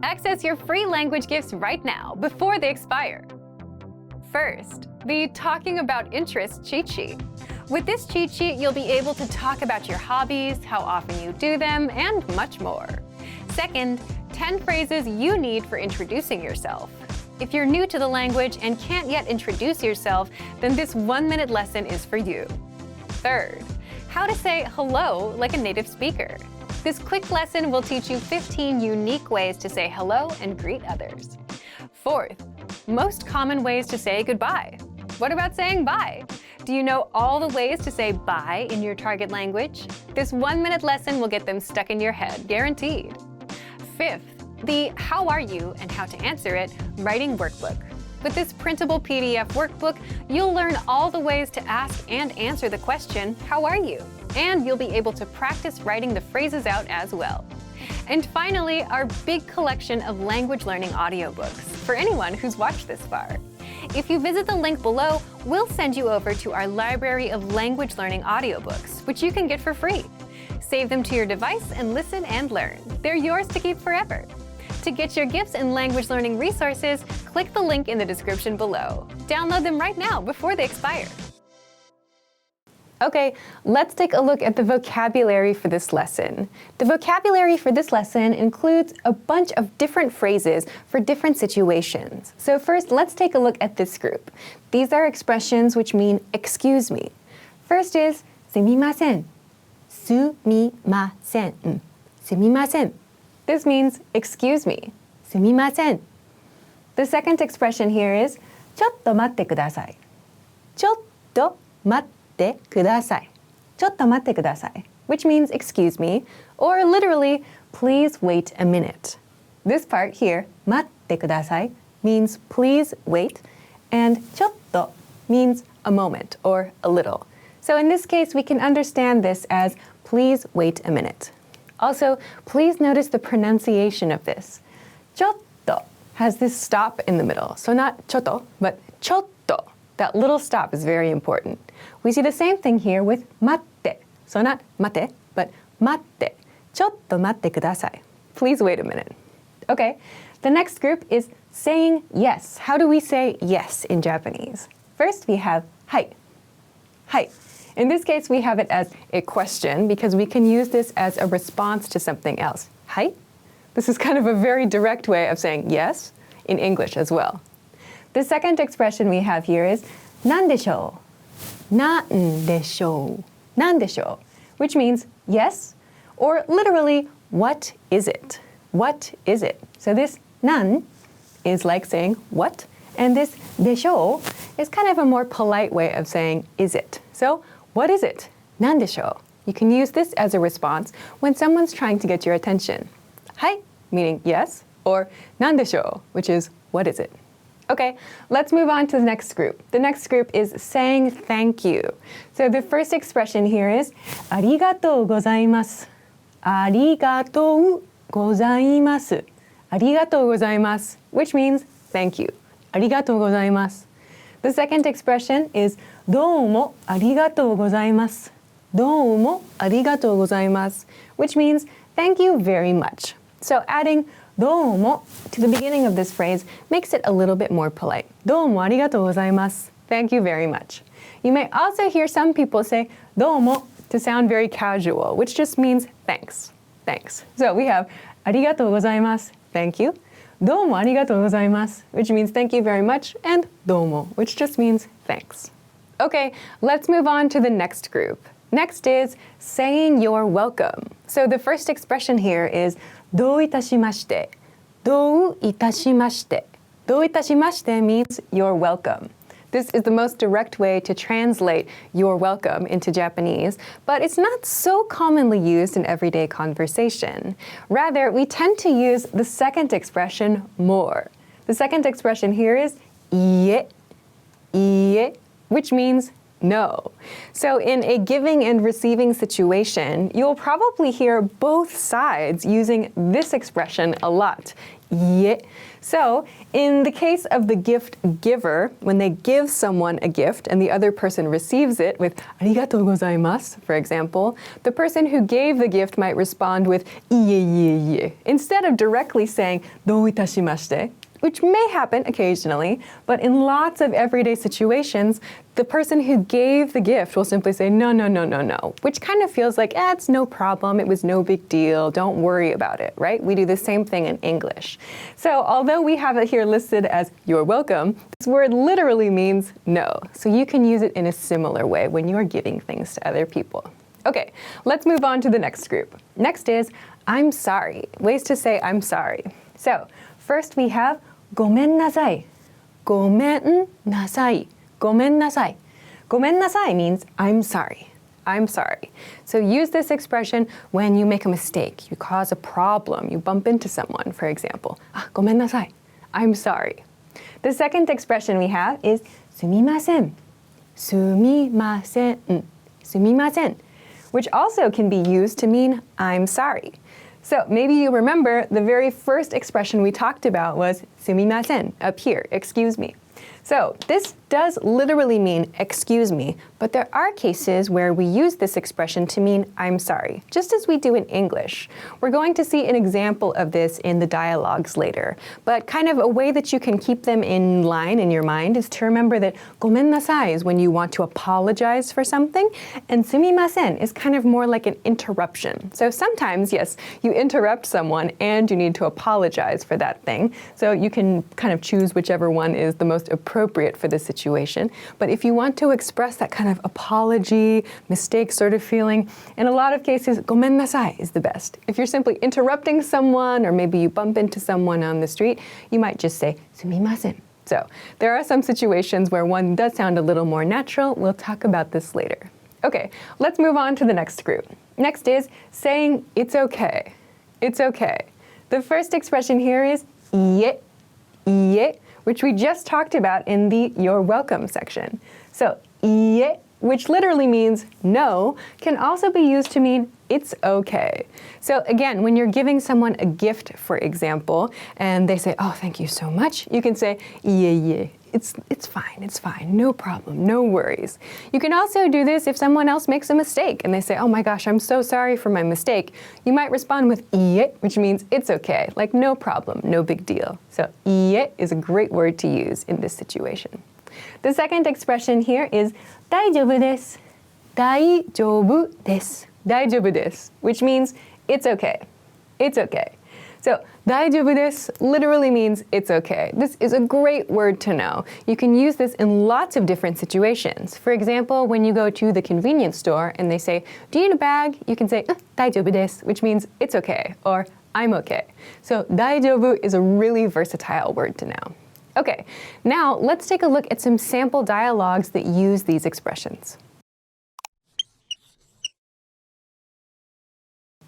Access your free language gifts right now before they expire. First, the Talking About Interests cheat sheet. With this cheat sheet, you'll be able to talk about your hobbies, how often you do them, and much more. Second, 10 phrases you need for introducing yourself. If you're new to the language and can't yet introduce yourself, then this 1-minute lesson is for you. Third, how to say hello like a native speaker. This quick lesson will teach you 15 unique ways to say hello and greet others. Fourth, most common ways to say goodbye. What about saying bye? Do you know all the ways to say bye in your target language? This 1-minute lesson will get them stuck in your head, guaranteed. Fifth, the How Are You and How to Answer It writing workbook. With this printable PDF workbook, you'll learn all the ways to ask and answer the question, how are you? And you'll be able to practice writing the phrases out as well. And finally, our big collection of language learning audiobooks for anyone who's watched this far. If you visit the link below, we'll send you over to our library of language learning audiobooks, which you can get for free. Save them to your device and listen and learn. They're yours to keep forever. To get your gifts and language learning resources, click the link in the description below. Download them right now before they expire. Okay, let's take a look at the vocabulary for this lesson. The vocabulary for this lesson includes a bunch of different phrases for different situations. So first, let's take a look at this group. These are expressions which mean excuse me. First is すみません. すみません. すみません. This means excuse me. すみません. The second expression here is ちょっと待ってください. ちょっと待ってください. ちょっと待ってください, which means excuse me, or literally, please wait a minute. This part here, 待ってください, means please wait, and ちょっと means a moment or a little. So in this case, we can understand this as please wait a minute. Also, please notice the pronunciation of this. ちょっと has this stop in the middle, so not ちょっと, but ちょっと. That little stop is very important. We see the same thing here with 待って, so not 待て, but 待って. ちょっと待ってください. Please wait a minute. Okay, the next group is saying yes. How do we say yes in Japanese? First, we have はい. はい. In this case, we have it as a question because we can use this as a response to something else. はい? This is kind of a very direct way of saying yes in English as well. The second expression we have here is なんでしょう?なんでしょう?なんでしょう? Which means yes, or literally, what is it? What is it? So this なん is like saying what, and this でしょう is kind of a more polite way of saying is it. So what is it? なんでしょう? You can use this as a response when someone's trying to get your attention. はい, meaning yes, or なんでしょう, which is what is it? Okay, let's move on to the next group. The next group is saying thank you. So the first expression here is ありがとうございます. ありがとうございます. ありがとうございます, which means thank you. ありがとうございます. The second expression is どうもありがとうございます. どうもありがとうございます, which means thank you very much. So adding どうも to the beginning of this phrase makes it a little bit more polite. どうもありがとうございます. Thank you very much. You may also hear some people say どうも to sound very casual, which just means thanks. Thanks. So we have ありがとうございます. Thank you. どうもありがとうございます, which means thank you very much, and どうも, which just means thanks. Okay, let's move on to the next group. Next is saying you're welcome. So the first expression here is どういたしまして. どういたしまして. どういたしまして means you're welcome. This is the most direct way to translate you're welcome into Japanese, but it's not so commonly used in everyday conversation. Rather, we tend to use the second expression more. The second expression here is いえ, いえ, which means No. So in a giving and receiving situation, you'll probably hear both sides using this expression a lot. 예. So in the case of the gift giver, when they give someone a gift and the other person receives it with ありがとうございます, for example, the person who gave the gift might respond with いえいえいえ instead of directly saying どういたしまして, which may happen occasionally, but in lots of everyday situations, the person who gave the gift will simply say, no, no, no, no, no, which kind of feels like, it's no problem, it was no big deal, don't worry about it, right? We do the same thing in English. So although we have it here listed as you're welcome, this word literally means no. So you can use it in a similar way when you are giving things to other people. Okay, let's move on to the next group. Next is, I'm sorry, ways to say I'm sorry. So first we have ごめんなさい. ごめんなさい. ごめんなさい. ごめんなさい means I'm sorry. I'm sorry. So use this expression when you make a mistake, you cause a problem, you bump into someone, for example. ごめんなさい. I'm sorry. The second expression we have is すみません. すみません. すみません, which also can be used to mean I'm sorry. So maybe you remember the very first expression we talked about was すみません up here, excuse me. So this does literally mean excuse me, but there are cases where we use this expression to mean I'm sorry, just as we do in English. We're going to see an example of this in the dialogues later, but kind of a way that you can keep them in line in your mind is to remember that ごめんなさい is when you want to apologize for something, and すみません is kind of more like an interruption. So sometimes, yes, you interrupt someone and you need to apologize for that thing. So you can kind of choose whichever one is the most appropriate for the situation. But if you want to express that kind of apology, mistake sort of feeling, in a lot of cases, ごめんなさい is the best. If you're simply interrupting someone, or maybe you bump into someone on the street, you might just say すみません. So there are some situations where one does sound a little more natural. We'll talk about this later. Okay, let's move on to the next group. Next is saying it's okay. It's okay. The first expression here is いえ, いえ, which we just talked about in the You're Welcome section. So, いえ, which literally means no, can also be used to mean it's okay. So again, when you're giving someone a gift, for example, and they say, oh, thank you so much, you can say, いえいえ. It's fine, no problem, no worries. You can also do this if someone else makes a mistake and they say, oh my gosh, I'm so sorry for my mistake. You might respond with いえ, which means it's okay, like no problem, no big deal. So いえ is a great word to use in this situation. The second expression here is 大丈夫です. 大丈夫です. 大丈夫です, which means it's okay. It's okay. So, 大丈夫です literally means it's okay. This is a great word to know. You can use this in lots of different situations. For example, when you go to the convenience store and they say, do you need a bag? You can say, 大丈夫です, which means it's okay, or I'm okay. So, 大丈夫 is a really versatile word to know. Okay, now let's take a look at some sample dialogues that use these expressions.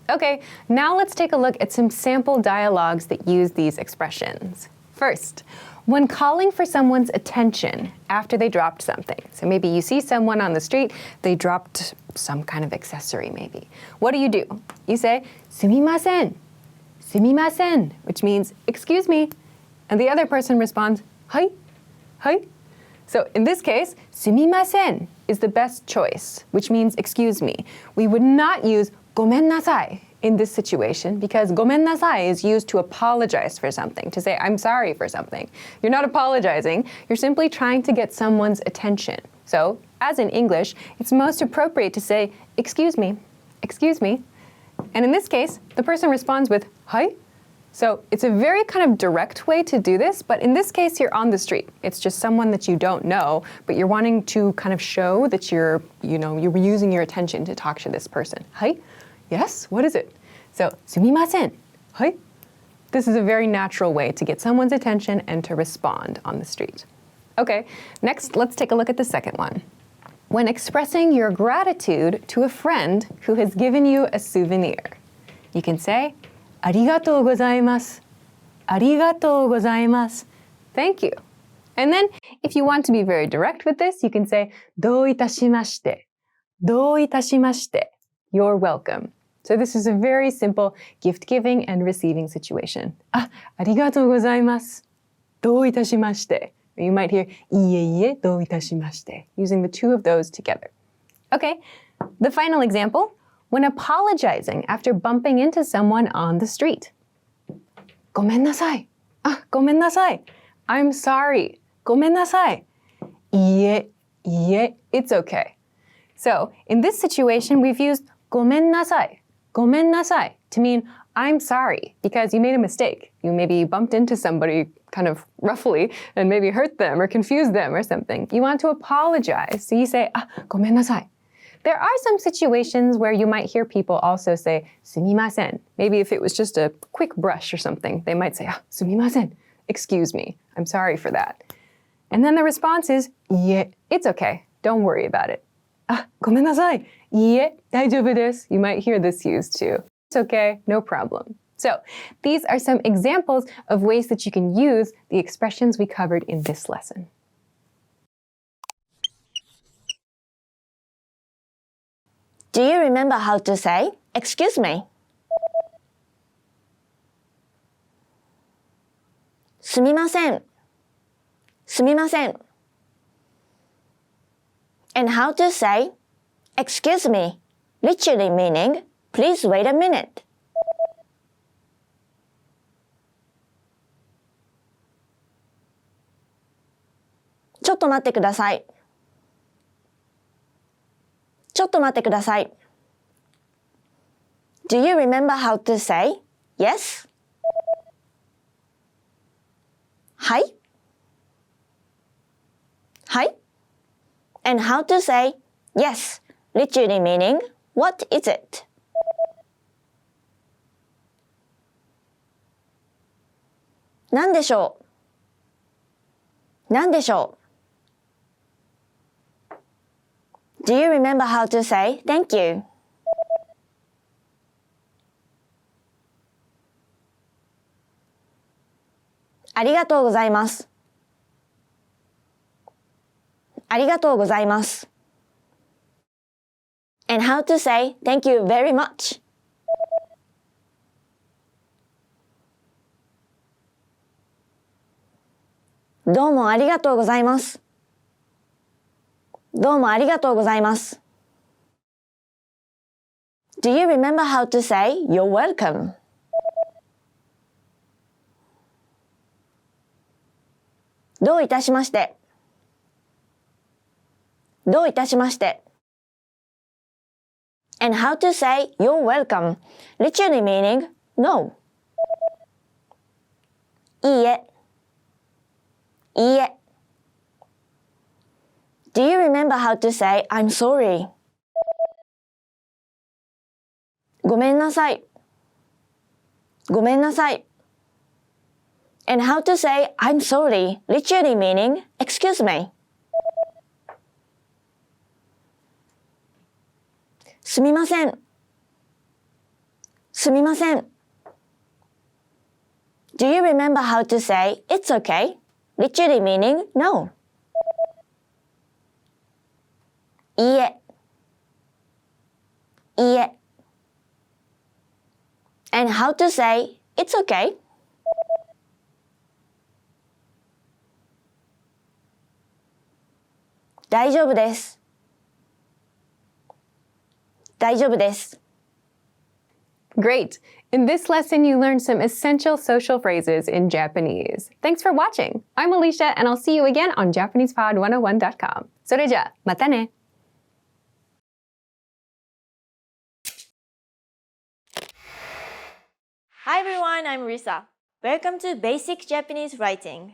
Okay, now let's take a look at some sample dialogues that use these expressions. First, when calling for someone's attention after they dropped something. So maybe you see someone on the street, they dropped some kind of accessory maybe. What do? You say, すみません, すみません, which means, excuse me. And the other person responds, はい, はい. So in this case, すみません is the best choice, which means excuse me. We would not use ごめんなさい in this situation because ごめんなさい is used to apologize for something, to say I'm sorry for something. You're not apologizing, you're simply trying to get someone's attention. So, as in English, it's most appropriate to say, excuse me, excuse me. And in this case, the person responds with はい. So it's a very kind of direct way to do this, but in this case, you're on the street. It's just someone that you don't know, but you're wanting to kind of show that you're using your attention to talk to this person. はい? Yes? What is it? So, すみません. はい? This is a very natural way to get someone's attention and to respond on the street. Okay, next, let's take a look at the second one. When expressing your gratitude to a friend who has given you a souvenir, you can say, ありがとうございます. ありがとうございます. Thank you. And then, if you want to be very direct with this, you can say, どういたしまして。どういたしまして. You're welcome. So this is a very simple gift giving and receiving situation. ありがとうございます。どういたしまして. You might hear いえいえ、どういたしまして, using the two of those together. Okay, the final example, when apologizing after bumping into someone on the street. ごめんなさい。ごめんなさい. I'm sorry. ごめんなさい. いいえ、it's okay. So, in this situation, we've used ごめんなさいto mean I'm sorry because you made a mistake. You maybe bumped into somebody kind of roughly and maybe hurt them or confused them or something. You want to apologize. So you say, ごめんなさい. There are some situations where you might hear people also say すみません. Maybe if it was just a quick brush or something, they might say, すみません. Excuse me. I'm sorry for that. And then the response is, いいえ, it's okay. Don't worry about it. ごめんなさい. いいえ、大丈夫です. You might hear this used too. It's okay, no problem. So, these are some examples of ways that you can use the expressions we covered in this lesson. Do you remember how to say, excuse me? すみません。すみません。And how to say, excuse me, literally meaning, please wait a minute. ちょっと待ってください。ちょっと待ってください。Do you remember how to say, yes? はい。はい。And how to say, yes, literally meaning, what is it? 何でしょう何でしょう Do you remember how to say, thank you? ありがとうございます。ありがとうございます。And how to say, thank you very much? どうもありがとうございます。どうもありがとうございます。Do you remember how to say, you're welcome? どういたしまして。どういたしまして。And how to say, you're welcome, literally meaning, no. いいえ。いいえ。Do you remember how to say, I'm sorry? ごめんなさい。ごめんなさい。And how to say, I'm sorry, literally meaning, excuse me. すみません。すみません。Do you remember how to say, it's okay, literally meaning, no? いいえ。いいえ。And how to say, it's okay? 大丈夫です。大丈夫です。Great! In this lesson, you learned some essential social phrases in Japanese. Thanks for watching. I'm Alicia, and I'll see you again on JapanesePod101.com. それじゃあ、またね! Hi everyone, I'm Risa. Welcome to Basic Japanese Writing.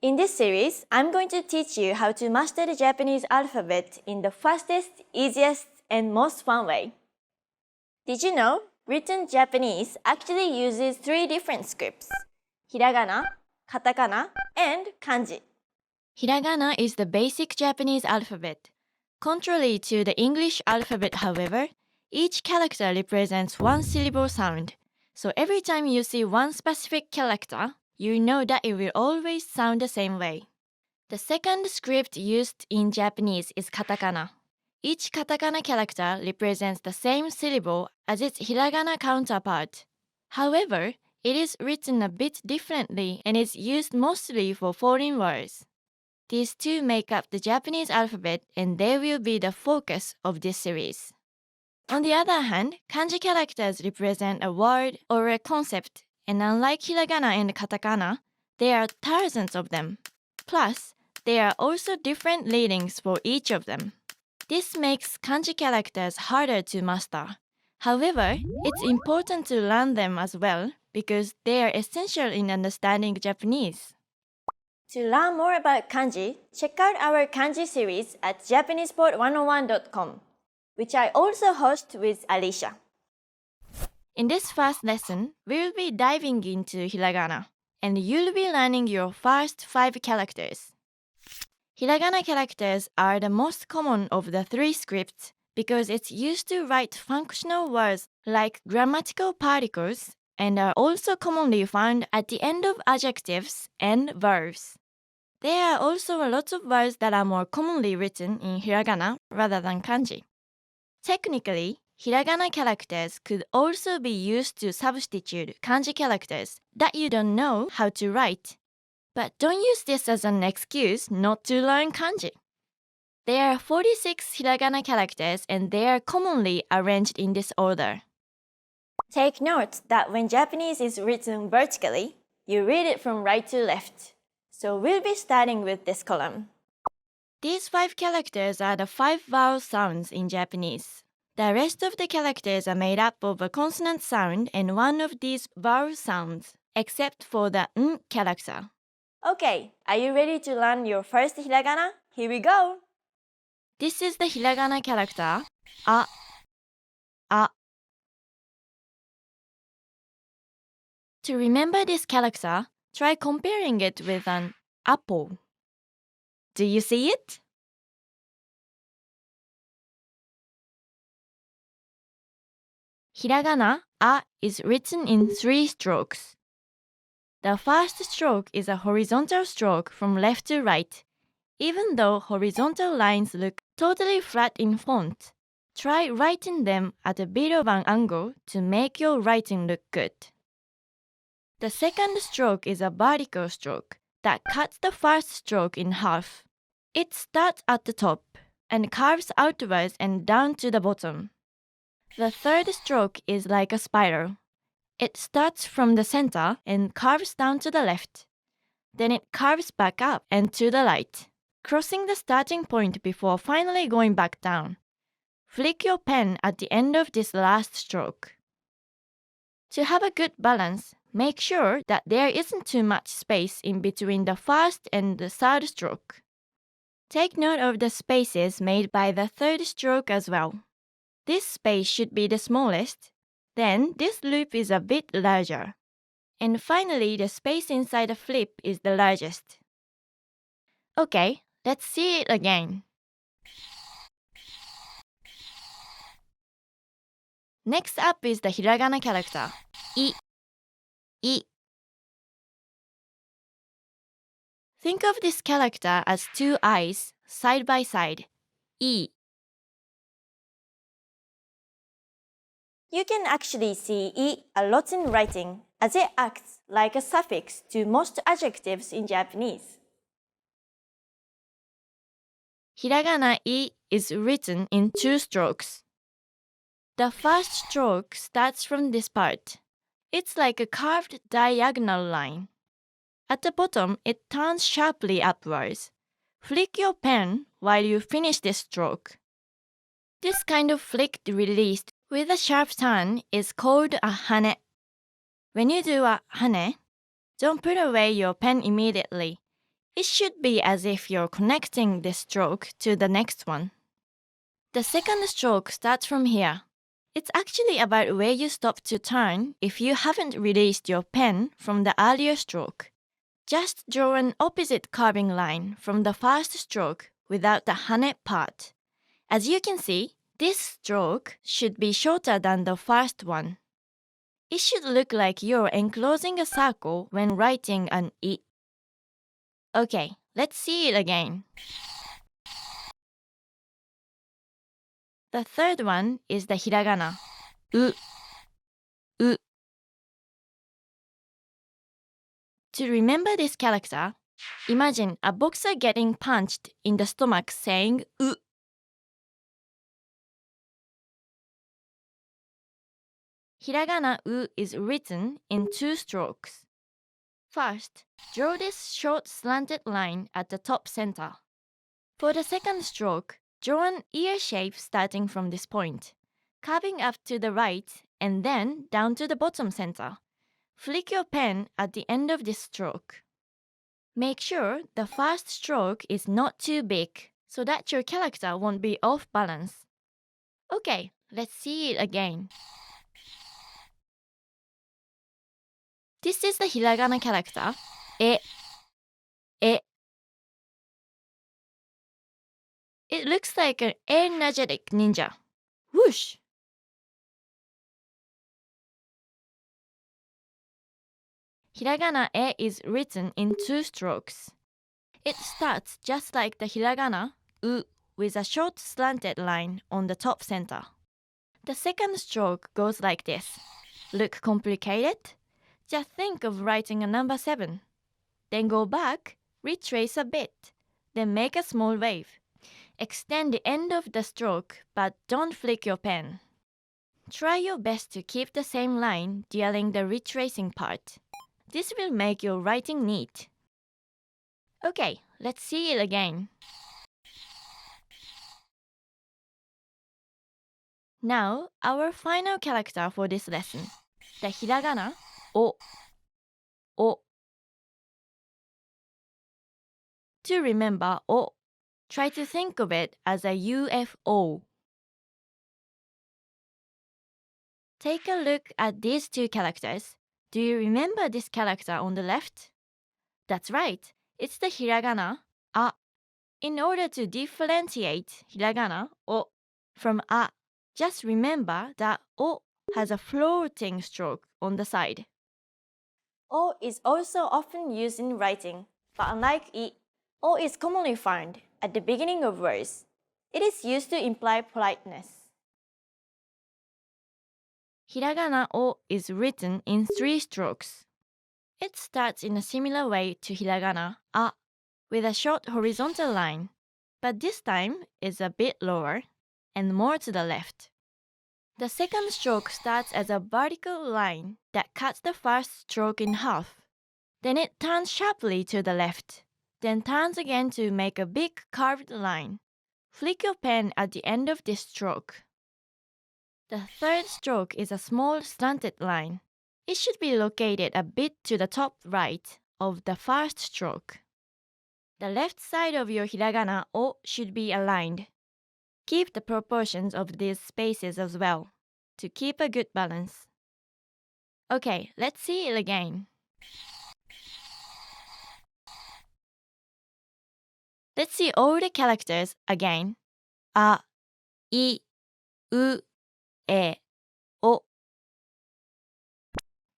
In this series, I'm going to teach you how to master the Japanese alphabet in the fastest, easiest, and most fun way. Did you know written Japanese actually uses 3 different scripts: Hiragana, Katakana, and Kanji. Hiragana is the basic Japanese alphabet. Contrary to the English alphabet, however, each character represents one syllable sound. So every time you see one specific character, you know that it will always sound the same way. The second script used in Japanese is katakana. Each katakana character represents the same syllable as its hiragana counterpart. However, it is written a bit differently and is used mostly for foreign words. These two make up the Japanese alphabet and they will be the focus of this series. On the other hand, kanji characters represent a word or a concept, and unlike hiragana and katakana, there are thousands of them. Plus, there are also different readings for each of them. This makes kanji characters harder to master. However, it's important to learn them as well because they are essential in understanding Japanese. To learn more about kanji, check out our kanji series at JapanesePod101.com, which I also host with Alicia. In this first lesson, we'll be diving into hiragana, and you'll be learning your first 5 characters. Hiragana characters are the most common of the 3 scripts because it's used to write functional words like grammatical particles and are also commonly found at the end of adjectives and verbs. There are also a lot of words that are more commonly written in hiragana rather than kanji. Technically, hiragana characters could also be used to substitute kanji characters that you don't know how to write. But don't use this as an excuse not to learn kanji. There are 46 hiragana characters and they are commonly arranged in this order. Take note that when Japanese is written vertically, you read it from right to left. So we'll be starting with this column. These 5 characters are the 5 vowel sounds in Japanese. The rest of the characters are made up of a consonant sound and one of these vowel sounds, except for the n character. Okay, are you ready to learn your first hiragana? Here we go! This is the hiragana character, a. To remember this character, try comparing it with an apple. Do you see it? Hiragana, a is written in 3 strokes. The first stroke is a horizontal stroke from left to right. Even though horizontal lines look totally flat in font, try writing them at a bit of an angle to make your writing look good. The second stroke is a vertical stroke that cuts the first stroke in half. It starts at the top and curves outwards and down to the bottom. The third stroke is like a spiral. It starts from the center and curves down to the left. Then it curves back up and to the right, crossing the starting point before finally going back down. Flick your pen at the end of this last stroke. To have a good balance, make sure that there isn't too much space in between the first and the third stroke. Take note of the spaces made by the third stroke as well. This space should be the smallest, then this loop is a bit larger. And finally, the space inside the flip is the largest. Okay, let's see it again. Next up is the hiragana character, I. Think of this character as 2 eyes, side by side. I. You can actually see I a lot in writing, as it acts like a suffix to most adjectives in Japanese. Hiragana I is written in 2 strokes. The first stroke starts from this part. It's like a curved diagonal line. At the bottom, it turns sharply upwards. Flick your pen while you finish this stroke. This kind of flicked release with a sharp turn is called a hane. When you do a hane, don't put away your pen immediately. It should be as if you're connecting this stroke to the next one. The second stroke starts from here. It's actually about where you stop to turn if you haven't released your pen from the earlier stroke. Just draw an opposite curving line from the first stroke without the hane part. As you can see, this stroke should be shorter than the first one. It should look like you're enclosing a circle when writing an I. Okay, let's see it again. The third one is the hiragana, U. U. To remember this character, imagine a boxer getting punched in the stomach saying U. Hiragana U is written in 2 strokes. First, draw this short slanted line at the top center. For the second stroke, draw an ear shape starting from this point, curving up to the right and then down to the bottom center. Flick your pen at the end of this stroke. Make sure the first stroke is not too big so that your character won't be off balance. Okay, let's see it again. This is the hiragana character, E. E. It looks like an energetic ninja. Whoosh! Hiragana E is written in 2 strokes. It starts just like the hiragana U with a short slanted line on the top center. The second stroke goes like this. Look complicated? Just think of writing a number 7. Then go back, retrace a bit, then make a small wave. Extend the end of the stroke, but don't flick your pen. Try your best to keep the same line during the retracing part. This will make your writing neat. Okay, let's see it again. Now, our final character for this lesson, the hiragana O. O. To remember O, try to think of it as a UFO. Take a look at these 2 characters. Do you remember this character on the left? That's right, it's the hiragana A. In order to differentiate hiragana O from A, just remember that O has a floating stroke on the side. O is also often used in writing, but unlike I, O is commonly found at the beginning of words. It is used to imply politeness. Hiragana O is written in 3 strokes. It starts in a similar way to hiragana A, with a short horizontal line, but this time is a bit lower and more to the left. The second stroke starts as a vertical line that cuts the first stroke in half. Then it turns sharply to the left, then turns again to make a big curved line. Flick your pen at the end of this stroke. The third stroke is a small slanted line. It should be located a bit to the top right of the first stroke. The left side of your hiragana O should be aligned. Keep the proportions of these spaces as well to keep a good balance. Okay, let's see it again. Let's see all the characters again. A, I, U, E, O.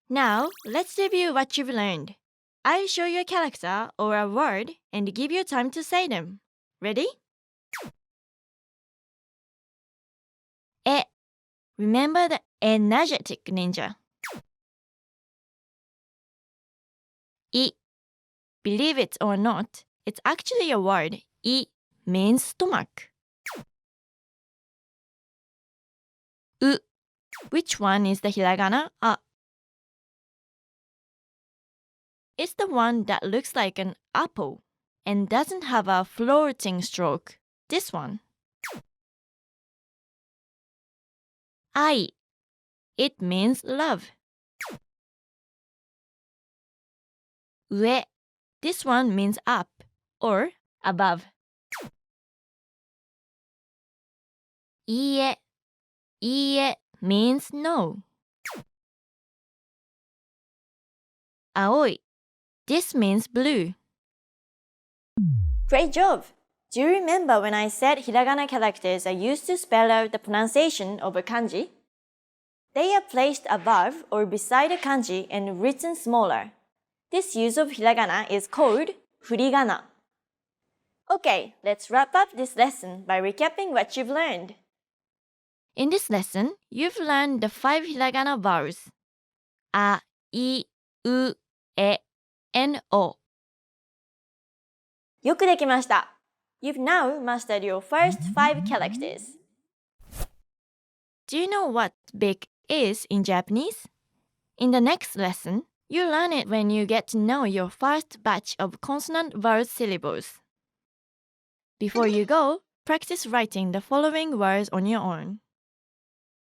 Now, let's review what you've learned. I'll show you a character or a word and give you time to say them. Ready? E. Remember the energetic ninja. I. Believe it or not, it's actually a word. I means stomach. U. Which one is the hiragana? A. It's the one that looks like an apple and doesn't have a floating stroke. This one. I. It means love. Ue. This one means up or above. Iie. Iie means no. Aoi. This means blue. Great job! Do you remember when I said hiragana characters are used to spell out the pronunciation of a kanji? They are placed above or beside a kanji and written smaller. This use of hiragana is called furigana. Okay, let's wrap up this lesson by recapping what you've learned. In this lesson, you've learned the 5 hiragana vowels. A, I, U, E, and O. よくできました。You've now mastered your first 5 characters. Do you know what big is in Japanese? In the next lesson, you'll learn it when you get to know your first batch of consonant vowel syllables. Before you go, practice writing the following words on your own.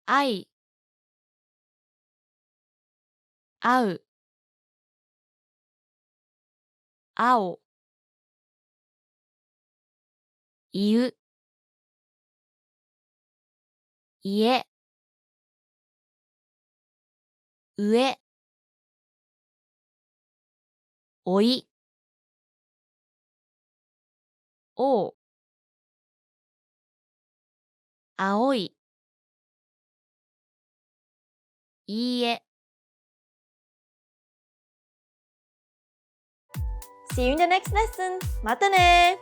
I, 会う、青、言う、家、上、おい、おう、青い、いいえ。See you in the next lesson. またね!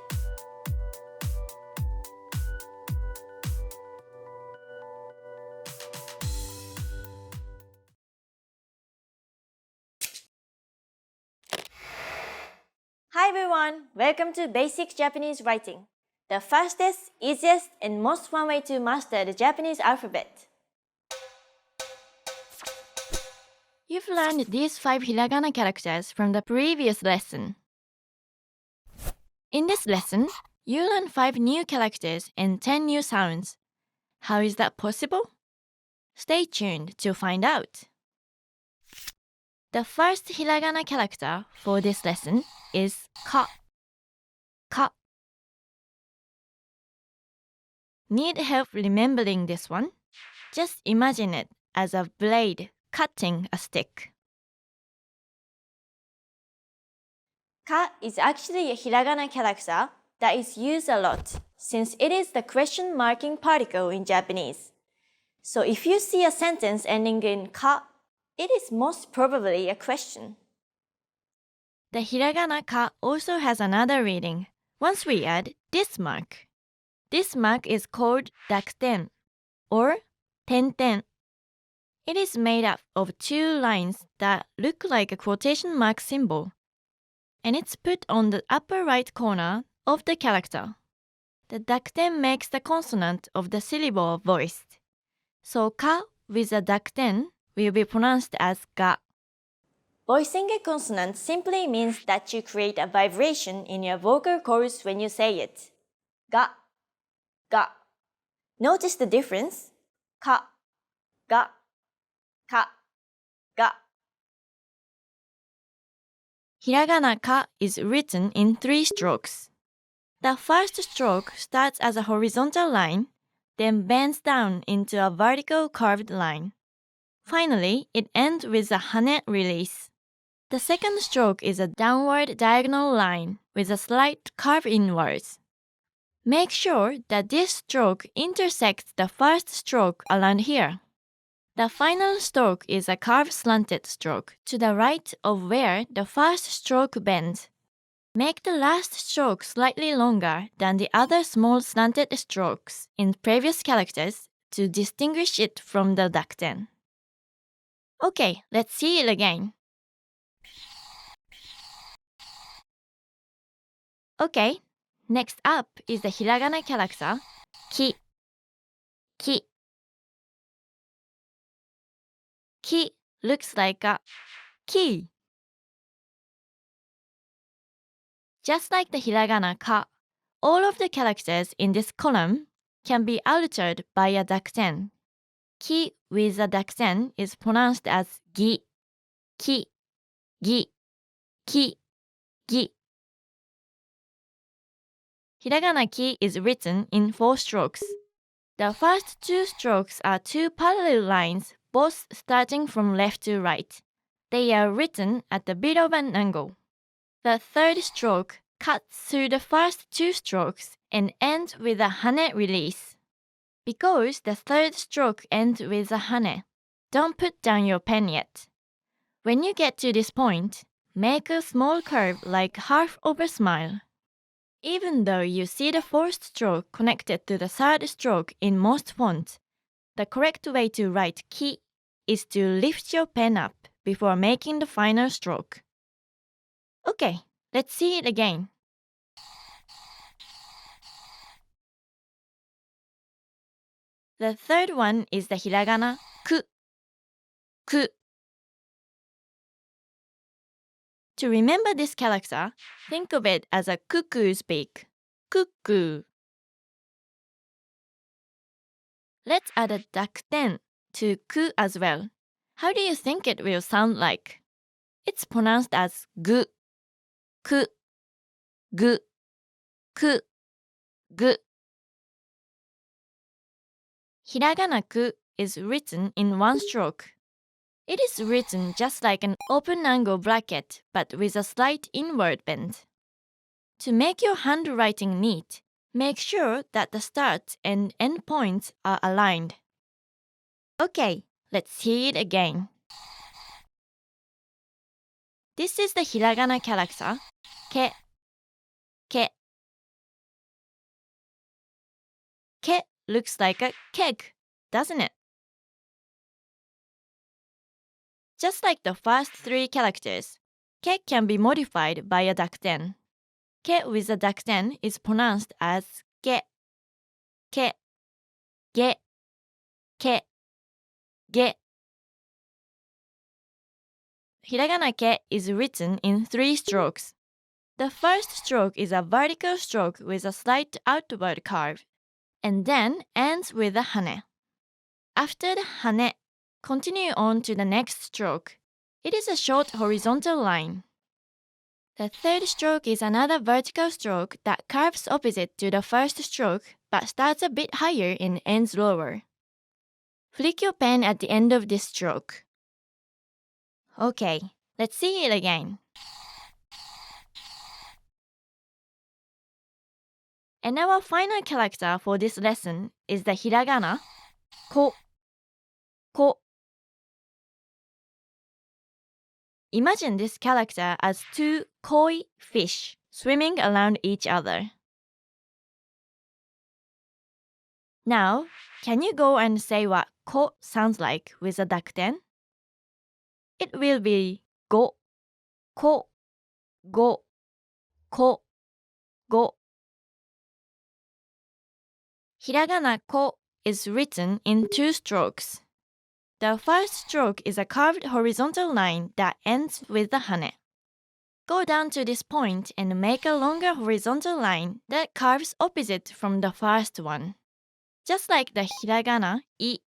Hi everyone! Welcome to Basic Japanese Writing, the fastest, easiest, and most fun way to master the Japanese alphabet. You've learned these 5 hiragana characters from the previous lesson. In this lesson, you learn 5 new characters and 10 new sounds. How is that possible? Stay tuned to find out. The first hiragana character for this lesson is ka. Ka. Need help remembering this one? Just imagine it as a blade cutting a stick. Ka is actually a hiragana character that is used a lot since it is the question marking particle in Japanese. So if you see a sentence ending in ka, it is most probably a question. The hiragana ka also has another reading once we add this mark. This mark is called dakuten or tenten. It is made up of 2 lines that look like a quotation mark symbol, and it's put on the upper right corner of the character. The dakuten makes the consonant of the syllable voiced. So ka with a dakuten will be pronounced as ga. Voicing a consonant simply means that you create a vibration in your vocal cords when you say it. Ga, ga. Notice the difference? Ka, ga, ka, ga. Hiragana ka is written in 3 strokes. The first stroke starts as a horizontal line, then bends down into a vertical curved line. Finally, it ends with a hane release. The second stroke is a downward diagonal line with a slight curve inwards. Make sure that this stroke intersects the first stroke around here. The final stroke is a curved slanted stroke to the right of where the first stroke bends. Make the last stroke slightly longer than the other small slanted strokes in previous characters to distinguish it from the dakuten. Okay, let's see it again. Okay, next up is the hiragana character ki. Ki. Ki looks like a key. Just like the hiragana ka, all of the characters in this column can be altered by a dakuten. Ki with a dakuten is pronounced as gi, ki, gi, ki, gi. Hiragana ki is written in 4 strokes. The first 2 strokes are 2 parallel lines, both starting from left to right. They are written at a bit of an angle. The third stroke cuts through the first 2 strokes and ends with a hane release. Because the third stroke ends with a hane, Don't put down your pen yet. When you get to this point, make a small curve like half of a smile. Even though you see the fourth stroke connected to the third stroke in most fonts, the correct way to write ki is to lift your pen up before making the final stroke. Okay, let's see it again. The third one is the hiragana ku. Ku. To remember this character, think of it as a cuckoo's beak. Cuckoo. Let's add a dakten to ku as well. How do you think it will sound like? It's pronounced as gu. Ku. Gu. Ku. Gu. Hiragana ku is written in one stroke. It is written just like an open angle bracket but with a slight inward bend. To make your handwriting neat, make sure that the start and end points are aligned. Okay, let's see it again. This is the hiragana character, ke. Ke. Ke looks like a keg, doesn't it? Just like the first three characters, ke can be modified by a dakten. Ke with a dakten is pronounced as ge. Ke. Ge. Ke. Ge. Hiragana ke is written in 3 strokes. The first stroke is a vertical stroke with a slight outward curve, and then ends with a hane. After the hane, continue on to the next stroke. It is a short horizontal line. The third stroke is another vertical stroke that curves opposite to the first stroke but starts a bit higher and ends lower. Flick your pen at the end of this stroke. Okay, let's see it again. And our final character for this lesson is the hiragana ko. Ko. Imagine this character as 2 koi fish swimming around each other. Now, can you go and say what ko sounds like with a dakten? It will be go, ko, go, ko, go. Hiragana ko is written in 2 strokes. The first stroke is a curved horizontal line that ends with the hane. Go down to this point and make a longer horizontal line that curves opposite from the first one. Just like the hiragana I,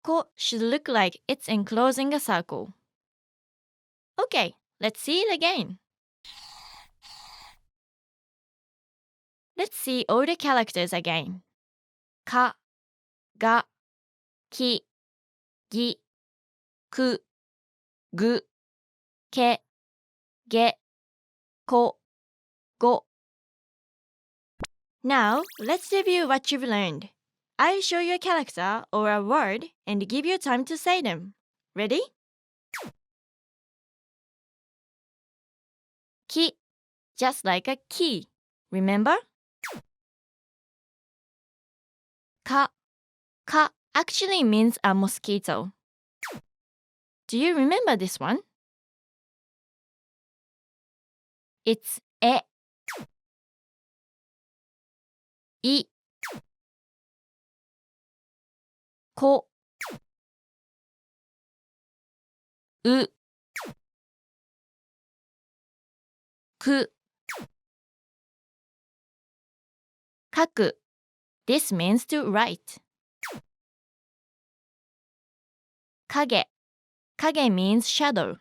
ko should look like it's enclosing a circle. Okay, let's see it again. Let's see all the characters again. Ka, ga, ki, gi, ku, gu, ke, ge, ko, go. Now, let's review what you've learned. I'll show you a character or a word and give you time to say them. Ready? Ki, just like a key. Remember? Ka, ka actually means a mosquito. Do you remember this one? It's e. I. Ko. U. Ku. Kaku. This means to write. Kage. Kage means shadow.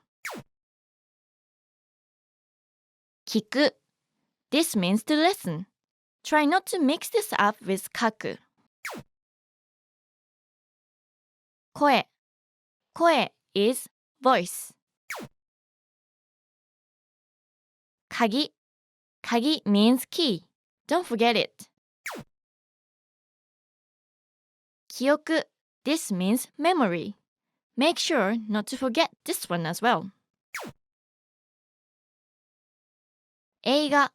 Kiku. This means to listen. Try not to mix this up with kaku. Koe. Koe is voice. Kagi. Kagi means key. Don't forget it. Kyoku. This means memory. Make sure not to forget this one as well. 映画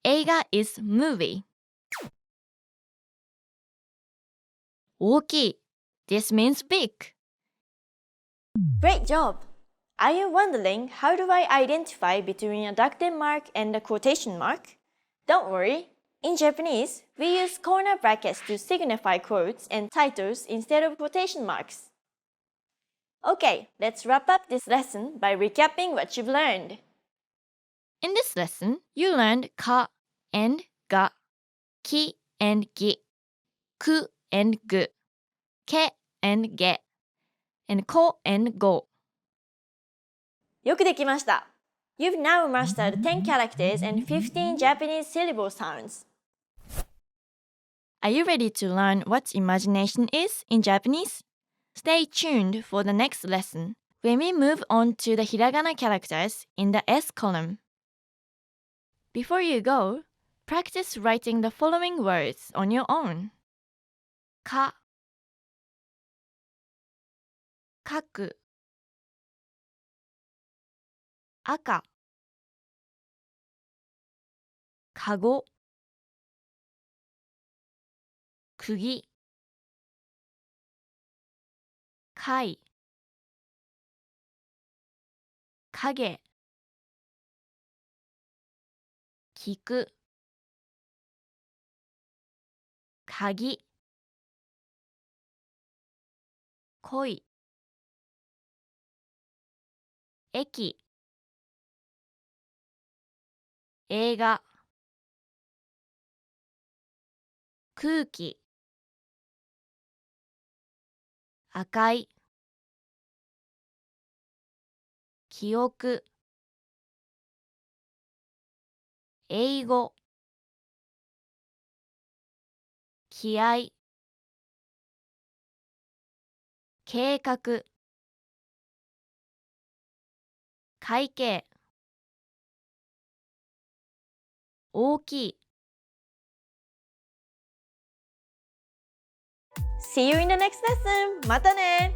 映画 is movie. 大きい This means big. Great job! Are you wondering how do I identify between a Dakuten mark and a quotation mark? Don't worry. In Japanese, we use corner brackets to signify quotes and titles instead of quotation marks. Okay, let's wrap up this lesson by recapping what you've learned. In this lesson, you learned ka and ga, ki and gi, ku and gu, ke and ge, and ko and go. よくできました。You've now mastered 10 characters and 15 Japanese syllable sounds. Are you ready to learn what imagination is in Japanese? Stay tuned for the next lesson when we move on to the hiragana characters in the S column. Before you go, practice writing the following words on your own. か 書く 赤 かご 釘 貝 影 聞く 鍵 恋 駅 映画 空気 赤い 記憶 英語 気合 計画 会計 大きい See you in the next lesson! またね!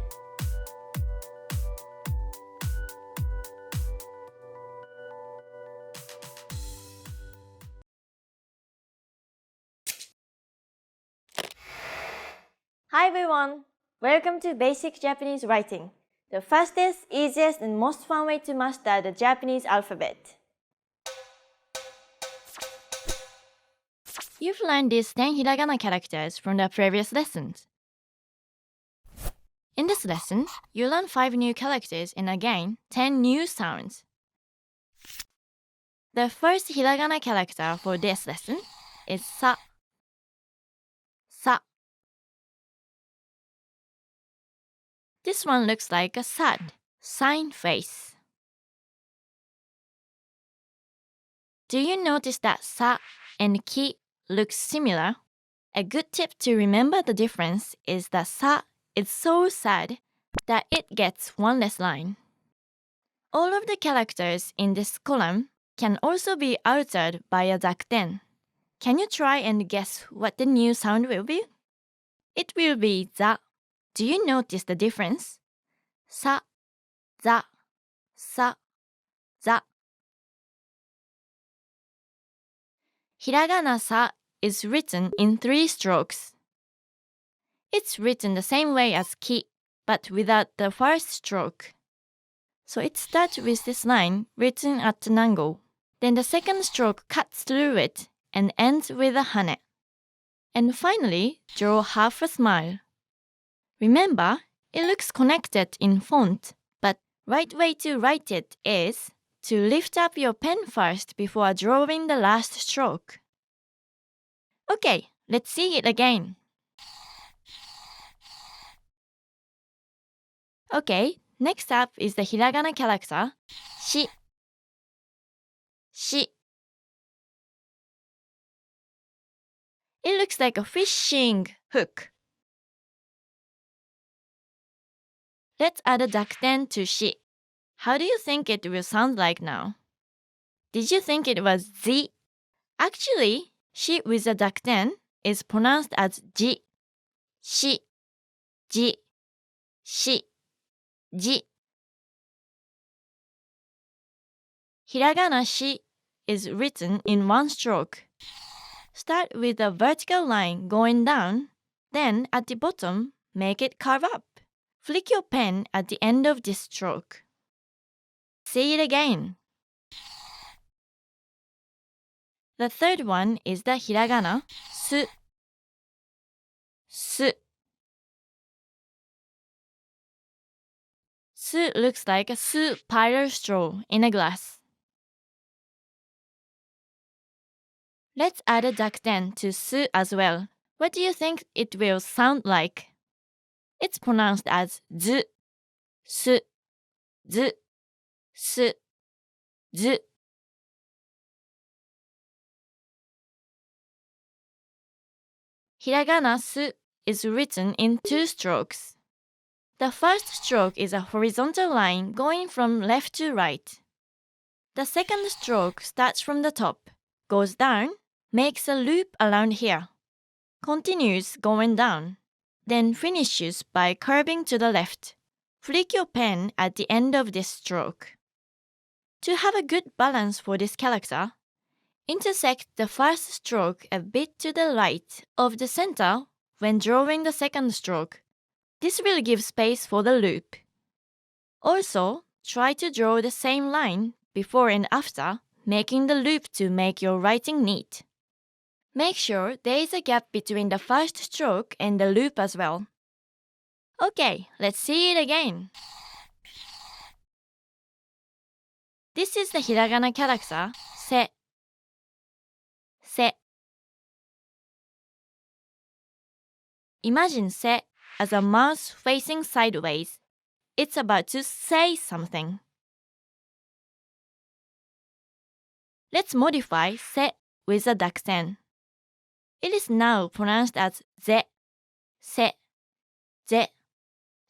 Hi everyone! Welcome to Basic Japanese Writing, the fastest, easiest, and most fun way to master the Japanese alphabet. You've learned these 10 hiragana characters from the previous lessons. In this lesson, you learn 5 new characters and again 10 new sounds. The first hiragana character for this lesson is sa. Sa. This one looks like a sad, sign face. Do you notice that sa and ki look similar? A good tip to remember the difference is that sa is so sad that it gets one less line. All of the characters in this column can also be altered by a dakuten. Can you try and guess what the new sound will be? It will be za. Do you notice the difference? Sa, za, sa, za. Hiragana sa is written in 3 strokes. It's written the same way as ki, but without the first stroke. So it starts with this line written at an angle. Then the second stroke cuts through it and ends with a hane. And finally, draw half a smile. Remember, it looks connected in font, but right way to write it is to lift up your pen first before drawing the last stroke. Okay, let's see it again. Okay, next up is the hiragana character, shi. Shi. It looks like a fishing hook. Let's add a dakuten to shi. How do you think it will sound like now? Did you think it was zi? Actually, shi with a dakuten is pronounced as ji. Shi, ji, shi. じ. Hiragana shi is written in one stroke. Start with a vertical line going down, then at the bottom, make it curve up. Flick your pen at the end of this stroke. Say it again. The third one is the hiragana su. Su. Su looks like a su powder straw in a glass. Let's add a dakten to su as well. What do you think it will sound like? It's pronounced as zu, su, zu, su, zu. Hiragana su is written in two strokes. The first stroke is a horizontal line going from left to right. The second stroke starts from the top, goes down, makes a loop around here, continues going down, then finishes by curving to the left. Flick your pen at the end of this stroke. To have a good balance for this character, intersect the first stroke a bit to the right of the center when drawing the second stroke. This will give space for the loop. Also, try to draw the same line before and after, making the loop to make your writing neat. Make sure there is a gap between the first stroke and the loop as well. Okay, let's see it again. This is the hiragana character, se. Se. Imagine se as a mouse facing sideways. It's about to say something. Let's modify se with a dakten. It is now pronounced as ze, se, ze,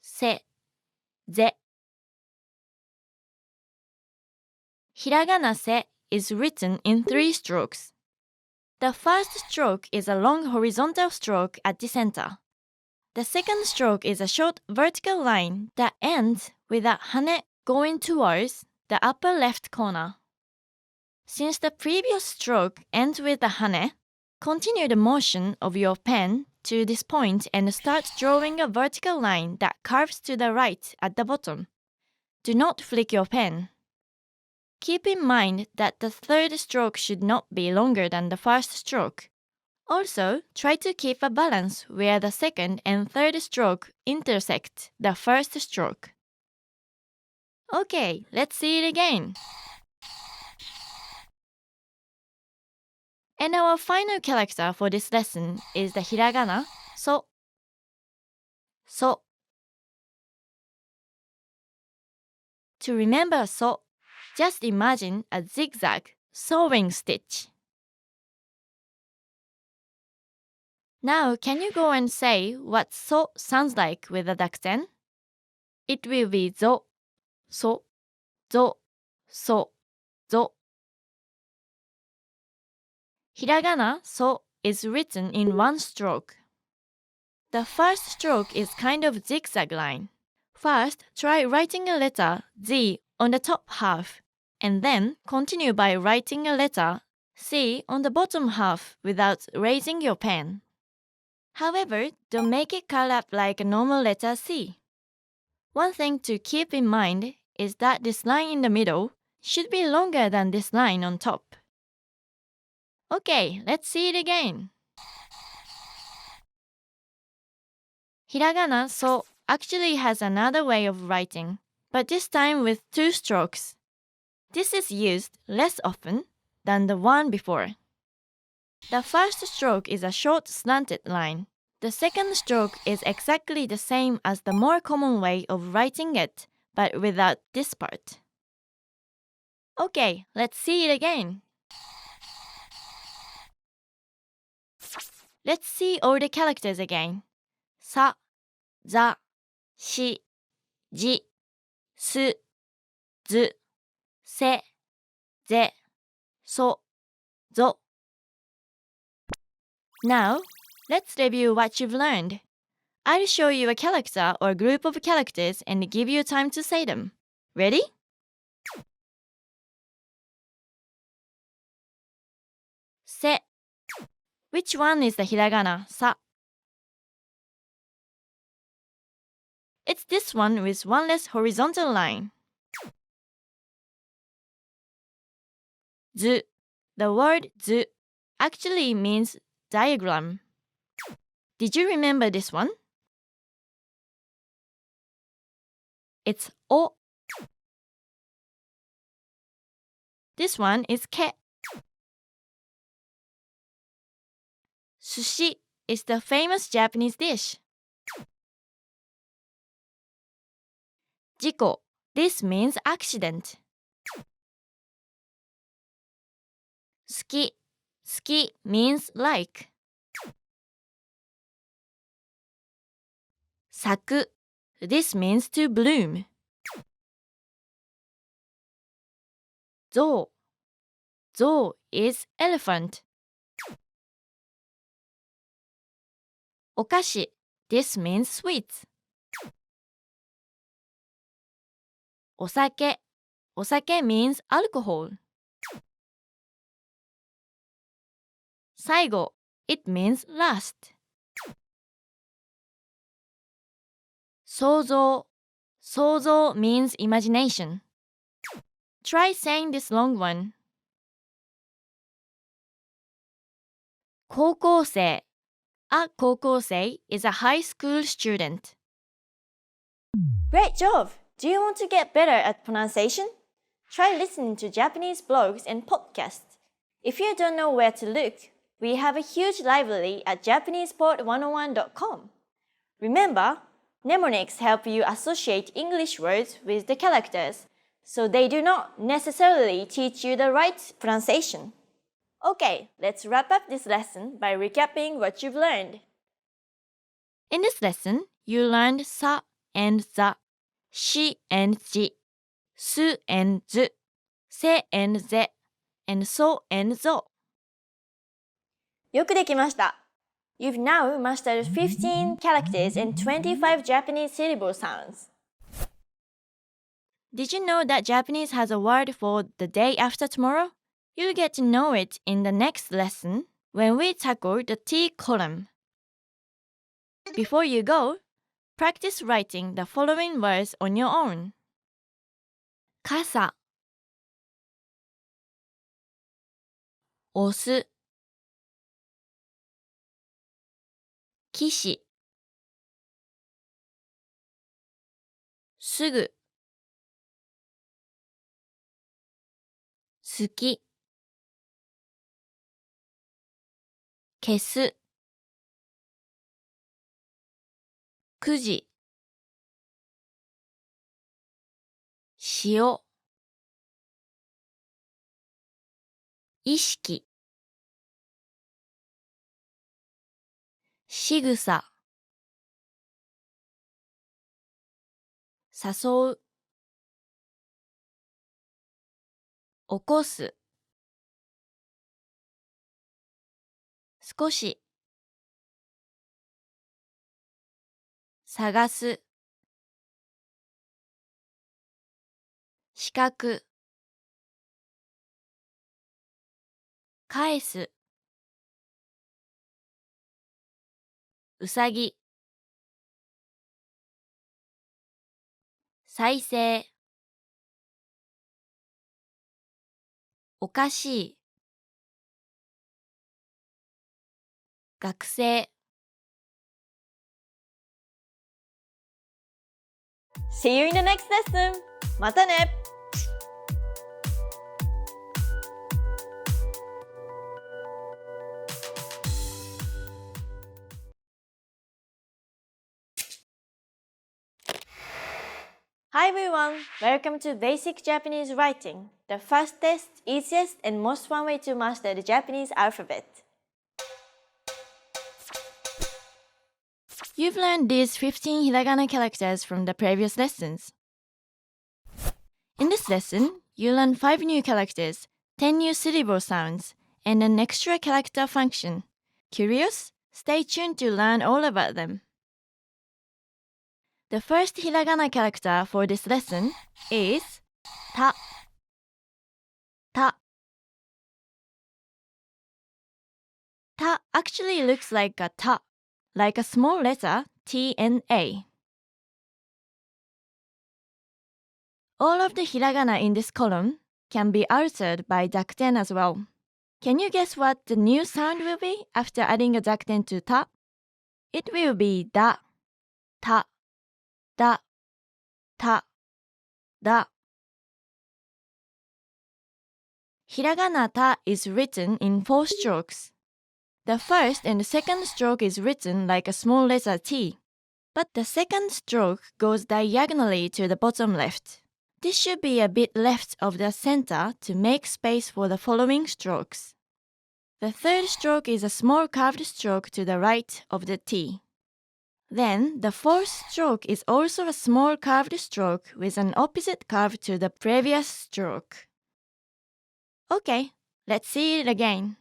se, ze. Hiragana se is written in three strokes. The first stroke is a long horizontal stroke at the center. The second stroke is a short vertical line that ends with a hane going towards the upper left corner. Since the previous stroke ends with a hane, continue the motion of your pen to this point and start drawing a vertical line that curves to the right at the bottom. Do not flick your pen. Keep in mind that the third stroke should not be longer than the first stroke. Also, try to keep a balance where the second and third stroke intersect the first stroke. Okay, let's see it again. And our final character for this lesson is the hiragana so. So. To remember so, just imagine a zigzag sewing stitch. Now, can you go and say what so sounds like with a dakten? It will be zo, so, zo, so, zo. Hiragana so is written in one stroke. The first stroke is kind of zigzag line. First, try writing a letter Z on the top half, and then continue by writing a letter C on the bottom half without raising your pen. However, don't make it curl up like a normal letter C. One thing to keep in mind is that this line in the middle should be longer than this line on top. Okay, let's see it again. Hiragana so actually has another way of writing, but this time with two strokes. This is used less often than the one before. The first stroke is a short slanted line. The second stroke is exactly the same as the more common way of writing it, but without this part. Okay, let's see it again. Let's see all the characters again. Sa, za, shi, ji, su, zu, se, ze, so, zo. Now, let's review what you've learned. I'll show you a character or group of characters and give you time to say them. Ready? Se. Which one is the hiragana sa? It's this one with one less horizontal line. Zu. The word zu actually means diagram. Did you remember this one? It's o. This one is ke. Sushi is the famous Japanese dish. Jiko. This means accident. Suki. Suki means like. Saku. This means to bloom. Zou. Zou is elephant. Okashi. This means sweets. Osake. Osake means alcohol. Saigo. It means last. Souzou. Souzou means imagination. Try saying this long one. 高校生. A 高校生 is a high school student. Great job! Do you want to get better at pronunciation? Try listening to Japanese blogs and podcasts. If you don't know where to look, we have a huge library at JapanesePod101.com. Remember, mnemonics help you associate English words with the characters, so they do not necessarily teach you the right pronunciation. Okay, let's wrap up this lesson by recapping what you've learned. In this lesson, you learned sa and za, shi and ji, su and zu, se and ze, and so and zo. よくできました。You've now mastered 15 characters and 25 Japanese syllable sounds. Did you know that Japanese has a word for the day after tomorrow? You'll get to know it in the next lesson when we tackle the T column. Before you go, practice writing the following words on your own. Kasa, 押す, 騎士, すぐ, 好き, 消す, 9時, 塩, 意識, 仕草, 誘う, 起こす, 少し, 探す, 四角, 返す, うさぎ, 再生, おかしい, 学生. See you in the next lesson! またね! Hi everyone! Welcome to Basic Japanese Writing, the fastest, easiest, and most fun way to master the Japanese alphabet. You've learned these 15 hiragana characters from the previous lessons. In this lesson, you learn 5 new characters, 10 new syllable sounds, and an extra character function. Curious? Stay tuned to learn all about them. The first hiragana character for this lesson is ta. Ta. Ta actually looks like a ta, like a small letter T and A. All of the hiragana in this column can be altered by dakuten as well. Can you guess what the new sound will be after adding a dakuten to ta? It will be da, ta, da, ta, da. Hiragana ta is written in 4 strokes. The first and the second stroke is written like a small letter T, but the second stroke goes diagonally to the bottom left. This should be a bit left of the center to make space for the following strokes. The third stroke is a small curved stroke to the right of the T. Then, the fourth stroke is also a small curved stroke with an opposite curve to the previous stroke. Okay, let's see it again.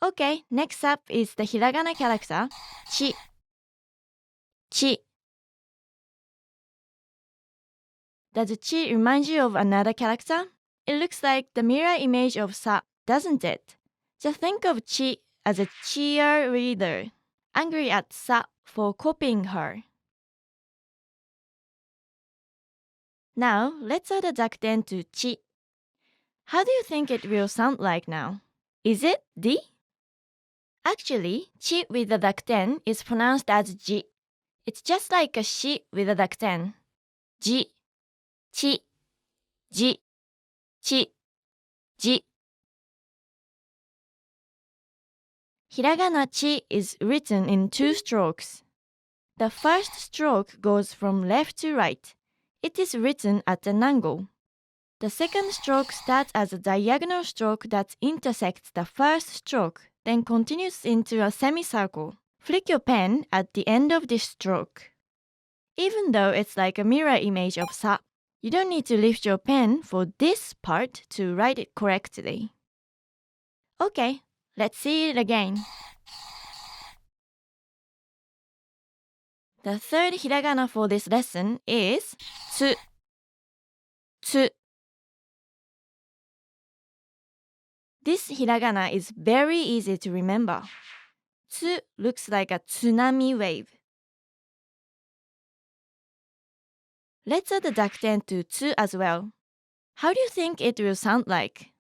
Okay, next up is the hiragana character, chi. Chi. Does chi remind you of another character? It looks like the mirror image of sa, doesn't it? Just think of chi as a cheerleader, angry at sa for copying her. Now, let's add a dakuten to chi. How do you think it will sound like now? Is it di? Actually, chi with a dakuten is pronounced as ji. It's just like a shi with a dakuten. Ji, chi, ji, chi, ji. Hiragana chi is written in 2 strokes. The first stroke goes from left to right. It is written at an angle. The second stroke starts as a diagonal stroke that intersects the first stroke, then continues into a semicircle. Flick your pen at the end of this stroke. Even though it's like a mirror image of sa, you don't need to lift your pen for this part to write it correctly. Okay, let's see it again. The third hiragana for this lesson is tsu. Tsu. This hiragana is very easy to remember. Tsu looks like a tsunami wave. Let's add the dakuten to tsu as well. How do you think it will sound like?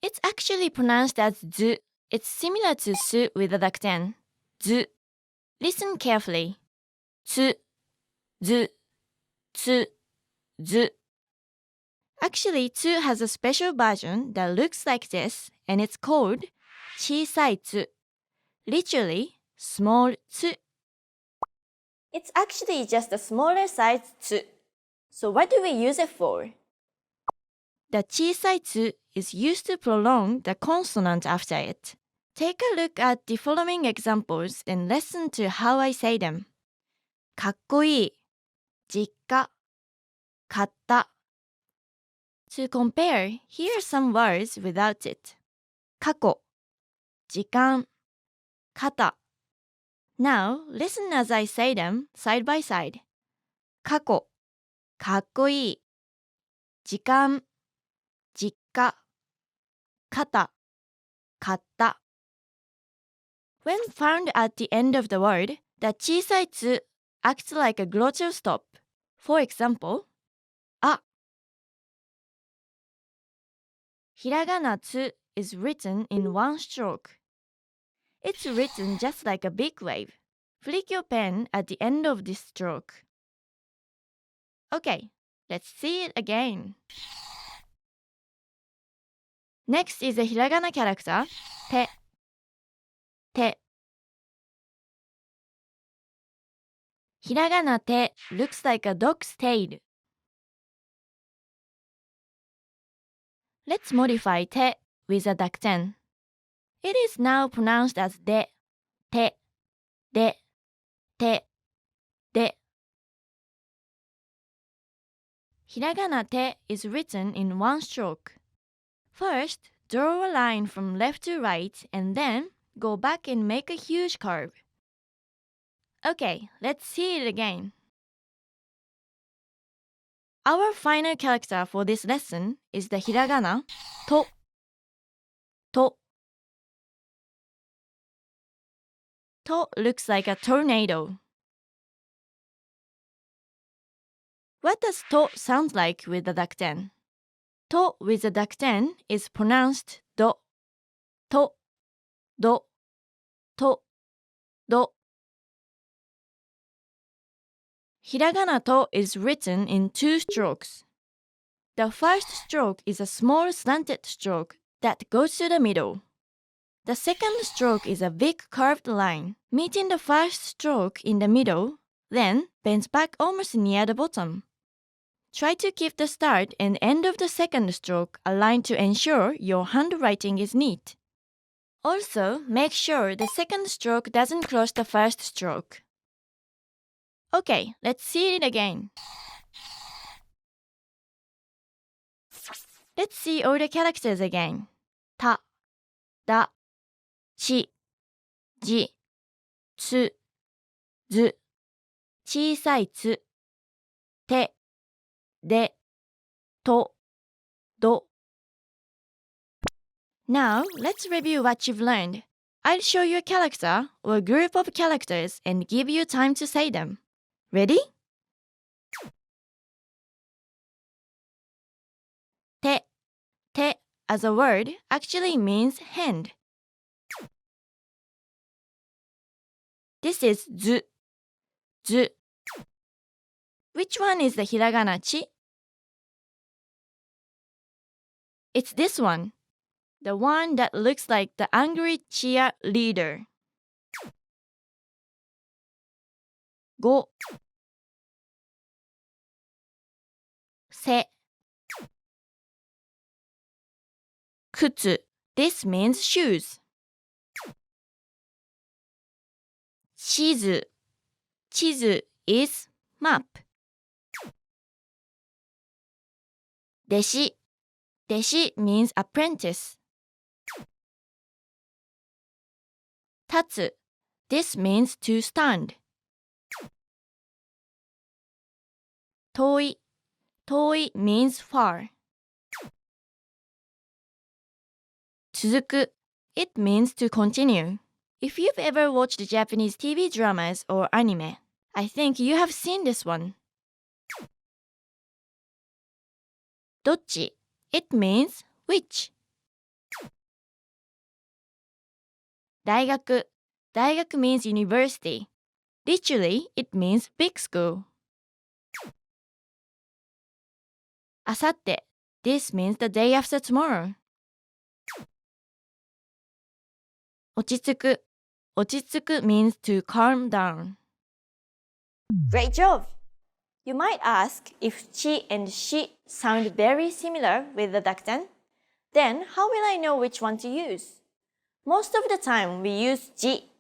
It's actually pronounced as zu. It's similar to su with a dakuten. Zu. Listen carefully. Tsu, zu, tsu, zu. Actually, tsu has a special version that looks like this, and it's called chisai tsu. Literally, small tsu. It's actually just a smaller size tsu. So what do we use it for? The chisai tsu is used to prolong the consonant after it. Take a look at the following examples and listen to how I say them. かっこいい、実家、買った。To compare, here are some words without it. 過去、時間、肩。Now, listen as I say them side by side. 過去、かっこいい、時間、実家、肩、買った。When found at the end of the word, the 小さいつ acts like a glottal stop. For example, あ。Hiragana tsu is written in 1 stroke. It's written just like a big wave. Flick your pen at the end of this stroke. Okay, let's see it again. Next is a hiragana character, 手。手。Hiragana te looks like a dog's tail. Let's modify te with a dakuten. It is now pronounced as de, te, de, te, de. Hiragana te is written in 1 stroke. First, draw a line from left to right and then go back and make a huge curve. Okay, let's see it again. Our final character for this lesson is the hiragana to. To. To looks like a tornado. What does to sound like with the dakten? To with the dakten is pronounced do. To, do, to, do. Hiragana to is written in 2 strokes. The first stroke is a small slanted stroke that goes to the middle. The second stroke is a big curved line, meeting the first stroke in the middle, then bends back almost near the bottom. Try to keep the start and end of the second stroke aligned to ensure your handwriting is neat. Also, make sure the second stroke doesn't cross the first stroke. Okay, let's see it again. Let's see all the characters again. Ta, da, chi, ji, tsu, zu, 小さいつ、て、で、と、ど。Now, let's review what you've learned. I'll show you a character or a group of characters and give you time to say them. Ready? て、て as a word actually means hand. This is ず、ず. Which one is the hiragana chi? It's this one. The one that looks like the angry cheerleader. Go. Se. Kutsu. This means shoes. Chizu. Chizu is map. Deshi. Deshi means apprentice. Tatsu. This means to stand. Toi. Toi means far. Tsuzuku. It means to continue. If you've ever watched Japanese TV dramas or anime, I think you have seen this one. Dochi. It means which. Daigaku. Daigaku means university. Literally, it means big school. Asatte. This means the day after tomorrow. Ochitsuku. Ochitsuku means to calm down. Great job! You might ask if chi and shi sound very similar with the dakten. Then how will I know which one to use? Most of the time we use ji.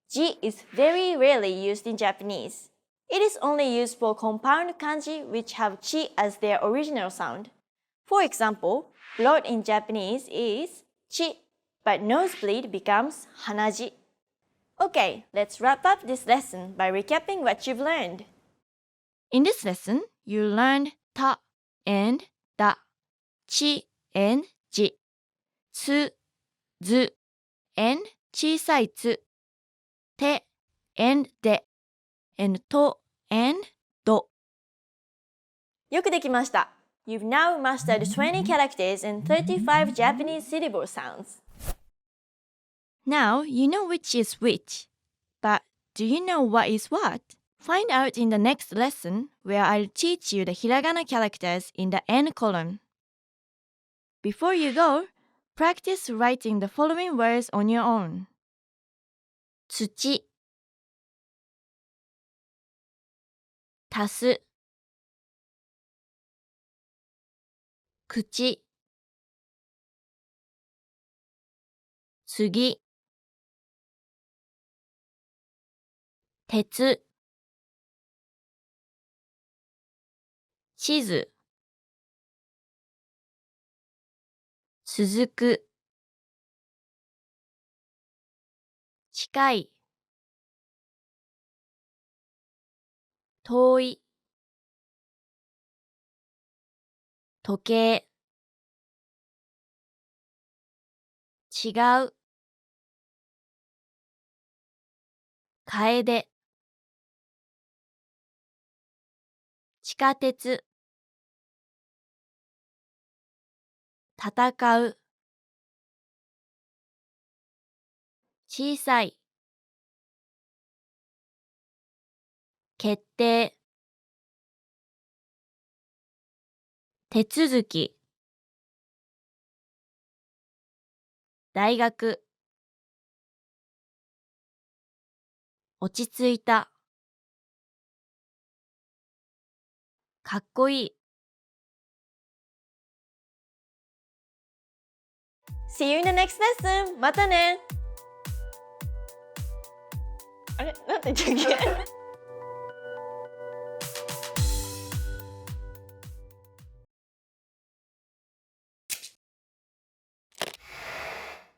Ji is very rarely used in Japanese. It is only used for compound kanji which have chi as their original sound. For example, blood in Japanese is chi, but nosebleed becomes hanaji. Okay, let's wrap up this lesson by recapping what you've learned. In this lesson, you learned ta and da, chi and ji, tsu, zu, and 小さいつ, te and de, and to and do. よくできました。You've now mastered 20 characters and 35 Japanese syllable sounds. Now you know which is which. But do you know what is what? Find out in the next lesson where I'll teach you the hiragana characters in the N column. Before you go, practice writing the following words on your own. 土 足す 口 次 鉄 地図 続く近い、遠い、時計、違う、楓、地下鉄、戦う、小さい、決定、手続き、大学、落ち着いた、かっこいい。See you in the next lesson! またね。あれなんて言ったっけ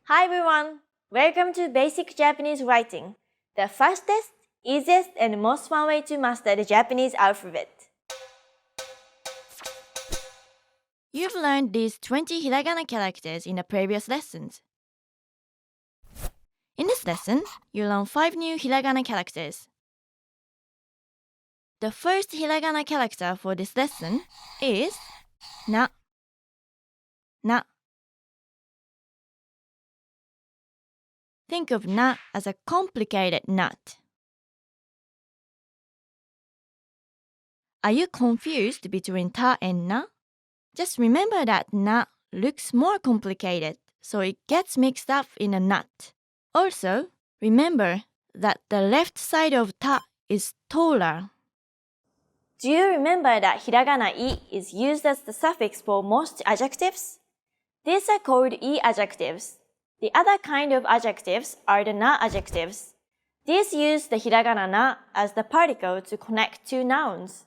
Hi everyone! Welcome to Basic Japanese Writing, the fastest, easiest, and most fun way to master the Japanese alphabet. You've learned these 20 hiragana characters in the previous lessons. In this lesson, you learn 5 new hiragana characters. The first hiragana character for this lesson is na. Na. Think of na as a complicated nut. Are you confused between ta and na? Just remember that na looks more complicated, so it gets mixed up in a nut. Also, remember that the left side of ta is taller. Do you remember that hiragana I is used as the suffix for most adjectives? These are called I adjectives. The other kind of adjectives are the na adjectives. These use the hiragana na as the particle to connect two nouns.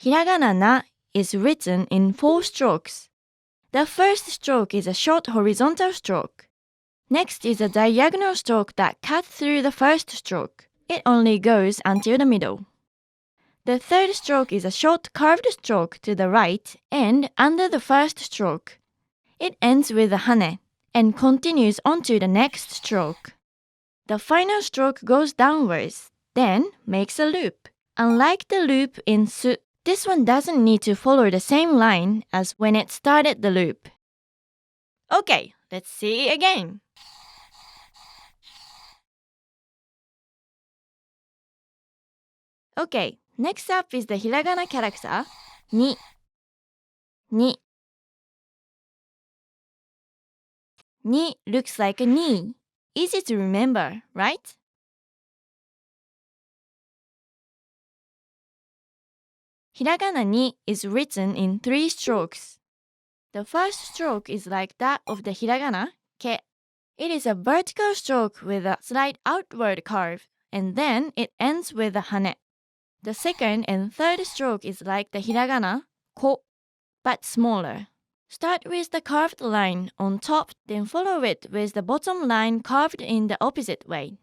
Hiragana na is written in 4 strokes. The first stroke is a short horizontal stroke. Next is a diagonal stroke that cuts through the first stroke. It only goes until the middle. The third stroke is a short curved stroke to the right and under the first stroke. It ends with a hane and continues onto the next stroke. The final stroke goes downwards, then makes a loop. Unlike the loop in su, this one doesn't need to follow the same line as when it started the loop. Okay, let's see again. Okay, next up is the hiragana character ni. Ni. Ni looks like a knee. Easy to remember, right? Hiragana ni is written in 3 strokes. The first stroke is like that of the hiragana ke. It is a vertical stroke with a slight outward curve, and then it ends with a hane. The second and third stroke is like the hiragana ko, but smaller. Start with the curved line on top, then follow it with the bottom line curved in the opposite way.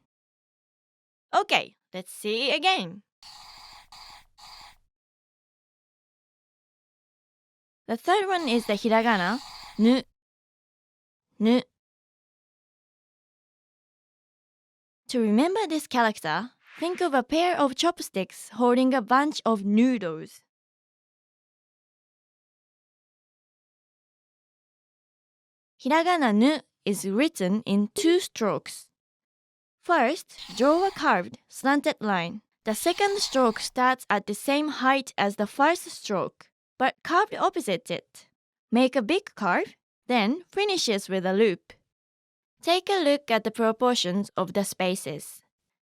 Okay, let's see again. The third one is the hiragana nu. Nu. To remember this character, think of a pair of chopsticks holding a bunch of noodles. Hiragana nu is written in 2 strokes. First, draw a curved, slanted line. The second stroke starts at the same height as the first stroke, but curved opposite it. Make a big curve, then finishes with a loop. Take a look at the proportions of the spaces.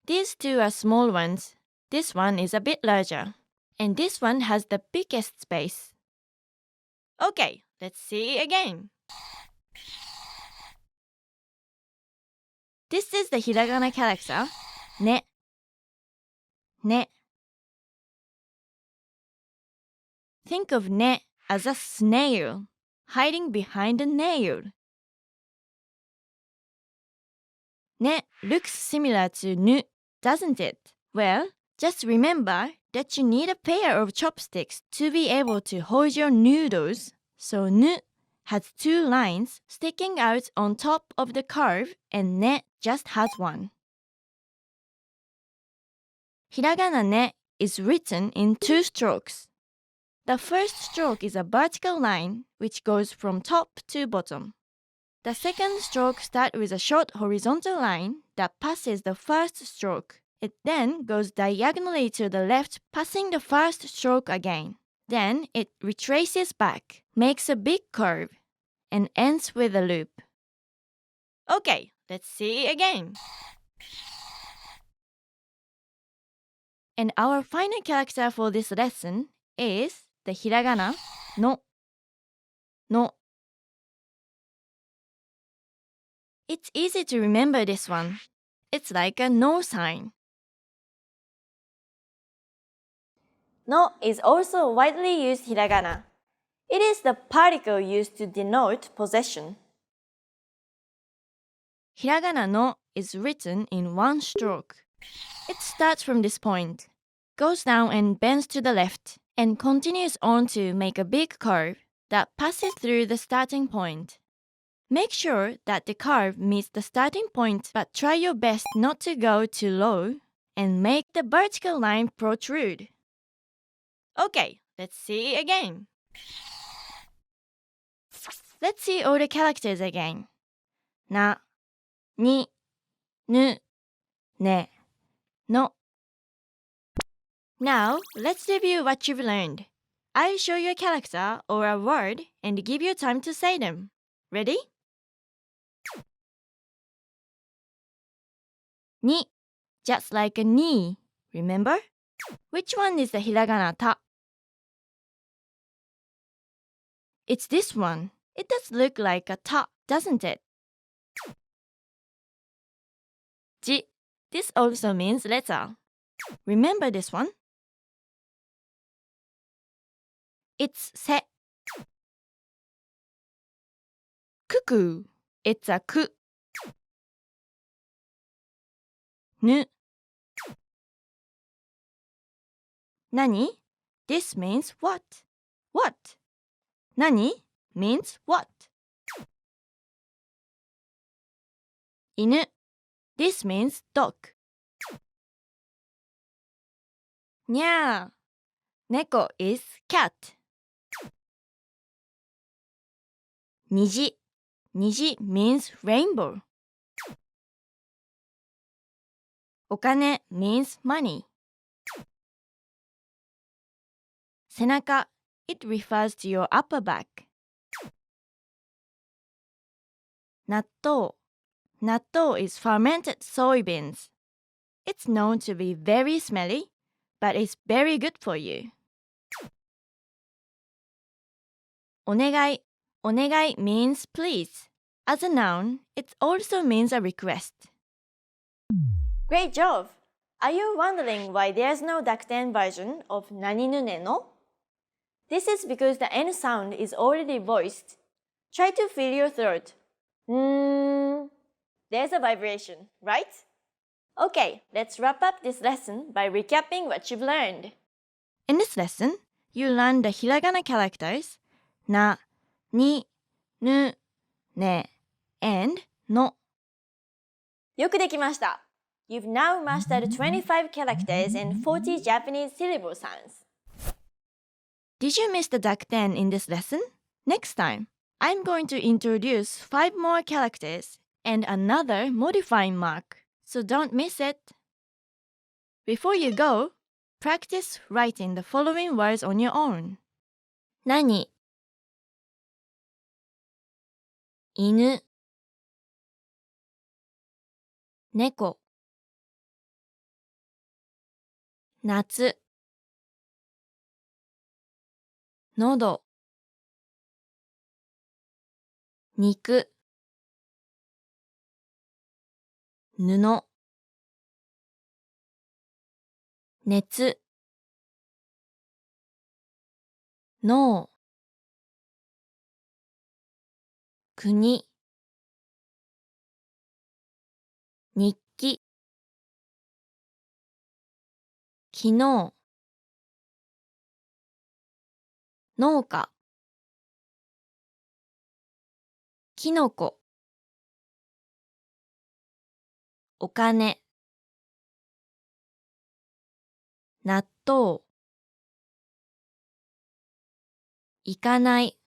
These 2 are small ones. This one is a bit larger. And this one has the biggest space. Okay, let's see again. This is the hiragana character ne. Ne. Think of ne as a snail, hiding behind a nail. Ne looks similar to nu, doesn't it? Well, just remember that you need a pair of chopsticks to be able to hold your noodles. So nu has two lines sticking out on top of the curve and ne just has one. Hiragana ne is written in two strokes. The first stroke is a vertical line which goes from top to bottom. The second stroke starts with a short horizontal line that passes the first stroke. It then goes diagonally to the left, passing the first stroke again. Then it retraces back, makes a big curve, and ends with a loop. Okay, let's see again. And our final character for this lesson is the hiragana no. No. It's easy to remember this one. It's like a no sign. No is also widely used hiragana. It is the particle used to denote possession. Hiragana no is written in one stroke. It starts from this point, goes down and bends to the left, and continues on to make a big curve that passes through the starting point. Make sure that the curve meets the starting point, but try your best not to go too low and make the vertical line protrude. Okay, let's see again. Let's see all the characters again. Na, ni, nu, ne, no. Now, let's review what you've learned. I'll show you a character or a word and give you time to say them. Ready? Ni, just like a knee, remember? Which one is the hiragana ta? It's this one. It does look like a ta, doesn't it? Ji, this also means letter. Remember this one? It's se. Cuckoo, it's a ku. Nu. Nani? This means what? What? Nani means what? Inu. This means dog. Nya. Neko is cat. Niji. Niji means rainbow. Okane means money. Senaka, it refers to your upper back. Natto. Natto is fermented soybeans. It's known to be very smelly, but it's very good for you. Onegai. Onegai means please. As a noun, it also means a request. Great job! Are you wondering why there's no Dakuten version of nani nu ne no? This is because the N sound is already voiced. Try to feel your throat. There's a vibration, right? Okay, let's wrap up this lesson by recapping what you've learned. In this lesson, you learned the hiragana characters na, ni, nu, ne, and no. よくできました。You've now mastered 25 characters and 40 Japanese syllable sounds. Did you miss the Dakuten in this lesson? Next time, I'm going to introduce 5 more characters and another modifying mark, so don't miss it. Before you go, practice writing the following words on your own. Nani, 犬 猫 夏 喉 肉 布 熱 脳 国日記、昨日、農家、きのこ、お金、納豆、行かない、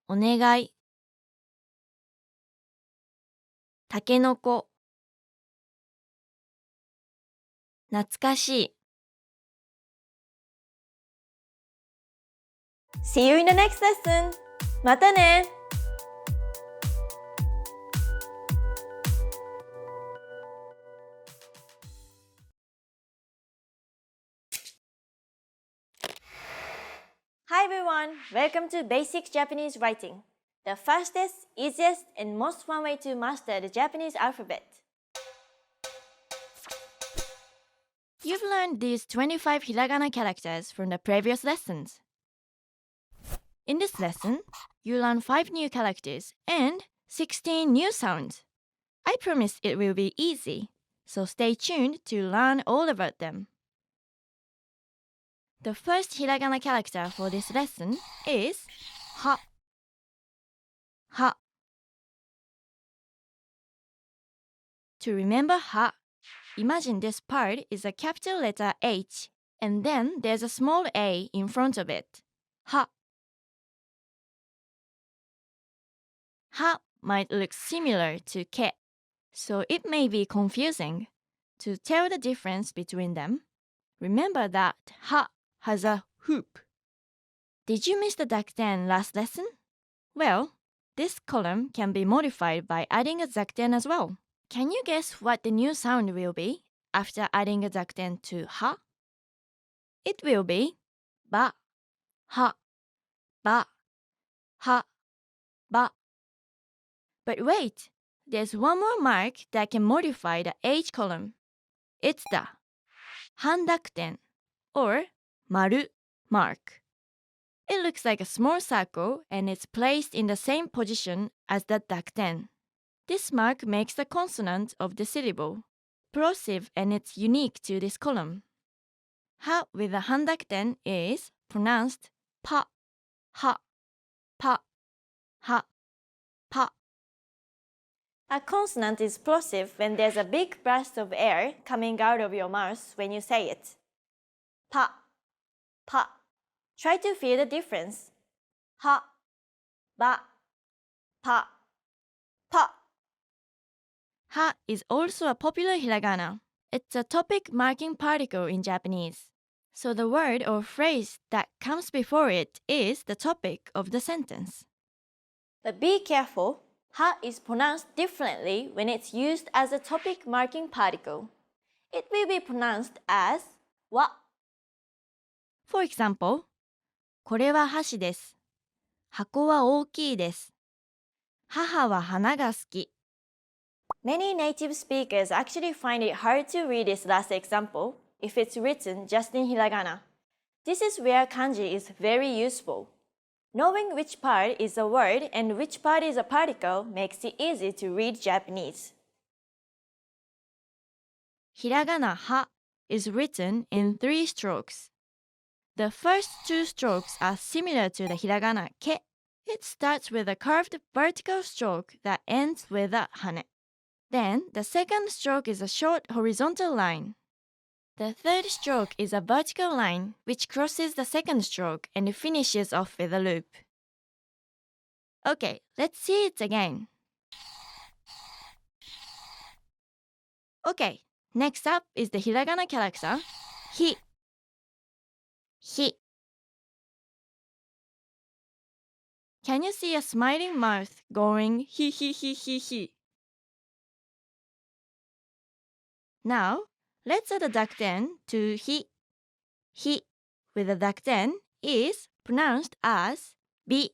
お願い、たけのこ、懐かしい。See you in the next lesson! またね! Hi everyone! Welcome to Basic Japanese Writing, the fastest, easiest, and most fun way to master the Japanese alphabet. You've learned these 25 hiragana characters from the previous lessons. In this lesson, you learn 5 new characters and 16 new sounds. I promise it will be easy, so stay tuned to learn all about them. The first hiragana character for this lesson is ha. Ha. To remember ha, imagine this part is a capital letter H, and then there's a small a in front of it. Ha. Ha might look similar to ke, so it may be confusing. To tell the difference between them, remember that ha has a hoop. Did you miss the dakten last lesson? Well, this column can be modified by adding a zakten as well. Can you guess what the new sound will be after adding a zakten to ha? It will be ba, ha, ba, ha, ba. But wait, there's one more mark that can modify the H column. It's the handakten, or maru mark. It looks like a small circle and it's placed in the same position as the dakten. This mark makes the consonant of the syllable plosive, and it's unique to this column. Ha with the handakten is pronounced pa, ha, pa, ha, pa. A consonant is plosive when there's a big burst of air coming out of your mouth when you say it. Pa, pa. Try to feel the difference. Ha, ba, pa, pa. Ha is also a popular hiragana. It's a topic marking particle in Japanese. So the word or phrase that comes before it is the topic of the sentence. But be careful, ha is pronounced differently when it's used as a topic marking particle. It will be pronounced as wa. For example, これは箸です。箱は大きいです。母は花が好き。Many native speakers actually find it hard to read this last example if it's written just in hiragana. This is where kanji is very useful. Knowing which part is a word and which part is a particle makes it easy to read Japanese. Hiragana ha is written in 3 strokes. The first 2 strokes are similar to the hiragana ke. It starts with a curved vertical stroke that ends with a hane. Then the second stroke is a short horizontal line. The third stroke is a vertical line which crosses the second stroke and finishes off with a loop. Okay, let's see it again. Okay, next up is the hiragana character hi. Hi. Can you see a smiling mouth going hi hi hi hi hi? Now, let's add a dakten to hi. Hi with a dakten is pronounced as bi,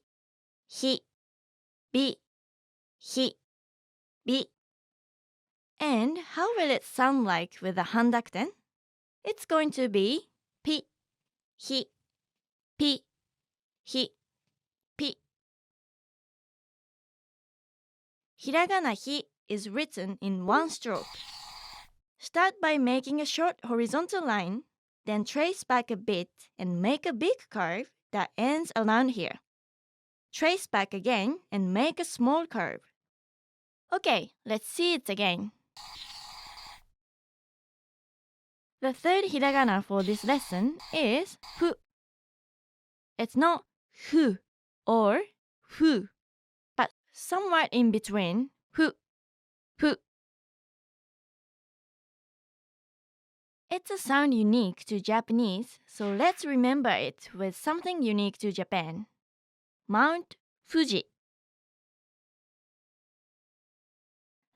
hi, bi, hi, bi. And how will it sound like with a handakten? It's going to be pi, hi, pi, hi, pi. Hiragana hi is written in one stroke. Start by making a short horizontal line, then trace back a bit and make a big curve that ends around here. Trace back again and make a small curve. Okay, let's see it again. The third hiragana for this lesson is fu. It's not fu or fu, but somewhere in between fu. It's a sound unique to Japanese, so let's remember it with something unique to Japan. Mount Fuji.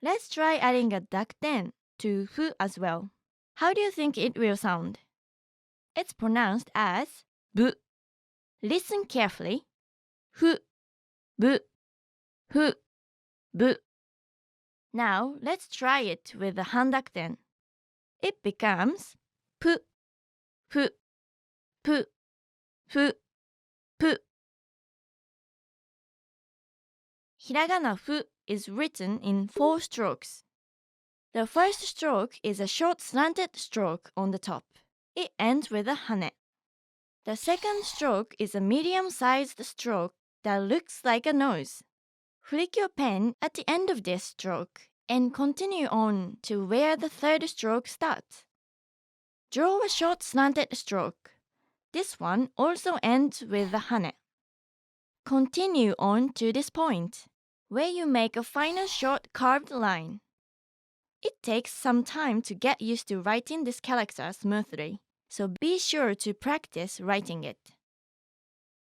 Let's try adding a dakten to fu as well. How do you think it will sound? It's pronounced as bu. Listen carefully. Fu, bu, fu, bu. Now let's try it with the handakten. It becomes pu, fu, pu, fu, pu. Hiragana fu is written in 4 strokes. The first stroke is a short slanted stroke on the top. It ends with a hane. The second stroke is a medium-sized stroke that looks like a nose. Flick your pen at the end of this stroke and continue on to where the third stroke starts. Draw a short slanted stroke. This one also ends with a hane. Continue on to this point, where you make a final short carved line. It takes some time to get used to writing this character smoothly, so be sure to practice writing it.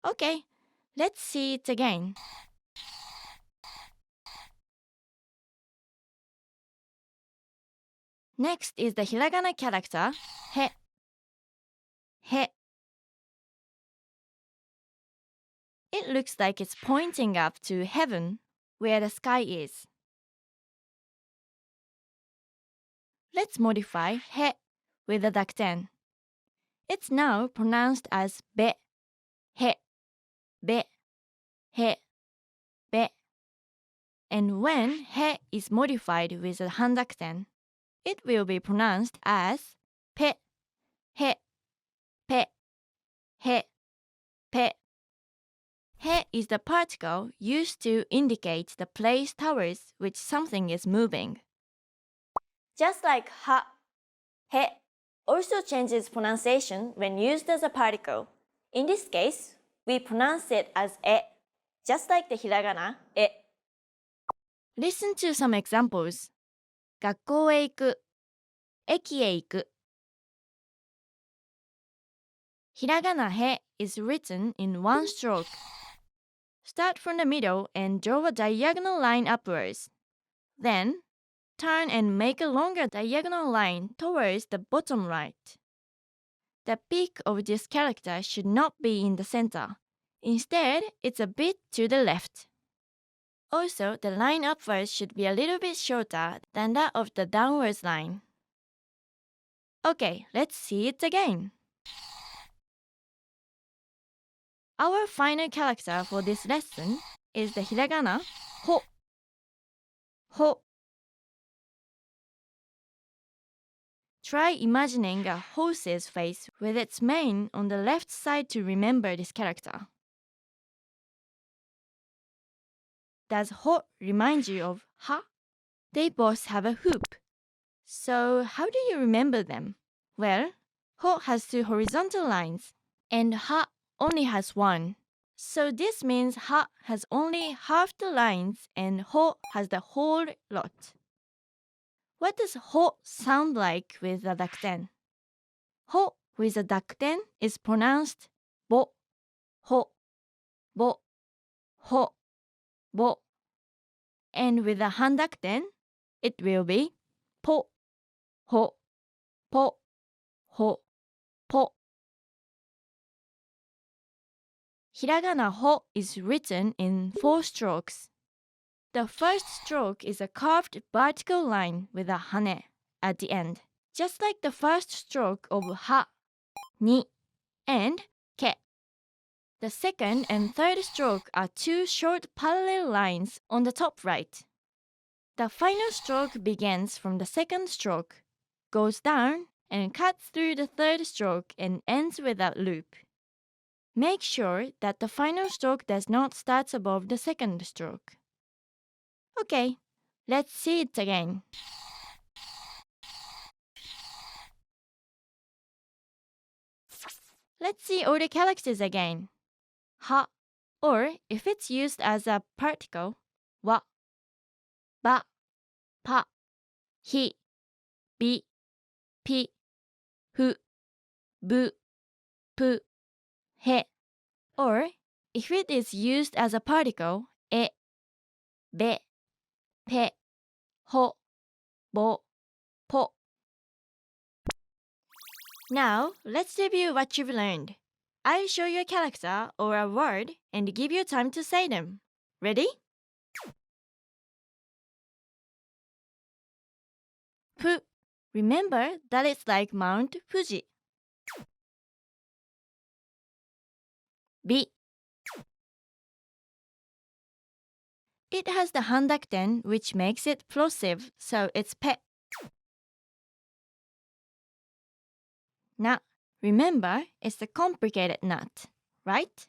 Okay, let's see it again. Next is the hiragana character he. He. It looks like it's pointing up to heaven, where the sky is. Let's modify he with a dakten. It's now pronounced as be, he, be, he, be. And when he is modified with a handakten, it will be pronounced as pe, he, pe, he, pe. He is the particle used to indicate the place towards which something is moving. Just like ha, he also changes pronunciation when used as a particle. In this case, we pronounce it as e, just like the hiragana e. Listen to some examples. 学校へ行く、駅へ行く。Hiragana he is written in one stroke. Start from the middle and draw a diagonal line upwards. Then, turn and make a longer diagonal line towards the bottom right. The peak of this character should not be in the center. Instead, it's a bit to the left. Also, the line upwards should be a little bit shorter than that of the downwards line. Okay, let's see it again. Our final character for this lesson is the hiragana ho. Ho. Try imagining a horse's face with its mane on the left side to remember this character. Does ho remind you of ha? They both have a hoop. So how do you remember them? Well, ho has 2 horizontal lines, and ha only has 1. So this means ha has only half the lines and ho has the whole lot. What does ho sound like with a dakten? Ho with a dakten is pronounced bo, ho, bo, ho, bo. And with a handakten, it will be po, ho, po, ho, po. Hiragana ho is written in 4 strokes. The first stroke is a curved vertical line with a hane at the end, just like the first stroke of ha, ni, and ke. The second and third stroke are 2 short parallel lines on the top right. The final stroke begins from the second stroke, goes down, and cuts through the third stroke and ends with a loop. Make sure that the final stroke does not start above the second stroke. Okay, let's see it again. Let's see all the characters again. Ha, or if it's used as a particle, wa, ba, pa, hi, bi, pi, fu, bu, pu, he. Or if it is used as a particle, e, be, pe, ho, bo, po. Now, let's review what you've learned. I'll show you a character or a word and give you time to say them. Ready? Fu. Remember that it's like Mount Fuji. Bi. It has the handakuten which makes it plosive, so it's pe. Na. Remember, it's the complicated knot, right?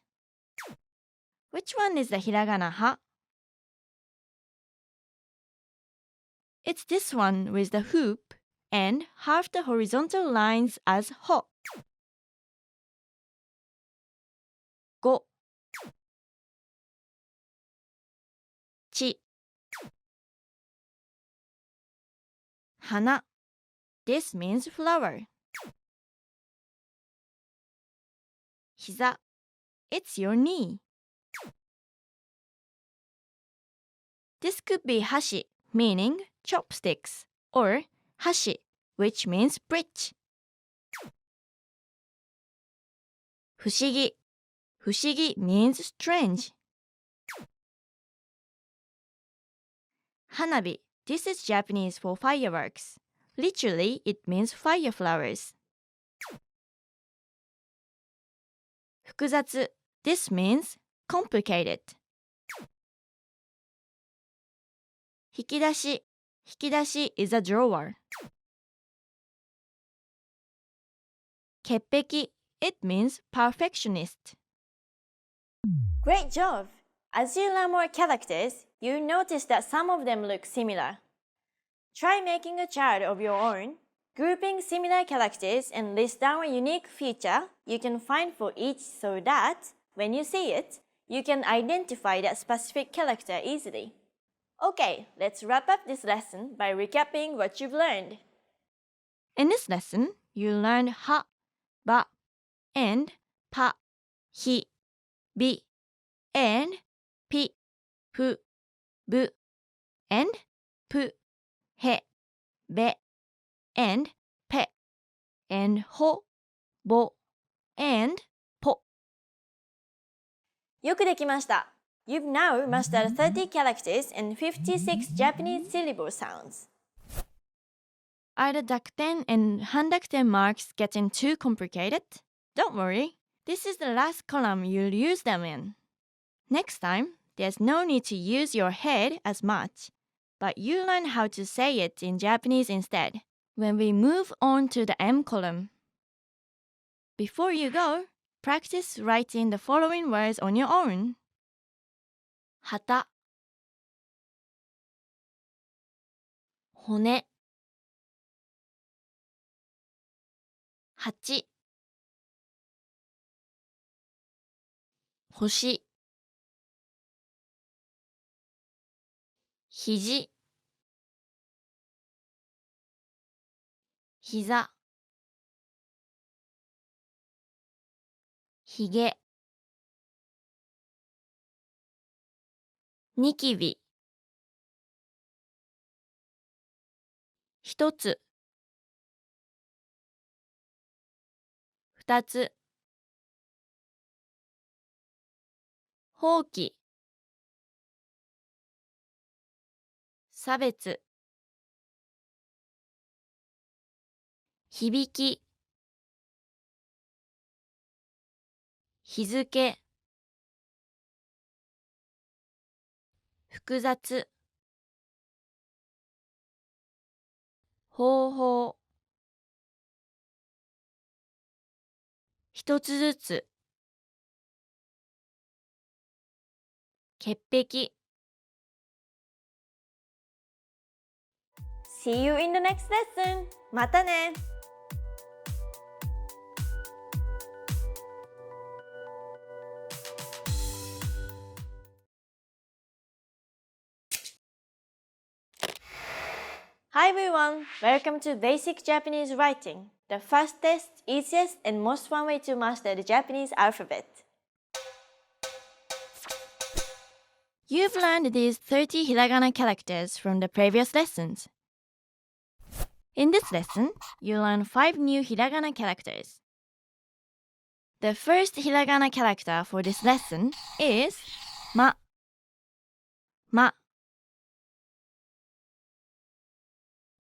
Which one is the hiragana ha? It's this one with the hoop and half the horizontal lines as ho. Go. Chi. Hana. This means flower. Hiza. It's your knee. This could be hashi, meaning chopsticks, or hashi, which means bridge. Fushigi. Fushigi means strange. Hanabi. This is Japanese for fireworks. Literally, it means fire flowers. Fukuzatsu. This means complicated. Hikidashi. Hikidashi is a drawer. Keppeki. It means perfectionist. Great job! As you learn more characters, you notice that some of them look similar. Try making a chart of your own, grouping similar characters and list down a unique feature you can find for each so that, when you see it, you can identify that specific character easily. Okay, let's wrap up this lesson by recapping what you've learned. In this lesson, you learned ha, ba, and pa, hi, bi, and pi, fu, bu, and pu, he, be, and pe, and ho, bo, and po. よくできました。You've now mastered 30 characters and 56 Japanese syllable sounds. Are the dakuten and handakuten marks getting too complicated? Don't worry, this is the last column you'll use them in. Next time, there's no need to use your head as much, but you learn how to say it in Japanese instead when we move on to the M column. Before you go, practice writing the following words on your own. Hata, 骨 8 星 肘 膝 ひげ ニキビ 1つ 2つ 放棄 差別 響き 日付 複雑方法。一つずつ。潔癖。See you in the next lesson! またね! Hi everyone! Welcome to Basic Japanese Writing, the fastest, easiest, and most fun way to master the Japanese alphabet. You've learned these 30 hiragana characters from the previous lessons. In this lesson, you learn 5 new hiragana characters. The first hiragana character for this lesson is ma. Ma.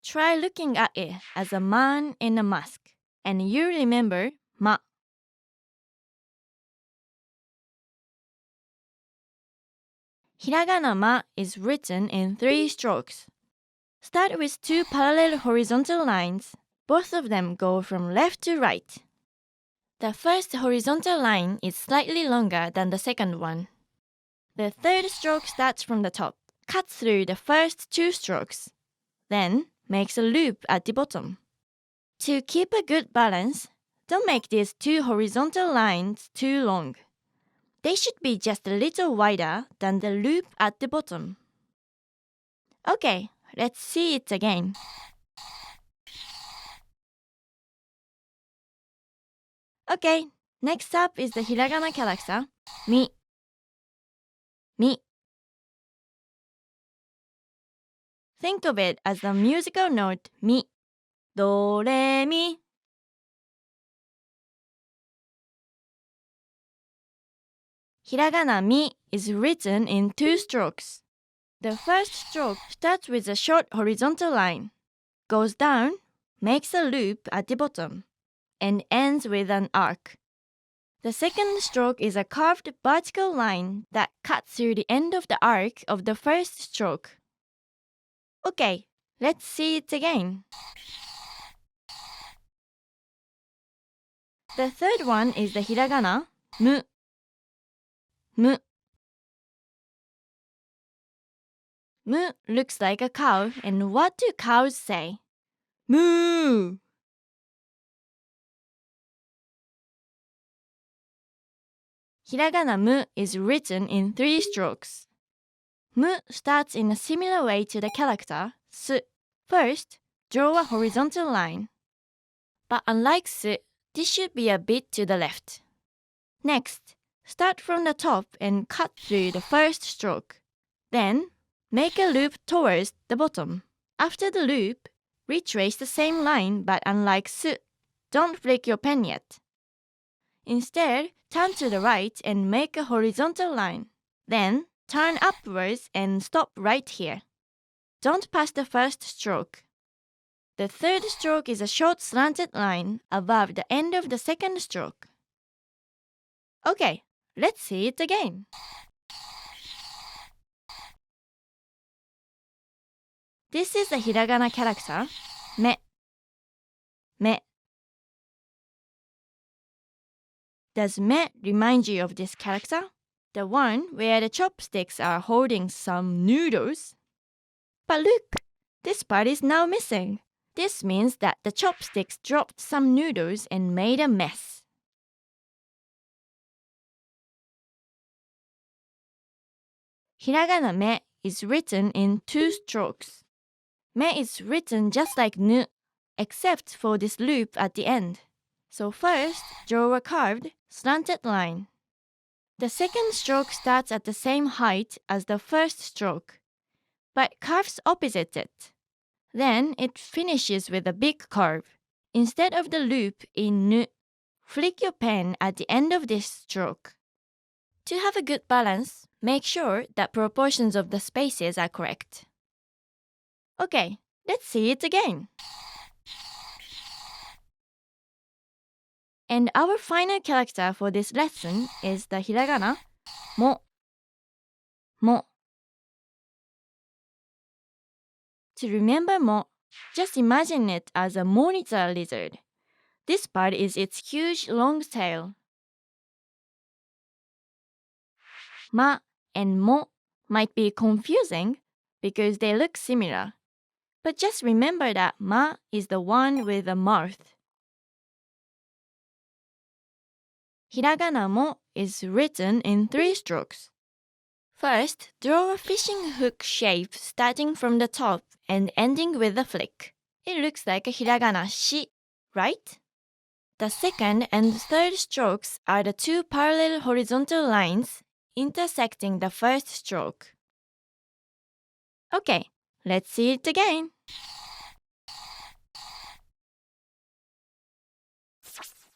Try looking at it as a man in a mask, and you remember ma. Hiragana ma is written in 3 strokes. Start with 2 parallel horizontal lines. Both of them go from left to right. The first horizontal line is slightly longer than the second one. The third stroke starts from the top, cuts through the first 2 strokes, then makes a loop at the bottom. To keep a good balance, don't make these 2 horizontal lines too long. They should be just a little wider than the loop at the bottom. Okay, let's see it again. Okay, next up is the hiragana character, mi. Mi. Think of it as the musical note mi. Do, re, mi. Hiragana mi is written in 2 strokes. The first stroke starts with a short horizontal line, goes down, makes a loop at the bottom, and ends with an arc. The second stroke is a carved vertical line that cuts through the end of the arc of the first stroke. Okay, let's see it again. The third one is the hiragana mu. Mu. Mu looks like a cow, and what do cows say? Moo! Hiragana mu is written in 3 strokes. Mu starts in a similar way to the character su. First, draw a horizontal line. But unlike su, this should be a bit to the left. Next, start from the top and cut through the first stroke. Then, make a loop towards the bottom. After the loop, retrace the same line, but unlike su, don't flick your pen yet. Instead, turn to the right and make a horizontal line. Then, turn upwards and stop right here. Don't pass the first stroke. The third stroke is a short slanted line above the end of the second stroke. Okay, let's see it again. This is the hiragana character, me. Me. Does me remind you of this character? The one where the chopsticks are holding some noodles? But look, this part is now missing. This means that the chopsticks dropped some noodles and made a mess. Hiragana me is written in 2 strokes. Me is written just like nu, except for this loop at the end. So first, draw a curved, slanted line. The second stroke starts at the same height as the first stroke, but curves opposite it. Then it finishes with a big curve. Instead of the loop in nu, flick your pen at the end of this stroke. To have a good balance, make sure that proportions of the spaces are correct. Okay, let's see it again. And our final character for this lesson is the hiragana mo. Mo. To remember mo, Just imagine it as a monitor lizard. This part is its huge long tail. Ma and mo might be confusing because they look similar. But just remember that ma is the one with a mouth. Hiragana mo is written in 3 strokes. First, draw a fishing hook shape starting from the top and ending with a flick. It looks like a hiragana shi, right? The second and third strokes are the 2 parallel horizontal lines intersecting the first stroke. Okay, let's see it again.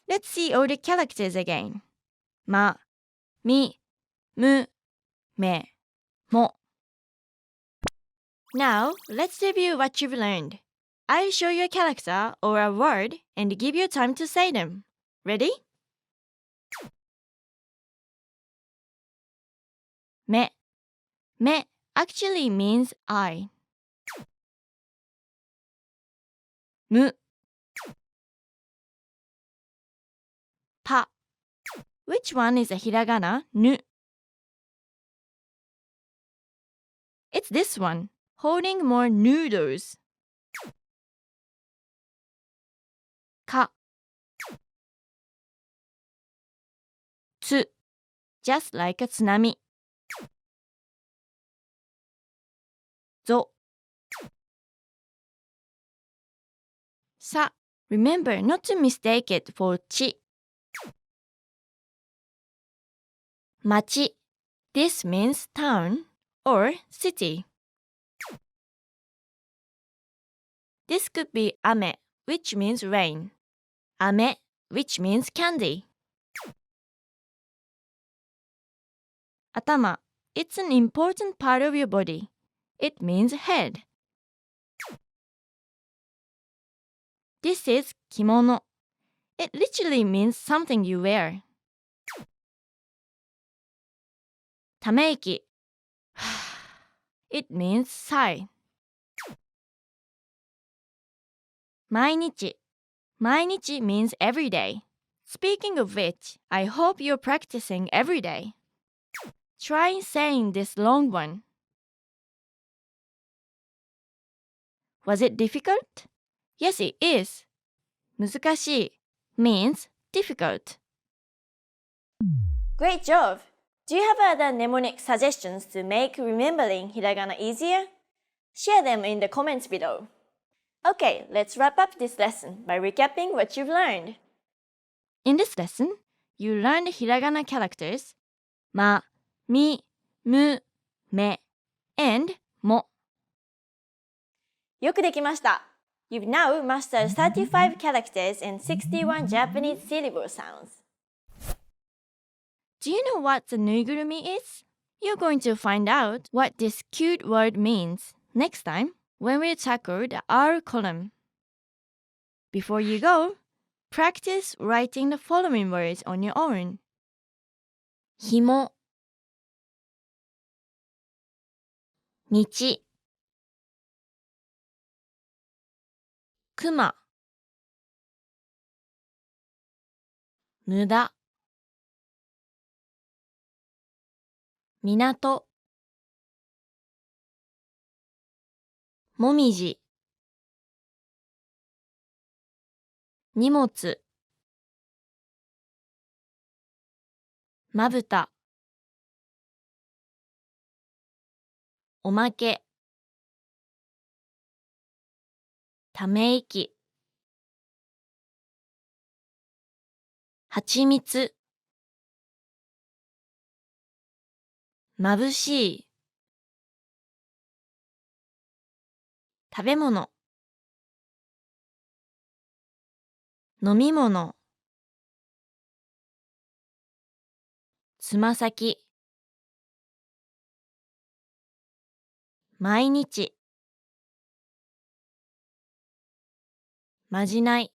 Let's see all the characters again. Ma, mi, mu, me, mo. Now, let's review what you've learned. I'll show you a character or a word and give you time to say them. Ready? Me. Me actually means eye. Mu. Pa. Which one is a hiragana? Nu. It's this one, holding more noodles. Ka. Tsu. Just like a tsunami. Zo. Sa. Remember not to mistake it for chi. Machi. This means town or city. This could be ame, which means rain. Ame, which means candy. Atama. It's an important part of your body. It means head. This is kimono. It literally means something you wear. Tameiki. It means sigh. Mainichi. Mainichi means every day. Speaking of which, I hope you're practicing every day. Try saying this long one. Was it difficult? Yes, it is. 難しい means difficult. Great job! Do you have other mnemonic suggestions to make remembering hiragana easier? Share them in the comments below. Okay, let's wrap up this lesson by recapping what you've learned. In this lesson, you learned hiragana characters ma, mi, mu, me, and mo. よくできました。You've now mastered 35 characters and 61 Japanese syllable sounds. Do you know what the nuigurumi is? You're going to find out what this cute word means next time when we tackle the R column. Before you go, practice writing the following words on your own. Himo, 道 Kuma 無駄 港 もみじ 荷物 まぶた おまけ ため息 はちみつ まぶしい 食べ物 飲み物 つま先 毎日 まじない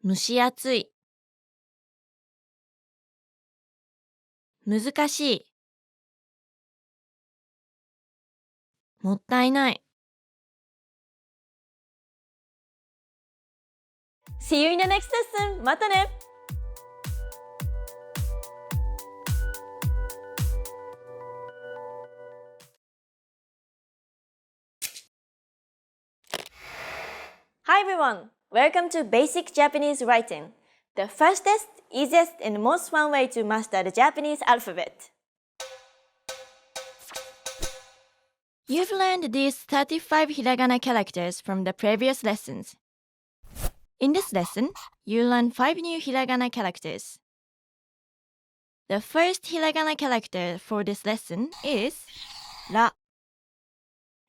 蒸し暑い 難しいもったいない。 See you in the next lesson! またね! Hi everyone! Welcome to Basic Japanese Writing, the fastest, easiest, and most fun way to master the Japanese alphabet. You've learned these 35 hiragana characters from the previous lessons. In this lesson, you learn 5 new hiragana characters. The first hiragana character for this lesson is ra.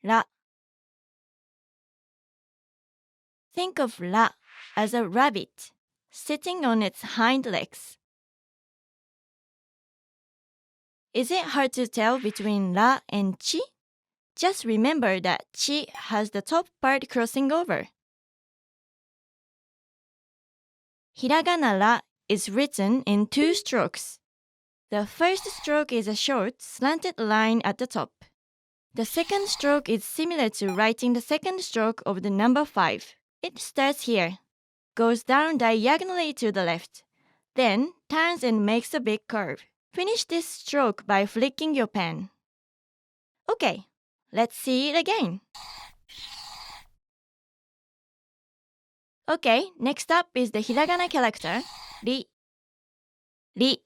Ra. Think of ra as a rabbit sitting on its hind legs. Is it hard to tell between ra and chi? Just remember that chi has the top part crossing over. Hiragana ra is written in 2 strokes. The first stroke is a short, slanted line at the top. The second stroke is similar to writing the second stroke of the number 5. It starts here, goes down diagonally to the left, then turns and makes a big curve. Finish this stroke by flicking your pen. Okay, let's see it again. Okay, next up is the hiragana character, ri. Ri.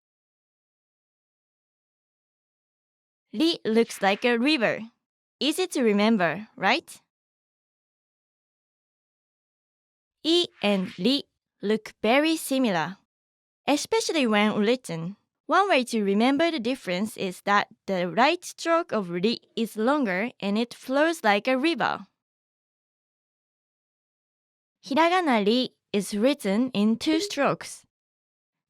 Ri looks like a river. Easy to remember, right? I and ri look very similar, especially when written. One way to remember the difference is that the right stroke of ri is longer and it flows like a river. Hiragana ri is written in 2 strokes.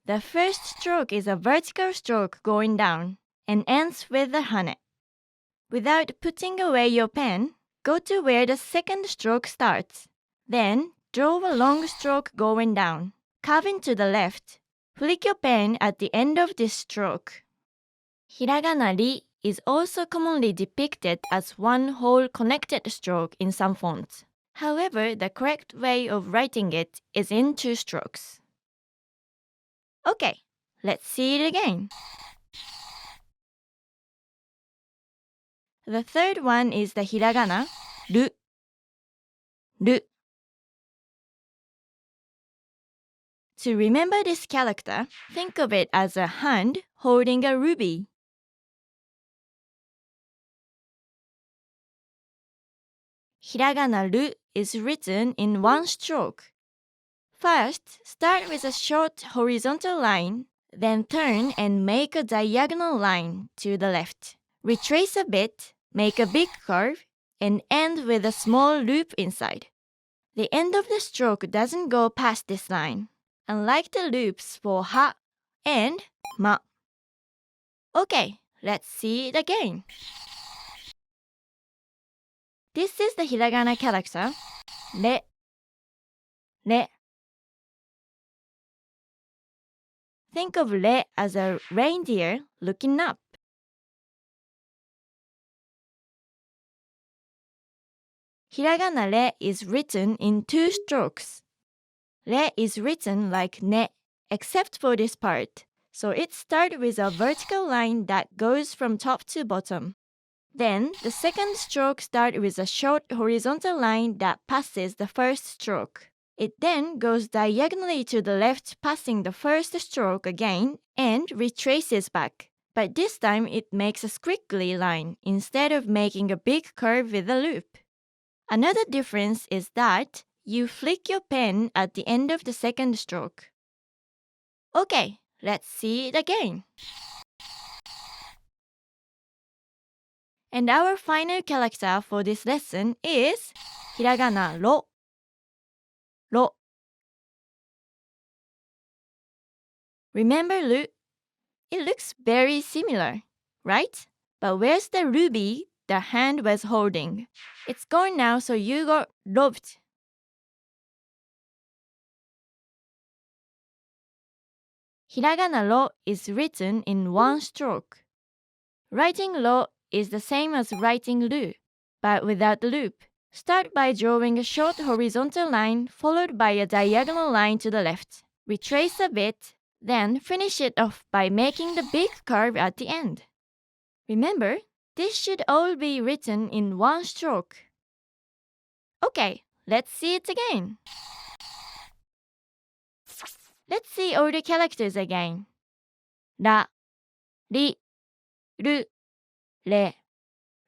The first stroke is a vertical stroke going down and ends with a hane. Without putting away your pen, go to where the second stroke starts. Then, draw a long stroke going down, curving to the left. Flick your pen at the end of this stroke. Hiragana ri is also commonly depicted as one whole connected stroke in some fonts. However, the correct way of writing it is in 2 strokes. Okay, let's see it again. The third one is the hiragana, ru. Ru. To remember this character, think of it as a hand holding a ruby. Hiragana ru is written in 1 stroke. First, start with a short horizontal line, then turn and make a diagonal line to the left. Retrace a bit, make a big curve, and end with a small loop inside. The end of the stroke doesn't go past this line, unlike the loops for ha and ma. Okay, let's see it again. This is the hiragana character, re. Re. Think of re as a reindeer looking up. Hiragana re is written in 2 strokes. Re is written like ne, except for this part, so it starts with a vertical line that goes from top to bottom. Then, the second stroke starts with a short horizontal line that passes the first stroke. It then goes diagonally to the left, passing the first stroke again, and retraces back. But this time it makes a squiggly line instead of making a big curve with a loop. Another difference is that you flick your pen at the end of the second stroke. Okay, let's see it again. And our final character for this lesson is hiragana ro. Ro. Remember ru? It looks very similar, right? But where's the ruby the hand was holding? It's gone now, so you got robbed. Hiragana ro is written in 1 stroke. Writing ro is the same as writing ru, but without the loop. Start by drawing a short horizontal line followed by a diagonal line to the left. Retrace a bit, then finish it off by making the big curve at the end. Remember, this should all be written in one stroke. Okay, let's see it again. Let's see all the characters again. ら、り、る、れ、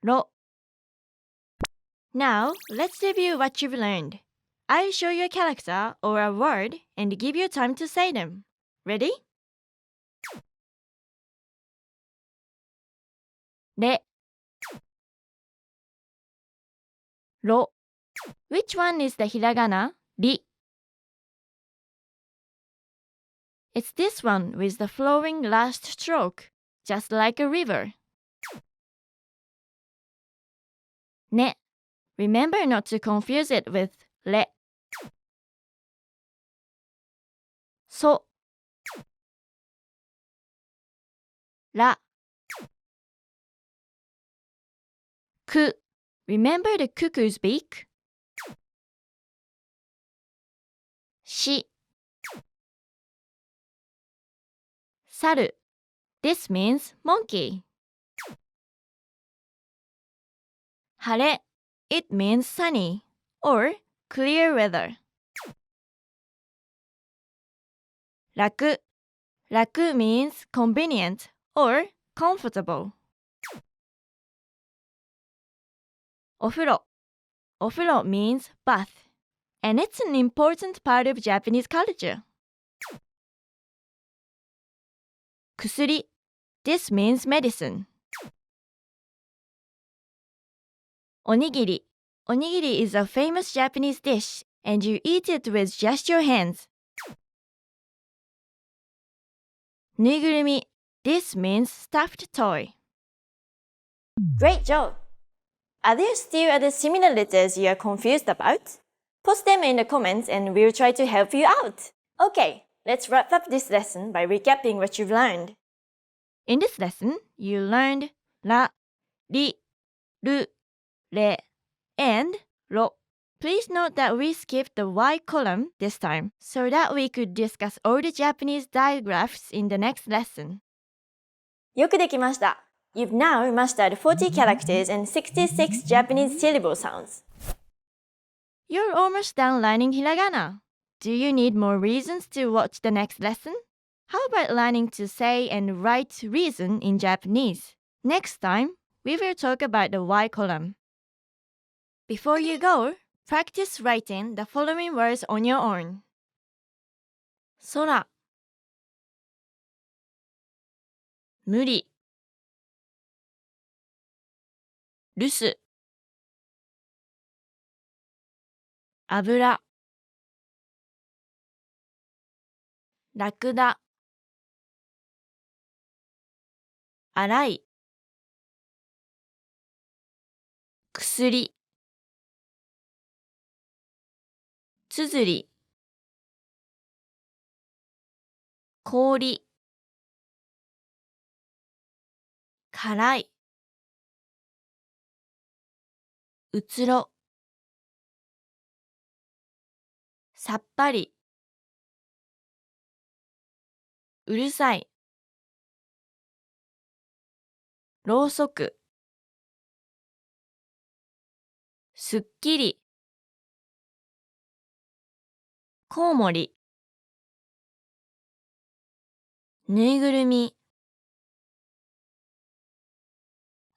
ろ. Now, let's review what you've learned. I'll show you a character or a word and give you time to say them. Ready? れ、ろ. Which one is the hiragana? り. It's this one with the flowing last stroke, just like a river. ね. Remember not to confuse it with れ. そ. ら. く. Remember the cuckoo's beak? し. 猿. This means monkey. 晴れ. It means sunny or clear weather. 楽. 楽 means convenient or comfortable. お風呂. お風呂 means bath, and it's an important part of Japanese culture. 薬. This means medicine. おにぎり. Onigiri is a famous Japanese dish, and you eat it with just your hands. ぬいぐるみ. This means stuffed toy. Great job! Are there still other similar letters you are confused about? Post them in the comments and we'll try to help you out. Okay, let's wrap up this lesson by recapping what you've learned. In this lesson, you learned ら、り、る、れ, and ろ. Please note that we skipped the Y column this time so that we could discuss all the Japanese digraphs in the next lesson. よくできました。You've now mastered 40 characters and 66 Japanese syllable sounds. You're almost done learning hiragana. Do you need more reasons to watch the next lesson? How about learning to say and write reason in Japanese? Next time, we will talk about the Y column. Before you go, practice writing the following words on your own. 空 無理 留守 油 ラクダ 洗い 薬 つづり 氷 辛い うつろ さっぱり うるさい ろうそく すっきり コウモリ ぬいぐるみ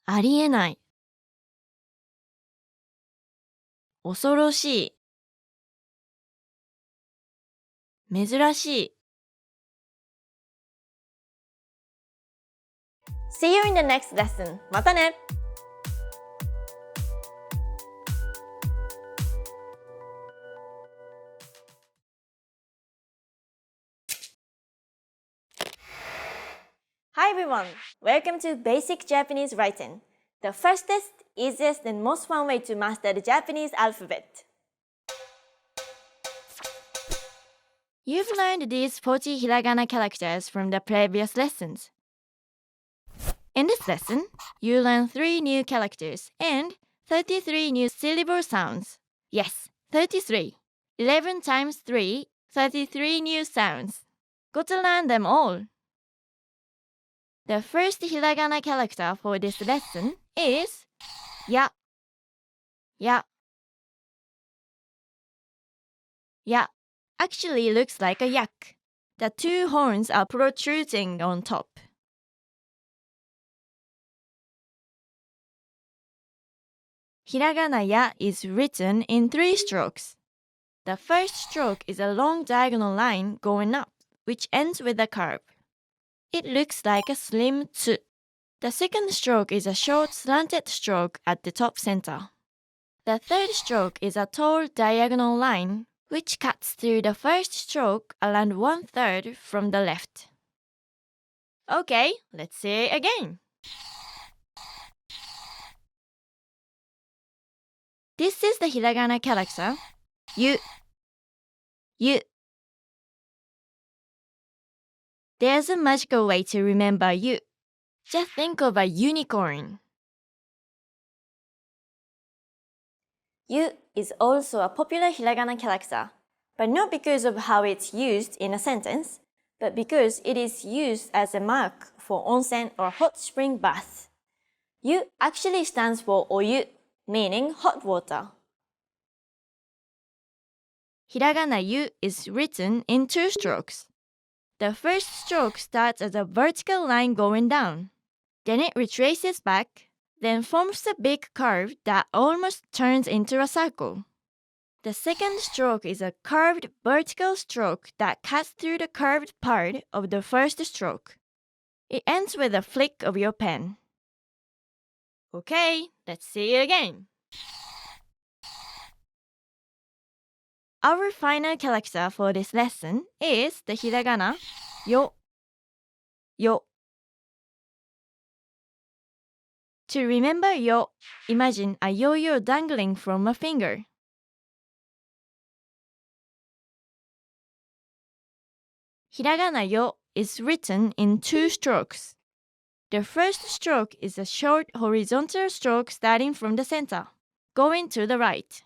ありえない 恐ろしい 珍しい See you in the next lesson. またね! Hi everyone! Welcome to Basic Japanese Writing, the fastest, easiest, and most fun way to master the Japanese alphabet. You've learned these 40 hiragana characters from the previous lessons. In this lesson, you learn 3 new characters and 33 new syllable sounds. Yes, 33. 11 times 3, 33 new sounds. Got to learn them all. The first hiragana character for this lesson is ya. Ya. Ya actually looks like a yak. The two horns are protruding on top. Hiragana ya is written in 3 strokes. The first stroke is a long diagonal line going up, which ends with a curve. It looks like a slim tsu. The second stroke is a short slanted stroke at the top center. The third stroke is a tall diagonal line, which cuts through the first stroke around 1/3 from the left. Okay, let's say it again. This is the hiragana character, yu. Yu. There's a magical way to remember yu. Just think of a unicorn. Yu is also a popular hiragana character, but not because of how it's used in a sentence, but because it is used as a mark for onsen or hot spring bath. Yu actually stands for oyu, meaning hot water. Hiragana yu is written in 2 strokes. The first stroke starts as a vertical line going down. Then it retraces back, then forms a big curve that almost turns into a circle. The second stroke is a curved vertical stroke that cuts through the curved part of the first stroke. It ends with a flick of your pen. Okay, let's see it again. Our final character for this lesson is the hiragana yo. Yo. To remember yo, imagine a yo-yo dangling from a finger. Hiragana yo is written in 2 strokes. The first stroke is a short horizontal stroke starting from the center, going to the right.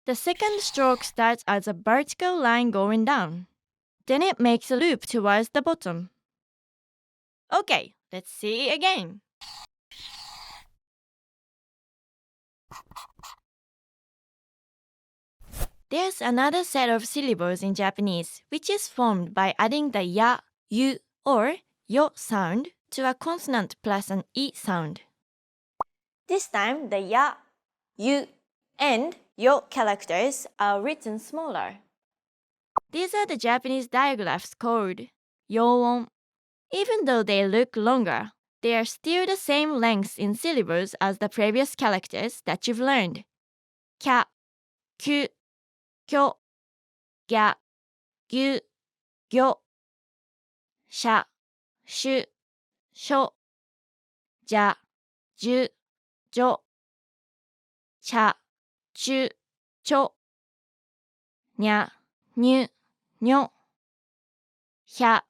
The second stroke starts as a vertical line going down. Then it makes a loop towards the bottom. Okay, let's see it again. There's another set of syllables in Japanese, which is formed by adding the ya, yu, or yo sound to a consonant plus an i sound. This time, the ya, yu, and yo characters are written smaller. These are the Japanese digraphs called yoon. Even though they look longer, they are still the same length in syllables as the previous characters that you've learned. Kya, kyu, kyo, gya, gyu, gyo, sha, shu, sho, ja, ju, jo, cha, chu, cho, nya, nyu, nyo, hya,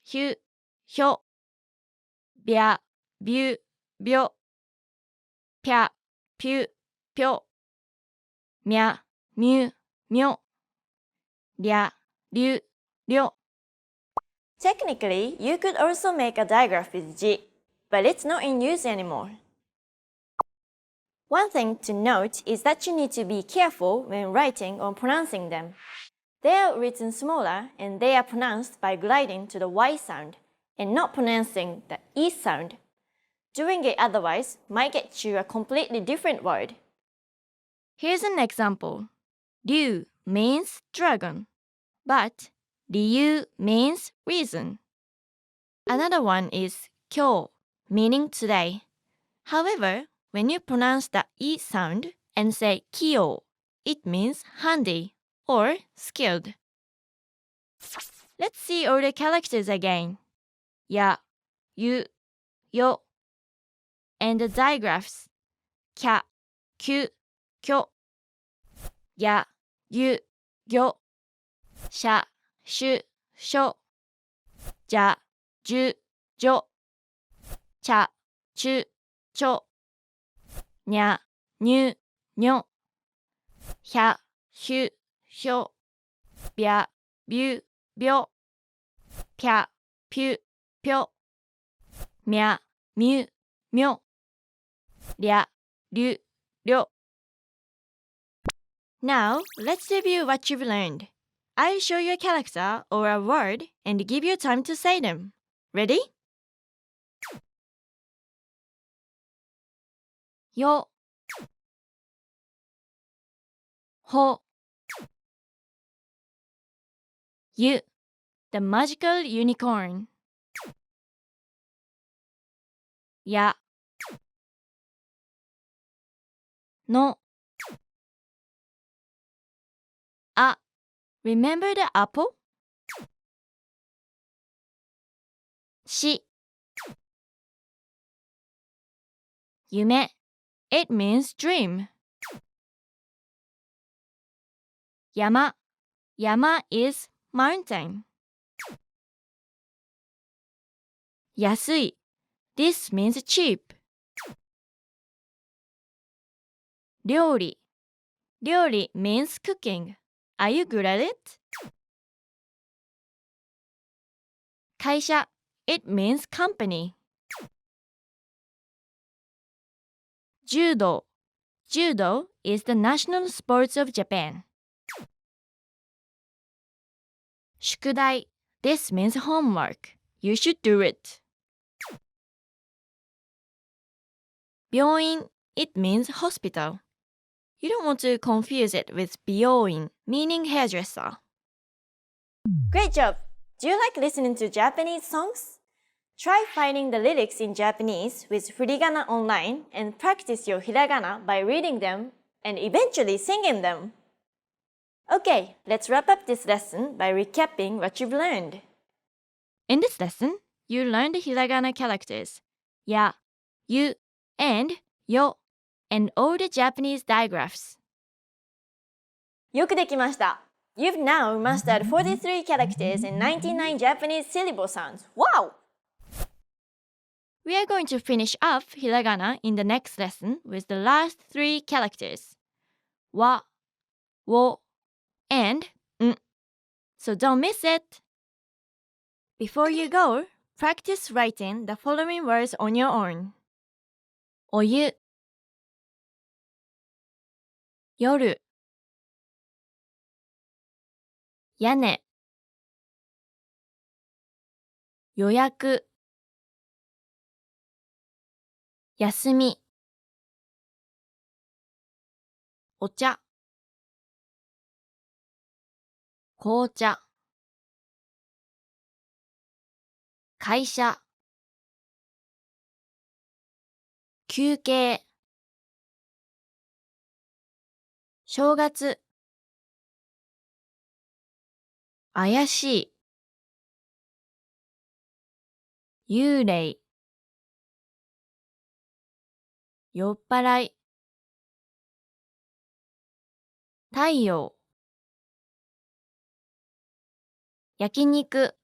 hyu, hyo, bya, byu, byo, pya, pyu, pyo, mya, myu, myo, rya, ryu, ryo. Technically, you could also make a digraph with ji, but it's not in use anymore. One thing to note is that you need to be careful when writing or pronouncing them. They are written smaller and they are pronounced by gliding to the Y sound and not pronouncing the E sound. Doing it otherwise might get you a completely different word. Here's an example. Ryu means dragon, but Ryu means reason. Another one is kyo, meaning today. However, when you pronounce the E sound and say kyo, it means handy or skilled. Let's see all the characters again. Ya, yu, yo, and the digraphs. Kya, kyu, kyo, ya, yu, gyo, sha, shu, sho, ja, ju, jo, cha, chu, cho, nya, nyu, にょ、ひゃ、ひゅ、ひょ、びゃ、びゅ、びょ、ぴゃ、ぴゅ、ぴょ、みゃ、みゅ、みょ、りゃ、りゅ、りょ。Now, let's review what you've learned. I'll show you a character or a word and give you time to say them. Ready? よ、ほ、ゆ、the magical unicorn. や、の、あ、remember the apple? し、夢 it means dream. 山 山 is mountain. 安い this means cheap. 料理 料理 means cooking. Are you good at it? 会社 it means company. 柔道 Judo is the national sports of Japan. 宿題 this means homework. You should do it. 病院 it means hospital. You don't want to confuse it with 美容院 meaning hairdresser. Great job! Do you like listening to Japanese songs? Try finding the lyrics in Japanese with Furigana online and practice your hiragana by reading them and eventually singing them. Okay, let's wrap up this lesson by recapping what you've learned. In this lesson, you learned the hiragana characters ya, yu, and yo, and all the Japanese digraphs. よくできました。You've now mastered 43 characters and 99 Japanese syllable sounds. Wow! We are going to finish up hiragana in the next lesson with the last 3 characters wa, wo, and n. So don't miss it! Before you go, practice writing the following words on your own. お湯、夜、屋根、予約、休み、お茶、紅茶、会社、休憩、正月、怪しい、幽霊、酔っ払い、太陽、焼肉、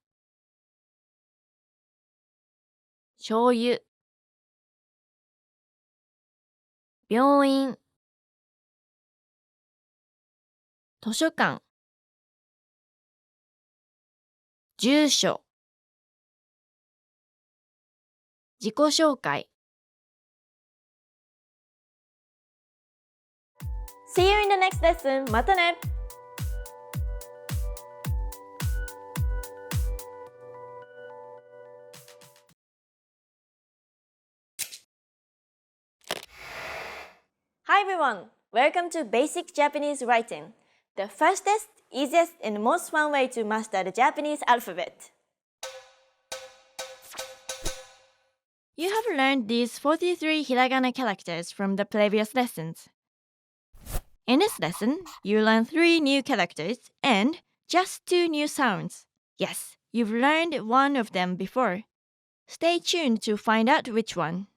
醤油、病院、図書館、住所、自己紹介。See you in the next lesson. またね! Hi everyone! Welcome to Basic Japanese Writing, the fastest, easiest, and most fun way to master the Japanese alphabet. You have learned these 43 hiragana characters from the previous lessons. In this lesson, you learn 3 new characters and just 2 new sounds. Yes, you've learned one of them before. Stay tuned to find out which one.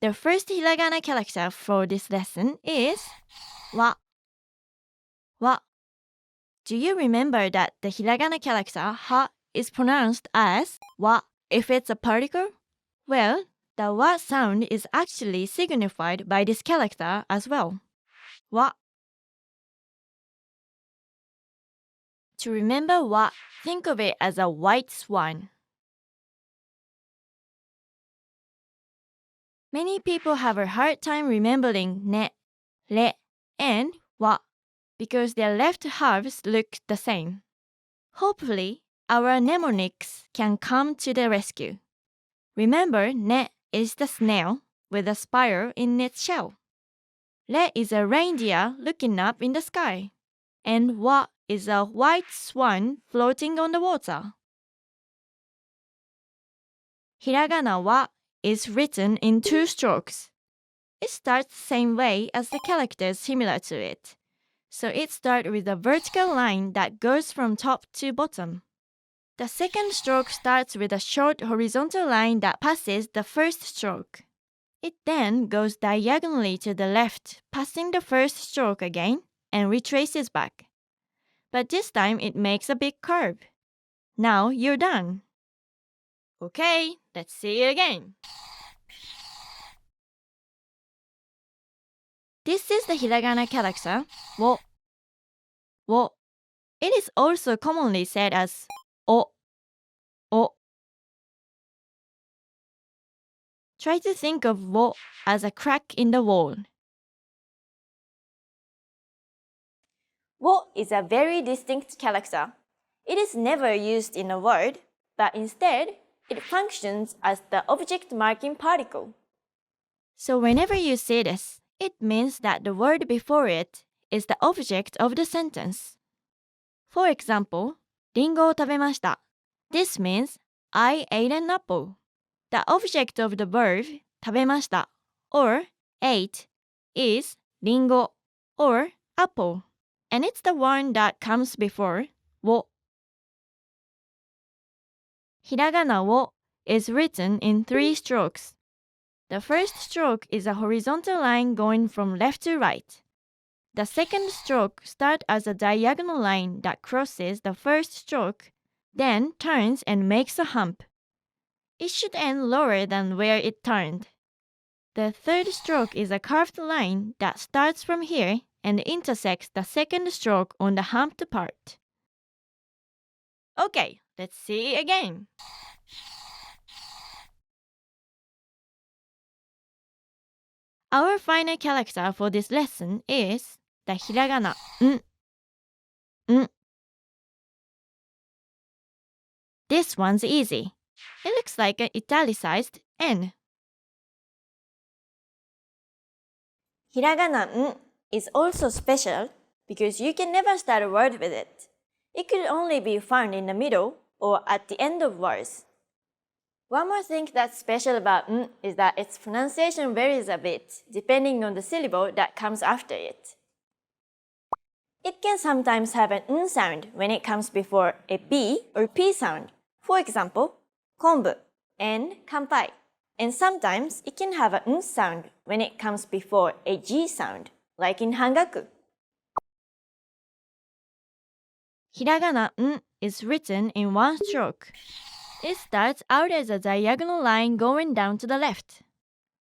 The first hiragana character for this lesson is wa. Wa. Do you remember that the hiragana character ha is pronounced as wa if it's a particle? Well, The wa sound is actually signified by this character as well. Wa. To remember wa, think of it as a white swan. Many people have a hard time remembering ne, re, and wa because their left halves look the same. Hopefully, our mnemonics can come to the rescue. Remember, ne is the snail with a spiral in its shell. Re is a reindeer looking up in the sky. And wa is a white swan floating on the water. Hiragana wa is written in 2 strokes. It starts the same way as the characters similar to it. So it starts with a vertical line that goes from top to bottom. The second stroke starts with a short horizontal line that passes the first stroke. It then goes diagonally to the left, passing the first stroke again, and retraces back. But this time it makes a big curve. Now you're done. Okay, let's see it again. This is the hiragana character, wo. Wo. It is also commonly said as o. O. Try to think of wo as a crack in the wall. Wo is a very distinct character. It is never used in a word, but instead, it functions as the object marking particle. So whenever you say this, it means that the word before it is the object of the sentence. For example, リンゴを食べました. This means I ate an apple. The object of the verb 食べました or ate is リンゴ or apple, and it's the one that comes before を. Hiragana を is written in 3 strokes. The first stroke is a horizontal line going from left to right. The second stroke starts as a diagonal line that crosses the first stroke, then turns and makes a hump. It should end lower than where it turned. The third stroke is a curved line that starts from here and intersects the second stroke on the humped part. Okay, let's see it again. Our final character for this lesson is the hiragana n. N. This one's easy. It looks like an italicized N. Hiragana n is also special because you can never start a word with it. It could only be found in the middle or at the end of words. One more thing that's special about n is that its pronunciation varies a bit depending on the syllable that comes after it. It can sometimes have an n sound when it comes before a b or p sound. For example, konbu and kanpai. And sometimes it can have an n sound when it comes before a g sound, like in hangaku. Hiragana n is written in 1 stroke. It starts out as a diagonal line going down to the left,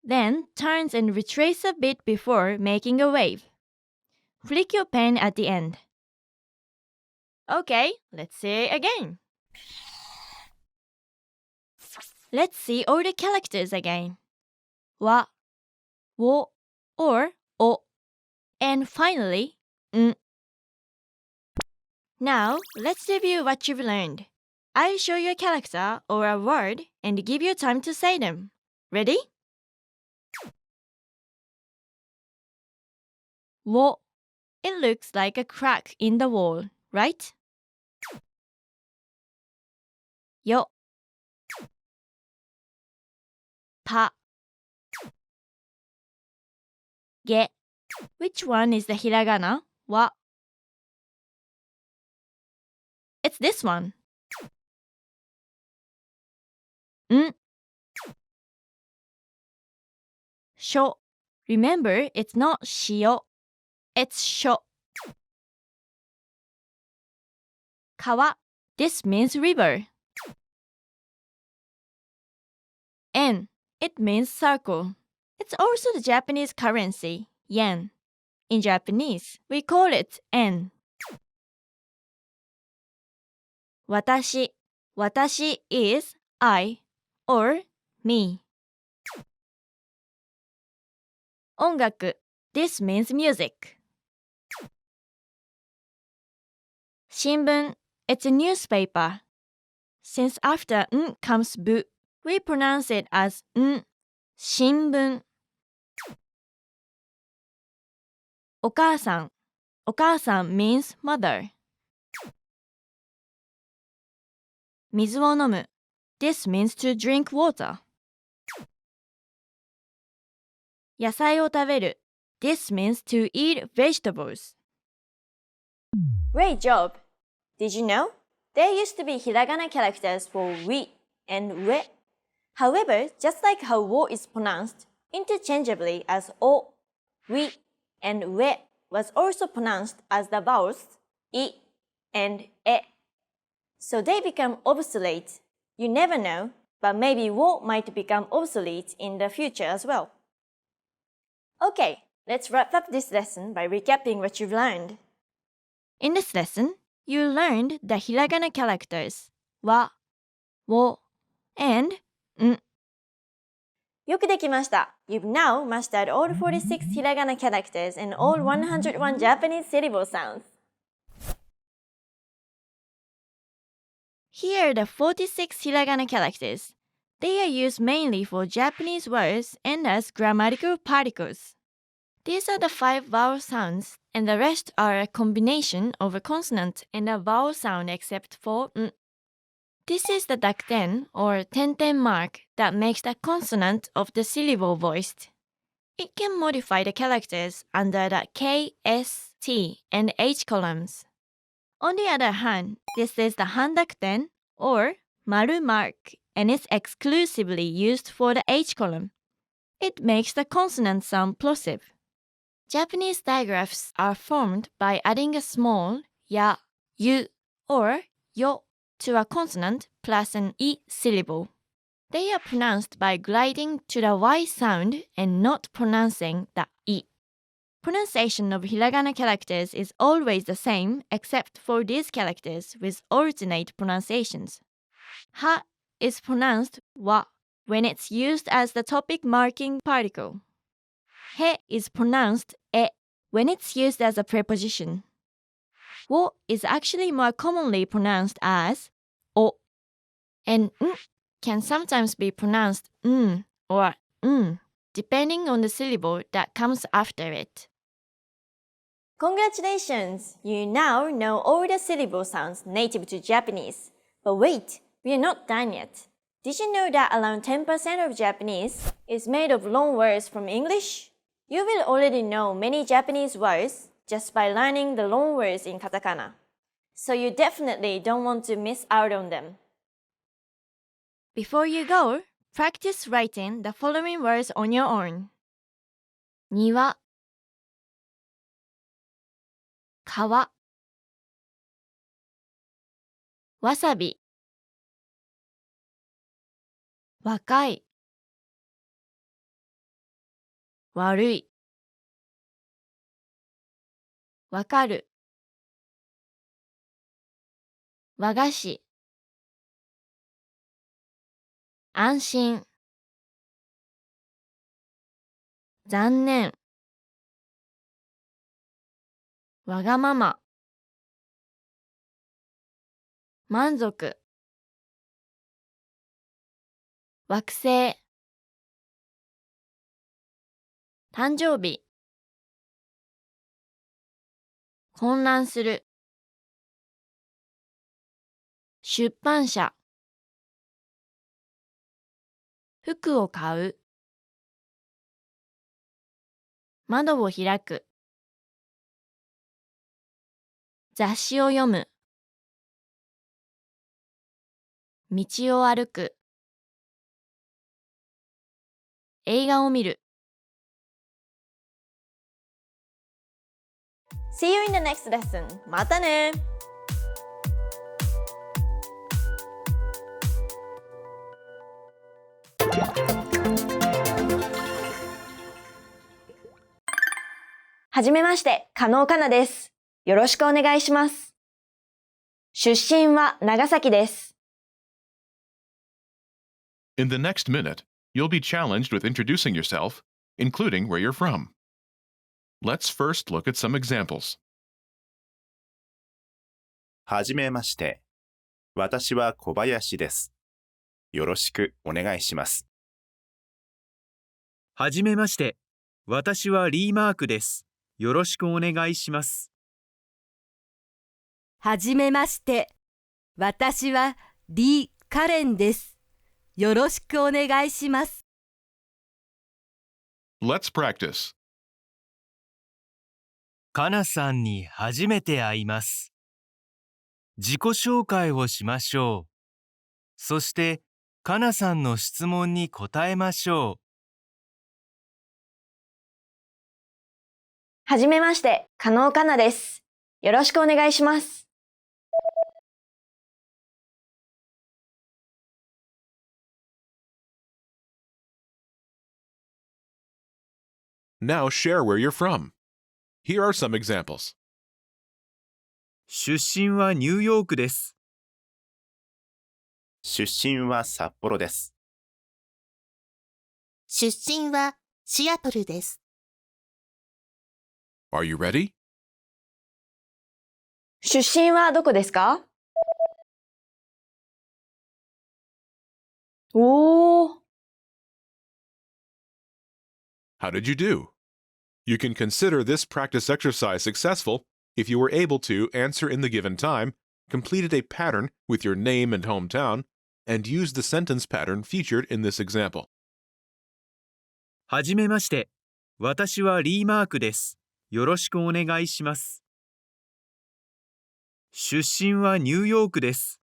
then turns and retraces a bit before making a wave. Flick your pen at the end. Okay, let's see it again. Let's see all the characters again. Wa, wo, or o, and finally, n. Now, let's review what you've learned. I'll show you a character or a word and give you time to say them. Ready? Wo. It looks like a crack in the wall, right? Yo. Pa. Ge. Which one is the hiragana? Wa. It's this one. N. Sho. Remember, it's not shio. It's sho. Kawa. This means river. En. it means circle. It's also the Japanese currency, yen. In Japanese, we call it en. 私 Watashi is I or me. 音楽 This means music. 新聞 It's a newspaper. Since after n comes bu, we pronounce it as n, 新聞. お母さん means mother. 水を飲む This means to drink water. 野菜を食べる This means to eat vegetables. Great job! Did you know? There used to be hiragana characters for wi and we. However, just like how wo is pronounced interchangeably as o, wi and we was also pronounced as the vowels I and e. So they become obsolete. You never know, but maybe wo might become obsolete in the future as well. Okay, let's wrap up this lesson by recapping what you've learned. In this lesson, you learned the hiragana characters wa, wo, and n. よくできました。You've now mastered all 46 hiragana characters and all 101 Japanese syllable sounds. Here are the 46 hiragana characters. They are used mainly for Japanese words and as grammatical particles. These are the 5 vowel sounds, and the rest are a combination of a consonant and a vowel sound except for n. This is the dakten or tenten mark that makes the consonant of the syllable voiced. It can modify the characters under the K, S, T, and H columns. On the other hand, this is the handakten or maru mark and is exclusively used for the H column. It makes the consonant sound plosive. Japanese digraphs are formed by adding a small ya, yu, or yo to a consonant plus an I syllable. They are pronounced by gliding to the Y sound and not pronouncing the I. Pronunciation of hiragana characters is always the same except for these characters with alternate pronunciations. Ha is pronounced wa when it's used as the topic marking particle. He is pronounced e when it's used as a preposition. Wo is actually more commonly pronounced as o, and n can sometimes be pronounced n or n, depending on the syllable that comes after it. Congratulations! You now know all the syllable sounds native to Japanese. But wait, we are not done yet. Did you know that around 10% of Japanese is made of loan words from English? You will already know many Japanese words just by learning the loan words in katakana. So you definitely don't want to miss out on them. Before you go, practice writing the following words on your own. 庭 川 わさび 若い 悪い わかる 和菓子 安心 残念 わがまま 満足 惑星 誕生日 混乱する 出版社 服を買う 窓を開く 雑誌を読む 道を歩く 映画を見る See you in the next lesson. またね!はじめまして、加納かなです。よろしくお願いします。出身は長崎です。In the next minute, you'll be challenged with introducing yourself, including where you're from. Let's first look at some examples. はじめまして。私は小林です。よろしくお願いします。はじめまして。私はリーマークです。よろしくお願いします。はじめまして。私はリー・カレンです。よろしくお願いします。Let's practice. かなさんに初めて会います。自己紹介をしましょう。そして、かなさんの質問に答えましょう。はじめまして、加納かなです。よろしくお願いします。Now share where you're from. Here are some examples. 出身はニューヨークです。出身は札幌です。出身はシアトルです。Are you ready? 出身はどこですか？おー。How did you do? You can consider this practice exercise successful if you were able to answer in the given time, completed a pattern with your name and hometown, and used the sentence pattern featured in this example. はじめまして。私はリーマークです。よろしくお願いします。出身はニューヨークです。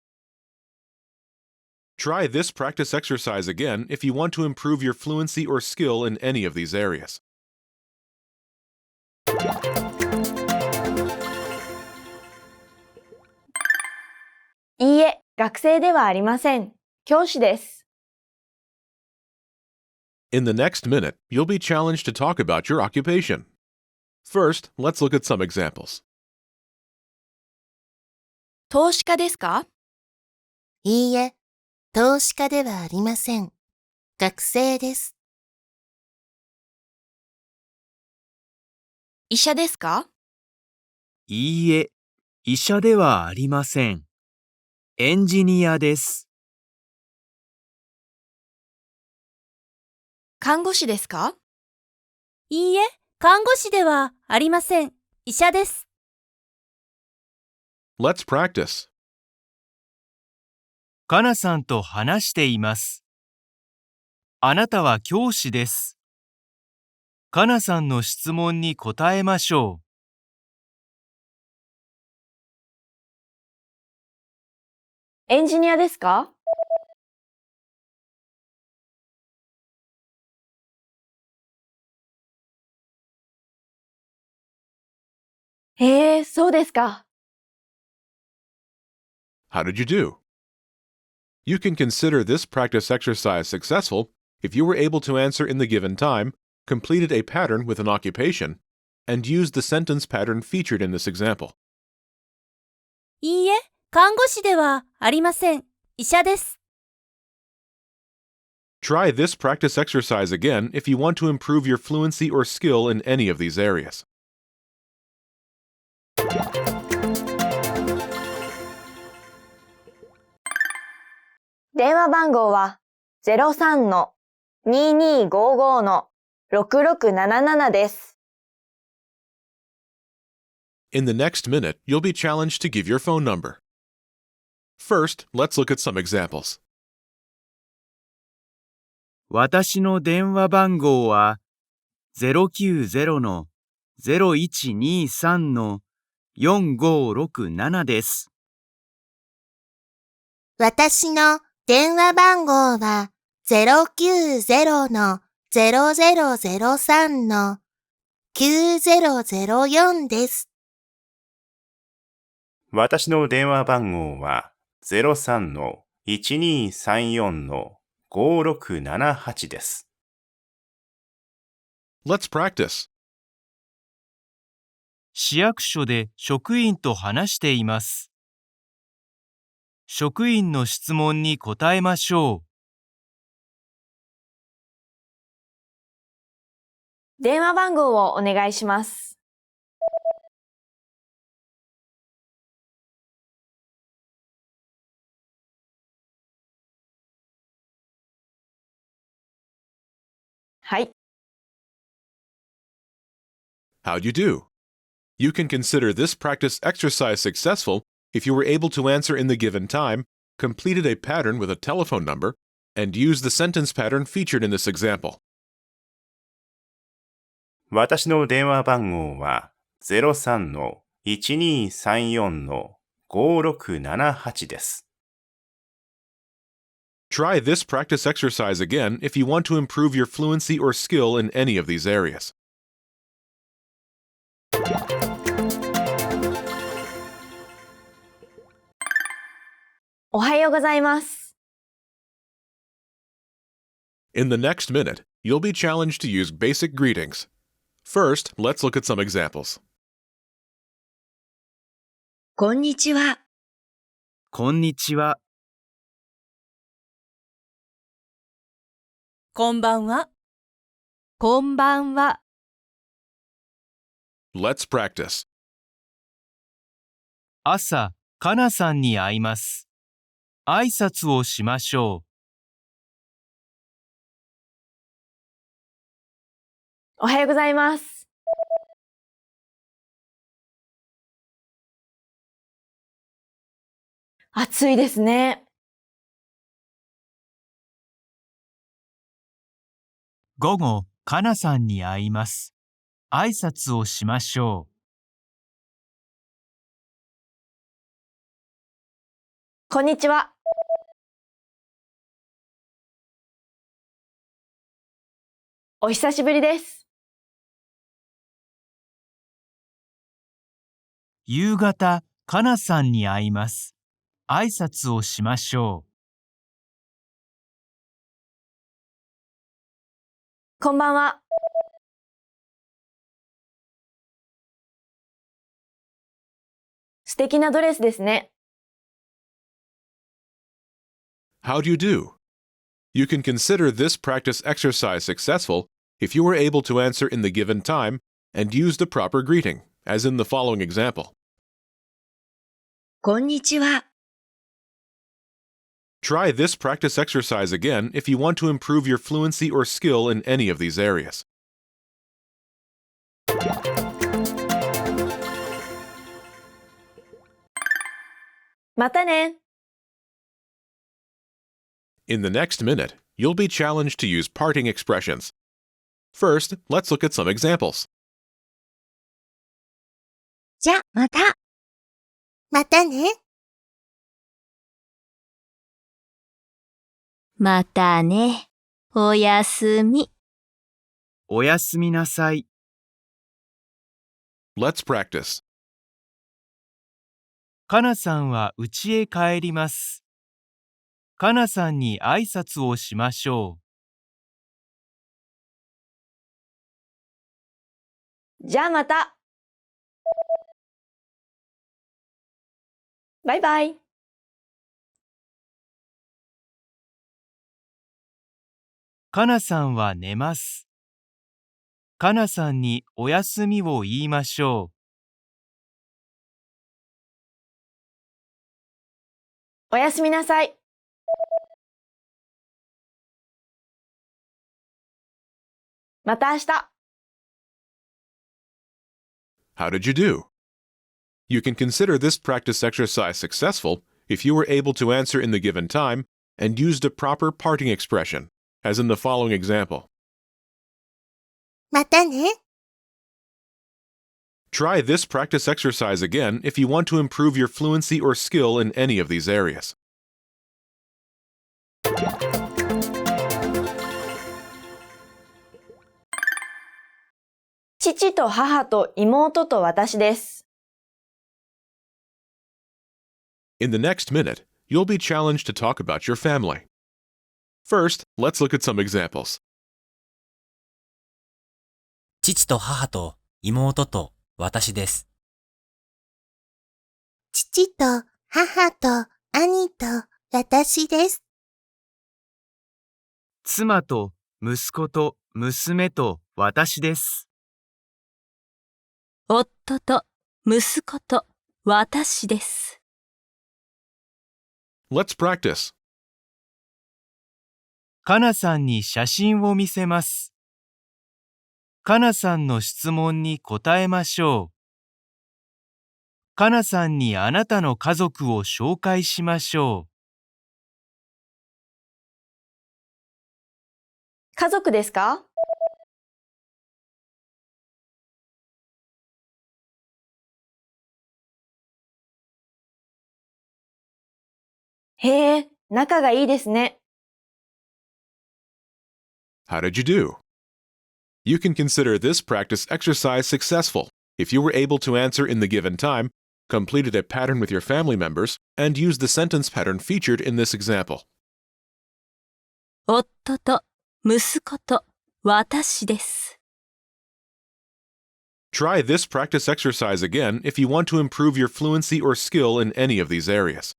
Try this practice exercise again if you want to improve your fluency or skill in any of these areas. いいえ、学生ではありません。教師です。In the next minute, you'll be challenged to talk about your occupation. First, let's look at some examples. 投資家ですか？いいえ、投資家ではありません。学生です。医者ですか？いいえ、医者ではありません。エンジニアです。看護師ですか？いいえ、看護師ではありません。医者です。Let's practice. かなさんと話しています。あなたは教師です。かなさんの質問に答えましょう。エンジニアですか？そうですか。How did you do? You can consider this practice exercise successful if you were able to answer in the given time, completed a pattern with an occupation, and used the sentence pattern featured in this example. いいえ、看護師ではありません。医者です。Try this practice exercise again if you want to improve your fluency or skill in any of these areas. 電話番号は 03-2255-6677 です。In the next minute, you'll be challenged to give your phone number. First, let's look at some examples. 私の電話番号は090-0123-4567です。私の電話番号は090-0003-9004です。私の電話番号は03-1234-5678です。Let's practice. 市役所で職員と話しています。職員の質問に答えましょう。電話番号をお願いします。はい。How'd you do? You can consider this practice exercise successful if you were able to answer in the given time, completed a pattern with a telephone number, and used the sentence pattern featured in this example. 私の電話番号は03-1234-5678です。Try this practice exercise again if you want to improve your fluency or skill in any of these areas. おはようございます。In the next minute, you'll be challenged to use basic greetings. First, let's look at some examples. こんにちは。こんにちは。こんばんは。こんばんは。Let's practice. 朝、かなさんに会います。挨拶をしましょおはようございます。暑いですね。う。午後、かなさんに会います。挨拶をしましょこんにちは。お久しぶりです。う。夕方、かなさんに会います。挨拶をしましょこんばんは。素敵なドレスですね。How'd you do? You can consider this practice exercise successful if you were able to answer in the given time and use the proper greeting, as in the following example. こんにちは。 Try this practice exercise again if you want to improve your fluency or skill in any of these areas. またね。In the next minute, you'll be challenged to use parting expressions. First, let's look at some examples. じゃ、また。またね。またね。おやすみ。う。おやすみなさい。Let's practice. かなさんは家へ帰ります。かなさんに挨拶をしましょじゃあまた。バイバイ。う。かなさんは寝ます。かなさんにおやすみを言いましょおやすみなさい。また明日。How did you do? You can consider this practice exercise successful if you were able to answer in the given time and used a proper parting expression, as in the following example. またね。 Try this practice exercise again if you want to improve your fluency or skill in any of these areas. 父と母と妹と私です。In the next minute, you'll be challenged to talk about your family. First, let's look at some examples. 父と母と妹と私です。父と母と兄と私です。妻と息子と娘と私です。夫と息子と私です。Let's practice. かなさんに写真を見せます。かなさんの質問に答えましょう。かなさんにあなたの家族を紹介しましょう。家族ですか？へえ、仲がいいですね。How did you do? You can consider this practice exercise successful if you were able to answer in the given time, completed a pattern with your family members, and used the sentence pattern featured in this example. 夫と息子と私です。Try this practice exercise again if you want to improve your fluency or skill in any of these areas.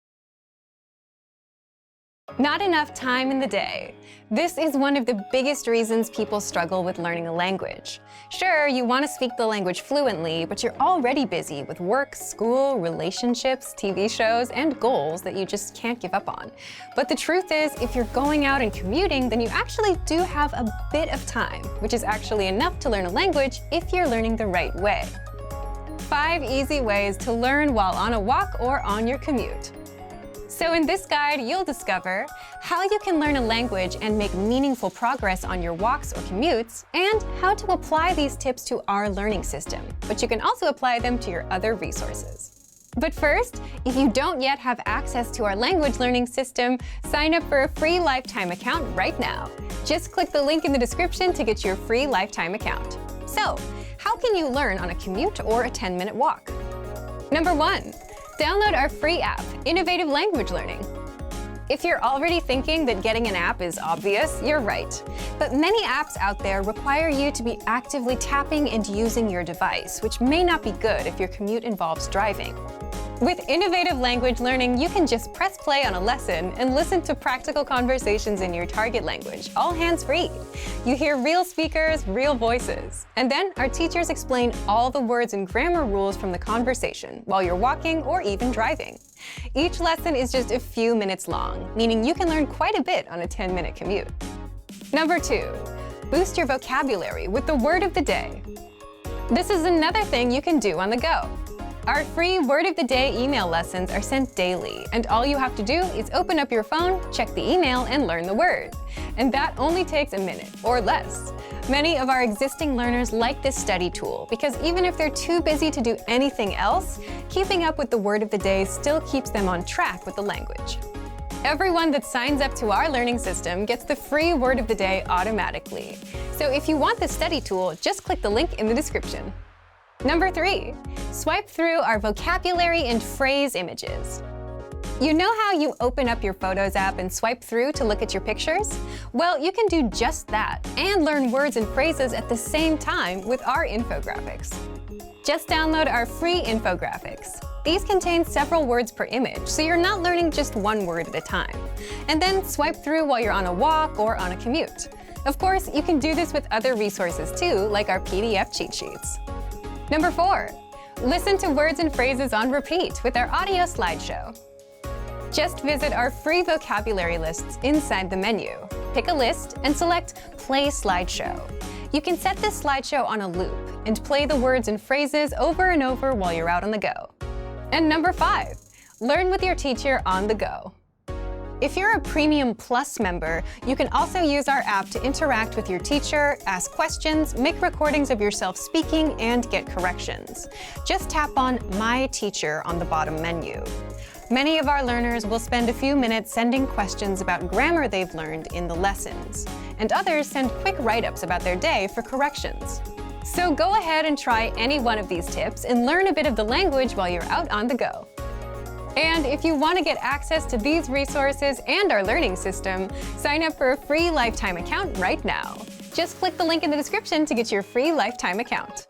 Not enough time in the day. This is one of the biggest reasons people struggle with learning a language. Sure, you want to speak the language fluently, but you're already busy with work, school, relationships, TV shows, and goals that you just can't give up on. But the truth is, if you're going out and commuting, then you actually do have a bit of time, which is actually enough to learn a language if you're learning the right way. 5 easy ways to learn while on a walk or on your commute. So in this guide, you'll discover how you can learn a language and make meaningful progress on your walks or commutes, and how to apply these tips to our learning system. But you can also apply them to your other resources. But first, if you don't yet have access to our language learning system, sign up for a free lifetime account right now. Just click the link in the description to get your free lifetime account. So, how can you learn on a commute or a 10-minute walk? Number 1. Download our free app, Innovative Language Learning. If you're already thinking that getting an app is obvious, you're right. But many apps out there require you to be actively tapping and using your device, which may not be good if your commute involves driving. With Innovative Language Learning, you can just press play on a lesson and listen to practical conversations in your target language, all hands-free. You hear real speakers, real voices. And then our teachers explain all the words and grammar rules from the conversation while you're walking or even driving. Each lesson is just a few minutes long, meaning you can learn quite a bit on a 10-minute commute. Number 2, boost your vocabulary with the word of the day. This is another thing you can do on the go. Our free Word of the Day email lessons are sent daily, and all you have to do is open up your phone, check the email, and learn the word. And that only takes a minute, or less. Many of our existing learners like this study tool because even if they're too busy to do anything else, keeping up with the Word of the Day still keeps them on track with the language. Everyone that signs up to our learning system gets the free Word of the Day automatically. So if you want this study tool, just click the link in the description. Number 3, swipe through our vocabulary and phrase images. You know how you open up your Photos app and swipe through to look at your pictures? Well, you can do just that and learn words and phrases at the same time with our infographics. Just download our free infographics. These contain several words per image, so you're not learning just one word at a time. And then swipe through while you're on a walk or on a commute. Of course, you can do this with other resources too, like our PDF cheat sheets. Number 4, listen to words and phrases on repeat with our audio slideshow. Just visit our free vocabulary lists inside the menu. Pick a list and select Play Slideshow. You can set this slideshow on a loop and play the words and phrases over and over while you're out on the go. And number 5, learn with your teacher on the go. If you're a Premium Plus member, you can also use our app to interact with your teacher, ask questions, make recordings of yourself speaking, and get corrections. Just tap on My Teacher on the bottom menu. Many of our learners will spend a few minutes sending questions about grammar they've learned in the lessons, and others send quick write-ups about their day for corrections. So go ahead and try any one of these tips and learn a bit of the language while you're out on the go. And if you want to get access to these resources and our learning system, sign up for a free lifetime account right now. Just click the link in the description to get your free lifetime account.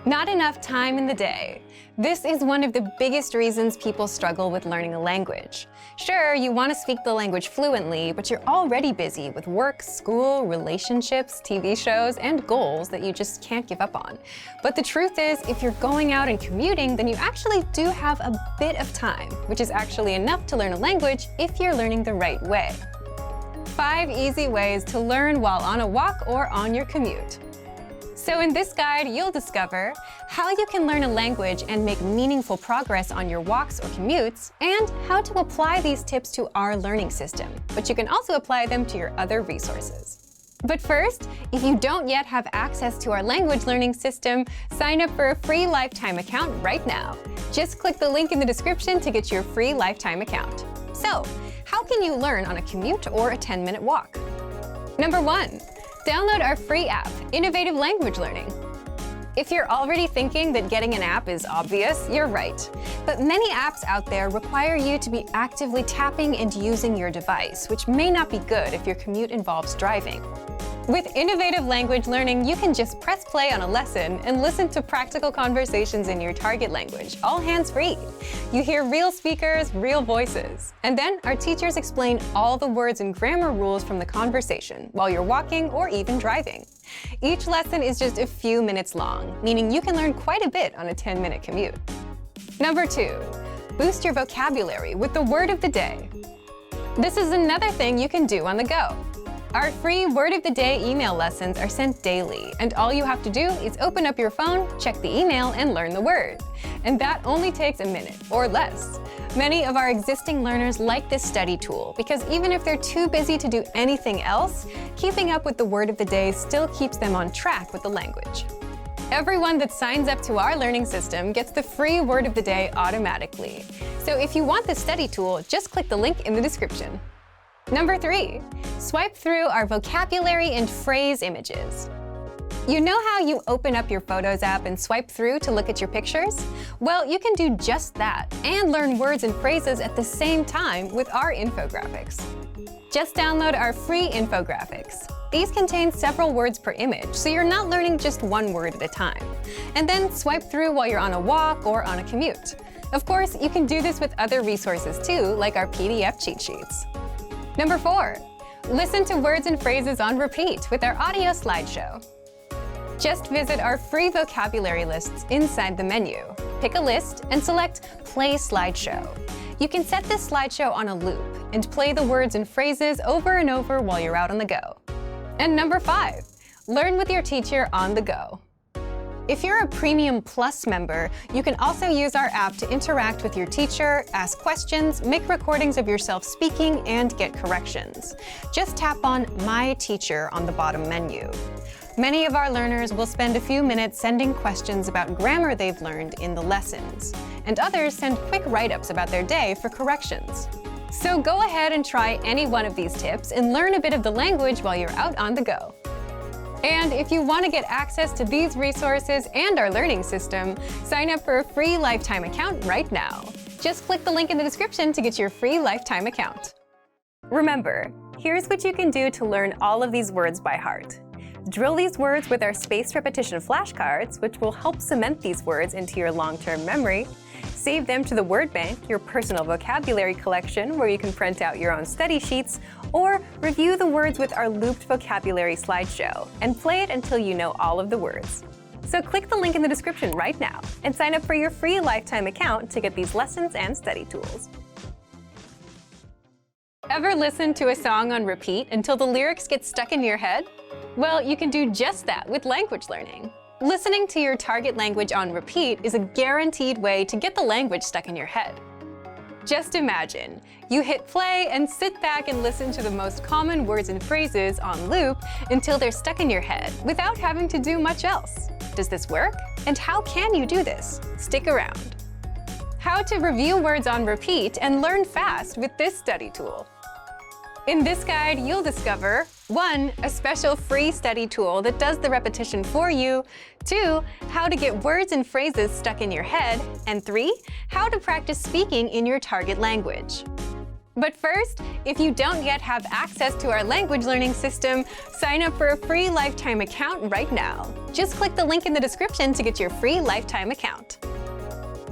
Not enough time in the day. This is one of the biggest reasons people struggle with learning a language. Sure, you want to speak the language fluently, but you're already busy with work, school, relationships, TV shows, and goals that you just can't give up on. But the truth is, if you're going out and commuting, then you actually do have a bit of time, which is actually enough to learn a language if you're learning the right way. 5 easy ways to learn while on a walk or on your commute. So in this guide, you'll discover how you can learn a language and make meaningful progress on your walks or commutes, and how to apply these tips to our learning system. But you can also apply them to your other resources. But first, if you don't yet have access to our language learning system, sign up for a free lifetime account right now. Just click the link in the description to get your free lifetime account. So, how can you learn on a commute or a 10-minute walk? Number 1. Download our free app, Innovative Language Learning. If you're already thinking that getting an app is obvious, you're right. But many apps out there require you to be actively tapping and using your device, which may not be good if your commute involves driving. With Innovative Language Learning, you can just press play on a lesson and listen to practical conversations in your target language, all hands-free. You hear real speakers, real voices. And then our teachers explain all the words and grammar rules from the conversation while you're walking or even driving. Each lesson is just a few minutes long, meaning you can learn quite a bit on a 10-minute commute. Number 2, boost your vocabulary with the word of the day. This is another thing you can do on the go. Our free Word of the Day email lessons are sent daily, and all you have to do is open up your phone, check the email, and learn the word. And that only takes a minute or less. Many of our existing learners like this study tool because even if they're too busy to do anything else, keeping up with the Word of the Day still keeps them on track with the language. Everyone that signs up to our learning system gets the free Word of the Day automatically. So if you want this study tool, just click the link in the description. Number 3, swipe through our vocabulary and phrase images. You know how you open up your Photos app and swipe through to look at your pictures? Well, you can do just that and learn words and phrases at the same time with our infographics. Just download our free infographics. These contain several words per image, so you're not learning just one word at a time. And then swipe through while you're on a walk or on a commute. Of course, you can do this with other resources too, like our PDF cheat sheets. Number 4, listen to words and phrases on repeat with our audio slideshow. Just visit our free vocabulary lists inside the menu. Pick a list and select Play Slideshow. You can set this slideshow on a loop and play the words and phrases over and over while you're out on the go. And number 5, learn with your teacher on the go. If you're a Premium Plus member, you can also use our app to interact with your teacher, ask questions, make recordings of yourself speaking, and get corrections. Just tap on My Teacher on the bottom menu. Many of our learners will spend a few minutes sending questions about grammar they've learned in the lessons, and others send quick write-ups about their day for corrections. So go ahead and try any one of these tips and learn a bit of the language while you're out on the go. And if you want to get access to these resources and our learning system, sign up for a free lifetime account right now. Just click the link in the description to get your free lifetime account. Remember, here's what you can do to learn all of these words by heart. Drill these words with our spaced repetition flashcards, which will help cement these words into your long-term memory. Save them to the word bank, your personal vocabulary collection, where you can print out your own study sheets, or review the words with our looped vocabulary slideshow and play it until you know all of the words. So click the link in the description right now and sign up for your free lifetime account to get these lessons and study tools. Ever listen to a song on repeat until the lyrics get stuck in your head? Well, you can do just that with language learning. Listening to your target language on repeat is a guaranteed way to get the language stuck in your head. Just imagine, you hit play and sit back and listen to the most common words and phrases on loop until they're stuck in your head without having to do much else. Does this work? And how can you do this? Stick around. How to review words on repeat and learn fast with this study tool. In this guide, you'll discover 1. A special free study tool that does the repetition for you, 2. How to get words and phrases stuck in your head, and 3. How to practice speaking in your target language. But first, if you don't yet have access to our language learning system, sign up for a free lifetime account right now. Just click the link in the description to get your free lifetime account.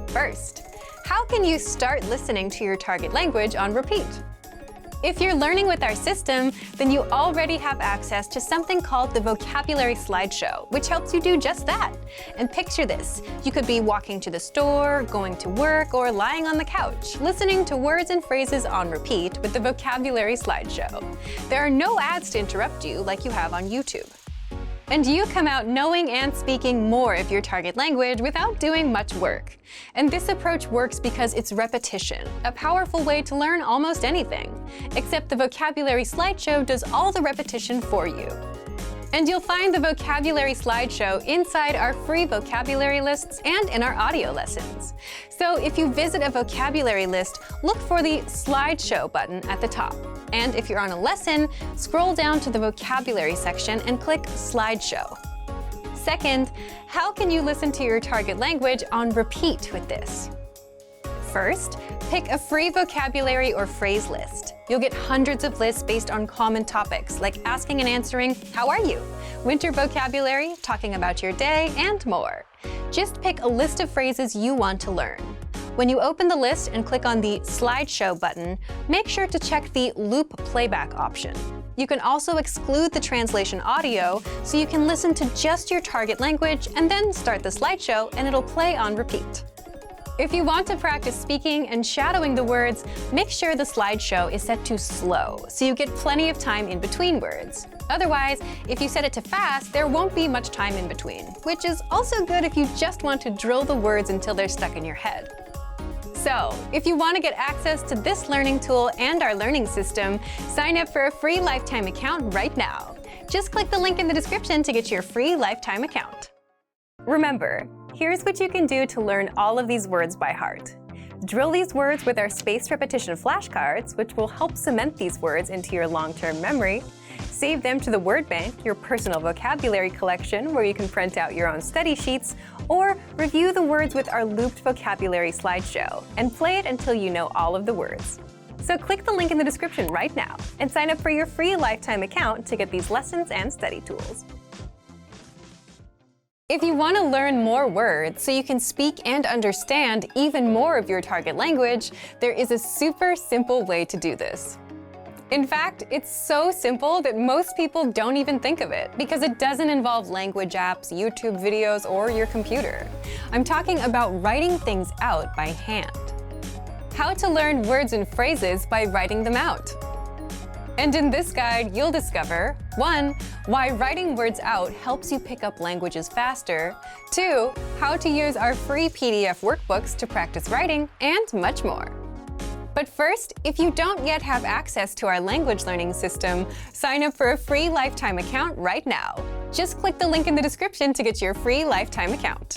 First, how can you start listening to your target language on repeat? If you're learning with our system, then you already have access to something called the Vocabulary Slideshow, which helps you do just that. And picture this. You could be walking to the store, going to work, or lying on the couch, listening to words and phrases on repeat with the Vocabulary Slideshow. There are no ads to interrupt you like you have on YouTube. And you come out knowing and speaking more of your target language without doing much work. And this approach works because it's repetition, a powerful way to learn almost anything. Except the Vocabulary Slideshow does all the repetition for you. And you'll find the Vocabulary Slideshow inside our free vocabulary lists and in our audio lessons. So if you visit a vocabulary list, look for the Slideshow button at the top. And if you're on a lesson, scroll down to the vocabulary section and click Slideshow. Second, how can you listen to your target language on repeat with this? First, pick a free vocabulary or phrase list. You'll get hundreds of lists based on common topics like asking and answering, "How are you?" winter vocabulary, talking about your day, and more. Just pick a list of phrases you want to learn. When you open the list and click on the Slideshow button, make sure to check the Loop Playback option. You can also exclude the translation audio so you can listen to just your target language and then start the slideshow and it'll play on repeat. If you want to practice speaking and shadowing the words, make sure the slideshow is set to slow so you get plenty of time in between words. Otherwise, if you set it to fast, there won't be much time in between, which is also good if you just want to drill the words until they're stuck in your head. So, if you want to get access to this learning tool and our learning system, sign up for a free lifetime account right now. Just click the link in the description to get your free lifetime account. Remember, here's what you can do to learn all of these words by heart. Drill these words with our spaced repetition flashcards, which will help cement these words into your long-term memory. Save them to the word bank, your personal vocabulary collection, where you can print out your own study sheets, or review the words with our looped vocabulary slideshow and play it until you know all of the words. So click the link in the description right now and sign up for your free lifetime account to get these lessons and study tools. If you want to learn more words so you can speak and understand even more of your target language, there is a super simple way to do this. In fact, it's so simple that most people don't even think of it because it doesn't involve language apps, YouTube videos, or your computer. I'm talking about writing things out by hand. How to learn words and phrases by writing them out. And in this guide, you'll discover 1. Why writing words out helps you pick up languages faster, 2. How to use our free PDF workbooks to practice writing, and much more. But first, if you don't yet have access to our language learning system, sign up for a free lifetime account right now. Just click the link in the description to get your free lifetime account.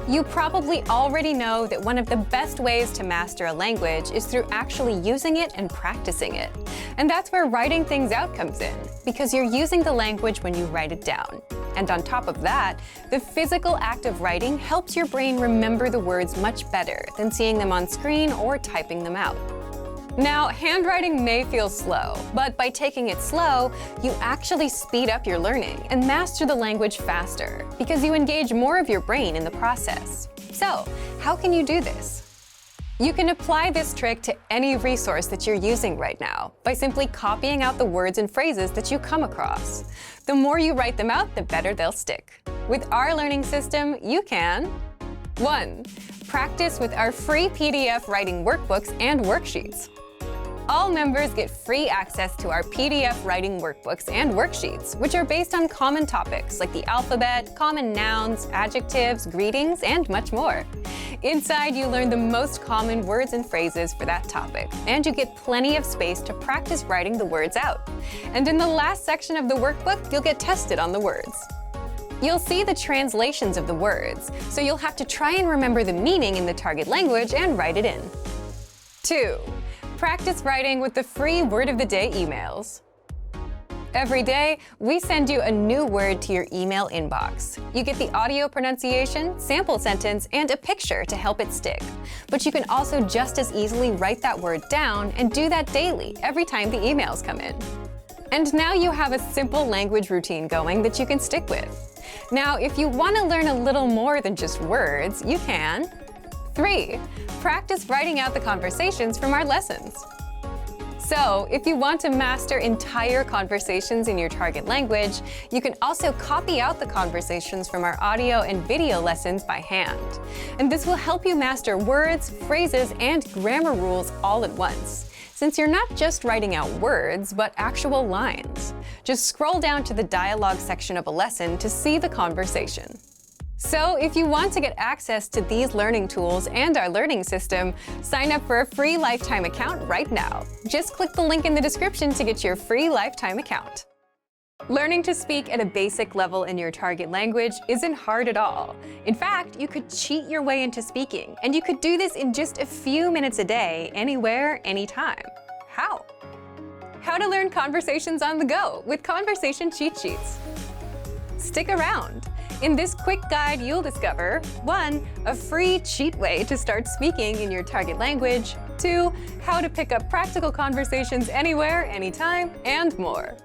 You probably already know that one of the best ways to master a language is through actually using it and practicing it. And that's where writing things out comes in, because you're using the language when you write it down. And on top of that, the physical act of writing helps your brain remember the words much better than seeing them on screen or typing them out. Now, handwriting may feel slow, but by taking it slow, you actually speed up your learning and master the language faster because you engage more of your brain in the process. So, how can you do this? You can apply this trick to any resource that you're using right now by simply copying out the words and phrases that you come across. The more you write them out, the better they'll stick. With our learning system, you can 1. Practice with our free PDF writing workbooks and worksheets. All members get free access to our PDF writing workbooks and worksheets, which are based on common topics like the alphabet, common nouns, adjectives, greetings, and much more. Inside, you learn the most common words and phrases for that topic, and you get plenty of space to practice writing the words out. And in the last section of the workbook, you'll get tested on the words. You'll see the translations of the words, so you'll have to try and remember the meaning in the target language and write it in. 2. Practice writing with the free Word of the Day emails. Every day, we send you a new word to your email inbox. You get the audio pronunciation, sample sentence, and a picture to help it stick. But you can also just as easily write that word down and do that daily every time the emails come in. And now you have a simple language routine going that you can stick with. Now, if you want to learn a little more than just words, you can 3. Practice writing out the conversations from our lessons. So, if you want to master entire conversations in your target language, you can also copy out the conversations from our audio and video lessons by hand. And this will help you master words, phrases, and grammar rules all at once, since you're not just writing out words, but actual lines. Just scroll down to the dialogue section of a lesson to see the conversation. So, if you want to get access to these learning tools and our learning system, sign up for a free lifetime account right now. Just click the link in the description to get your free lifetime account. Learning to speak at a basic level in your target language isn't hard at all. In fact, you could cheat your way into speaking, and you could do this in just a few minutes a day, anywhere, anytime. How? How to learn conversations on the go with conversation cheat sheets. Stick around. In this quick guide, you'll discover 1. A free cheat way to start speaking in your target language, 2. How to pick up practical conversations anywhere, anytime, and more.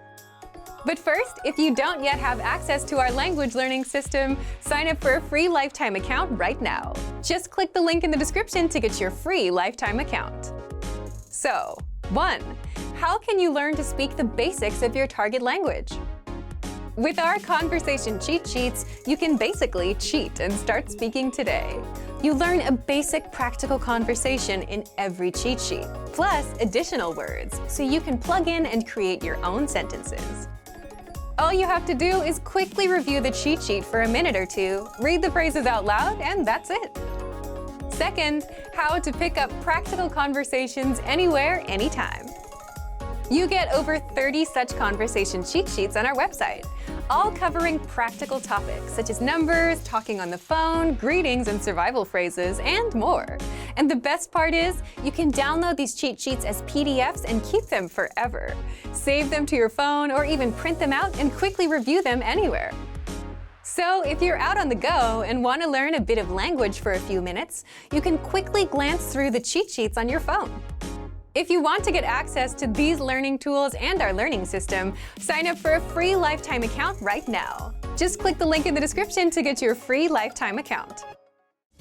But first, if you don't yet have access to our language learning system, sign up for a free lifetime account right now. Just click the link in the description to get your free lifetime account. So, 1. How can you learn to speak the basics of your target language? With our conversation cheat sheets, you can basically cheat and start speaking today. You learn a basic practical conversation in every cheat sheet, plus additional words, so you can plug in and create your own sentences. All you have to do is quickly review the cheat sheet for a minute or two, read the phrases out loud, and that's it. 2. How to pick up practical conversations anywhere, anytime. You get over 30 such conversation cheat sheets on our website, all covering practical topics such as numbers, talking on the phone, greetings and survival phrases, and more. And the best part is, you can download these cheat sheets as PDFs and keep them forever. Save them to your phone or even print them out and quickly review them anywhere. So, if you're out on the go and want to learn a bit of language for a few minutes, you can quickly glance through the cheat sheets on your phone. If you want to get access to these learning tools and our learning system, sign up for a free lifetime account right now. Just click the link in the description to get your free lifetime account.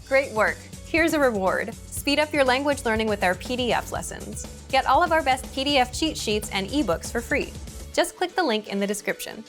Great work! Here's a reward. Speed up your language learning with our PDF lessons. Get all of our best PDF cheat sheets and ebooks for free. Just click the link in the description.